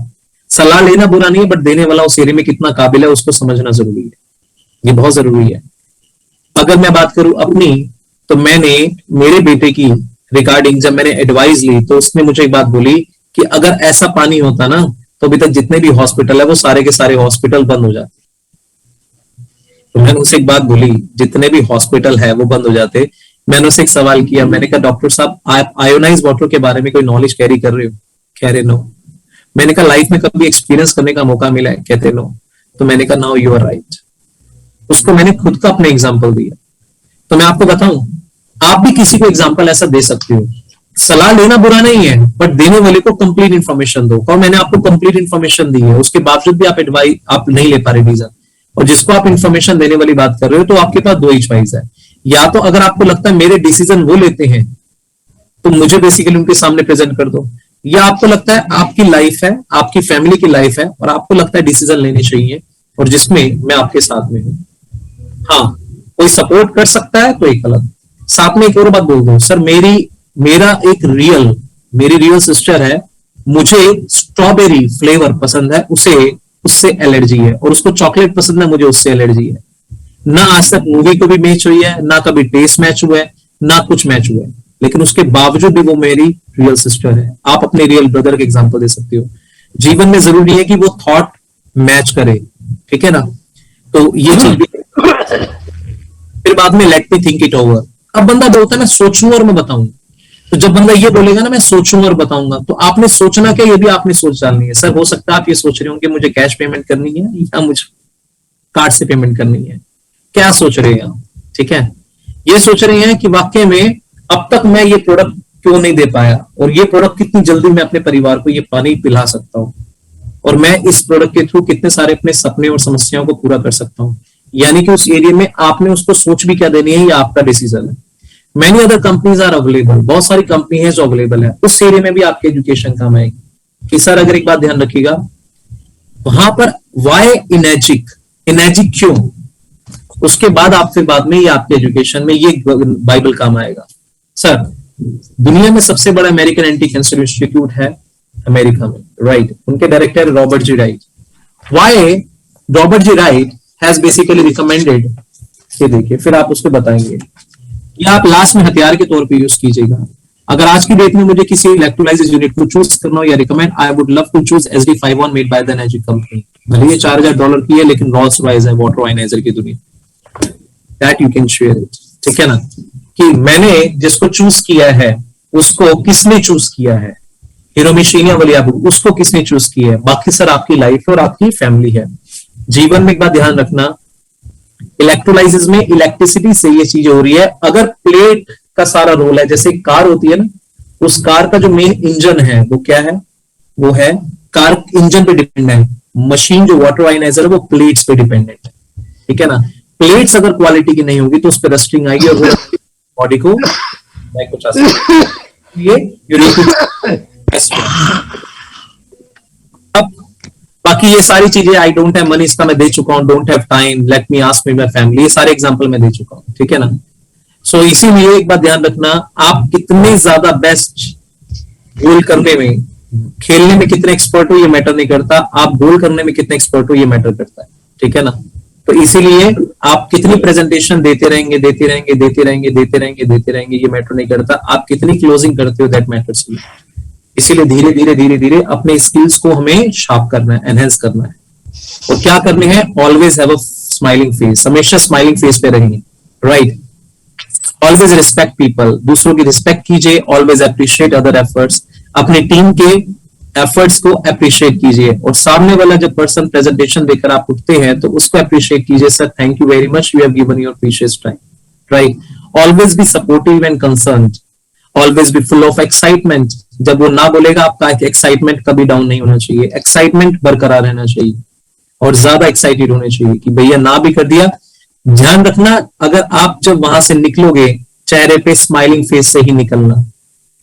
सलाह लेना बुरा नहीं है, बट देने वाला उस एरिया में कितना काबिल है उसको समझना जरूरी है, ये बहुत जरूरी है। अगर मैं बात करूं अपनी, तो मैंने मेरे बेटे की रिगार्डिंग जब मैंने एडवाइस ली तो उसने मुझे एक बात बोली कि अगर ऐसा पानी होता ना तो अभी तक जितने भी हॉस्पिटल है वो सारे के सारे हॉस्पिटल बंद हो जाते। तो मैंने उसे एक बात बोली, जितने भी हॉस्पिटल है वो बंद हो जाते। मैंने उसे एक सवाल किया, मैंने कहा डॉक्टर साहब आप आयोनाइज वाटर के बारे में कोई नॉलेज कैरी कर रहे हो, कह रहे नो। मैंने कहा लाइफ में कभी एक्सपीरियंस करने का मौका मिला है, कहते नो। तो मैंने कहा नाउ यू आर राइट। उसको मैंने खुद का अपने एग्जाम्पल दिया। तो मैं आपको बताऊं, आप भी किसी को एग्जाम्पल ऐसा दे सकते हो। सलाह लेना बुरा नहीं है, बट देने वाले को कंप्लीट इन्फॉर्मेशन दो। और मैंने आपको कंप्लीट इन्फॉर्मेशन दी है, उसके बावजूद भी आप एडवाइस आप नहीं ले पा रहे रीजन, और जिसको आप इन्फॉर्मेशन देने वाली बात कर रहे हो, तो आपके पास 2 ही चॉइस है। या तो अगर आपको लगता है मेरे डिसीजन वो लेते हैं तो मुझे बेसिकली उनके सामने प्रेजेंट कर दो, या आपको लगता है आपकी लाइफ है, आपकी फैमिली की लाइफ है और आपको लगता है डिसीजन लेने चाहिए और जिसमें मैं आपके साथ में हूं। हाँ, कोई सपोर्ट कर सकता है तो एक अलग। साथ में एक और बात बोल दूं, सर मेरी रियल सिस्टर है, मुझे स्ट्रॉबेरी फ्लेवर पसंद है, उससे एलर्जी है, और उसको चॉकलेट पसंद है, मुझे उससे एलर्जी है। ना आज तक मूवी को भी मैच हुई है, ना कभी टेस्ट मैच हुआ है, ना कुछ मैच हुआ है, लेकिन उसके बावजूद भी वो मेरी रियल सिस्टर है। आप अपने रियल ब्रदर के एग्जांपल दे सकते हो। जीवन में जरूरी है कि वो थॉट मैच करे, ठीक है ना। तो ये चीज भी। फिर बाद में let me think it over. अब बंदा बोलता है मैं सोचूंगा और मैं बताऊंगा। तो जब बंदा ये बोलेगा ना मैं सोचूंगा और बताऊंगा, तो आपने सोचना क्या, ये भी आपने सोच डालनी है। सर हो सकता है आप ये सोच रहे हो कि मुझे कैश पेमेंट करनी है या मुझे कार्ड से पेमेंट करनी है, क्या सोच रहे हैं आप, ठीक है। ये सोच रहे हैं कि वाकई में अब तक मैं ये प्रोडक्ट क्यों नहीं दे पाया, और ये प्रोडक्ट कितनी जल्दी मैं अपने परिवार को ये पानी पिला सकता हूँ, और मैं इस प्रोडक्ट के थ्रू कितने सारे अपने सपने और समस्याओं को पूरा कर सकता हूँ। यानी कि उस एरिया में आपने उसको सोच भी क्या देनी है, ये आपका डिसीजन है। Many other companies are available, बहुत सारी कंपनी है जो अवेलेबल है, उस एरिया में भी आपकी एजुकेशन काम आएगी। कि सर अगर एक बात ध्यान रखिएगा, वहां पर वाई इनर्जिक क्यों, उसके बाद आपसे बाद में ये आपके एजुकेशन में ये बाइबल काम आएगा। सर दुनिया में सबसे बड़ा अमेरिकन एंटी कैंसर इंस्टीट्यूट है अमेरिका में, राइट। उनके director Robert G Wright. Why Robert G Wright has basically recommended, ये देखिए, फिर आप उसको बताएंगे, या आप लास्ट में हथियार के तौर पे यूज कीजिएगा। अगर आज की डेट में मुझे किसी इलेक्ट्रोलाइसिस यूनिट को चूज करना हो या recommend, I would love to choose SD51 made by the energy company. भले ये $4000 की है, लेकिन रॉल्स रॉयस है वाटर आयनाइजर की दुनिया। That you can share it, ठीक है ना, कि मैंने जिसको चूज किया है उसको किसने चूज किया है, हिरोमिशिनिया वलियाबू, उसको किसने चूज किया है, बाकी सर आपकी लाइफ और आपकी फैमिली है। जीवन में एक बात ध्यान रखना, इलेक्ट्रोलाइसिस में इलेक्ट्रिसिटी से ये चीज हो रही है। अगर प्लेट का सारा रोल है, जैसे कार होती है ना, उस कार का जो मेन इंजन है वो क्या है, वो है कार इंजन पे डिपेंड है। मशीन जो वाटर आयनाइजर है वो प्लेट्स पे डिपेंडेंट है, ठीक है ना। प्लेट्स अगर क्वालिटी की नहीं होगी तो उस पर रस्टिंग आएगी और बॉडी को कुछ अब बाकी ये सारी चीजें, आई डोंट हैव मनी, इसका मैं दे चुका हूं, don't have time, let me ask me my family, ये सारे एग्जांपल मैं दे चुका हूं, ठीक है ना। सो इसीलिए एक बात ध्यान रखना, आप कितने ज्यादा बेस्ट गोल करने में, खेलने में कितने एक्सपर्ट हो ये मैटर नहीं करता, आप गोल करने में कितने एक्सपर्ट हो ये मैटर करता है, ठीक है ना। तो इसीलिए आप कितनी प्रेजेंटेशन देते रहेंगे देते रहेंगे देते रहेंगे देते रहेंगे देते रहेंगे ये मैटर नहीं करता, आप कितनी क्लोजिंग करते हो दैट मैटर्स। इसीलिए धीरे धीरे धीरे धीरे अपने स्किल्स को हमें शार्प करना है, एनहेंस करना है। और क्या करने हैं, always have a smiling face, हमेशा स्माइलिंग फेस पे रहेंगे, राइट। ऑलवेज रिस्पेक्ट पीपल, दूसरों की रिस्पेक्ट कीजिए, ऑलवेज अप्रिशिएट अदर एफर्ट्स, अपनी टीम के एफर्ट्स को अप्रिशिएट कीजिए। और सामने वाला जब पर्सन प्रेजेंटेशन देकर आप उठते हैं तो उसको अप्रिशिएट कीजिए, sir thank you very much, you have given your precious time, right. Always be supportive and concerned, always be full of excitement, जब वो ना बोलेगा आपका एक्साइटमेंट कभी डाउन नहीं होना चाहिए, एक्साइटमेंट बरकरार रहना चाहिए और ज्यादा एक्साइटेड होने चाहिए कि भैया ना भी कर दिया। ध्यान रखना, अगर आप जब वहां से निकलोगे चेहरे पे स्माइलिंग फेस से ही निकलना,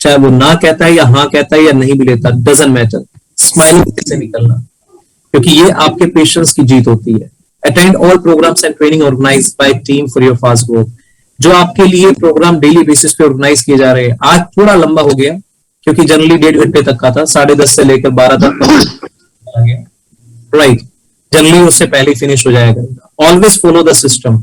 चाहे वो ना कहता है या हाँ कहता है या नहीं भी लेता, डजंट मैटर, स्माइलिंग फेस से निकलना, क्योंकि ये आपके पेशेंस की जीत होती है। Attend all programmes and training organised by team for your fast growth, जो आपके लिए प्रोग्राम डेली बेसिस पे ऑर्गेनाइज किए जा रहे हैं। आज थोड़ा लंबा हो गया क्योंकि जनरली 1.5 घंटे तक का था, 10:30 से लेकर 12 तक आ गया, राइट। जनरली उससे पहले फिनिश हो जाएगा। Always follow the system,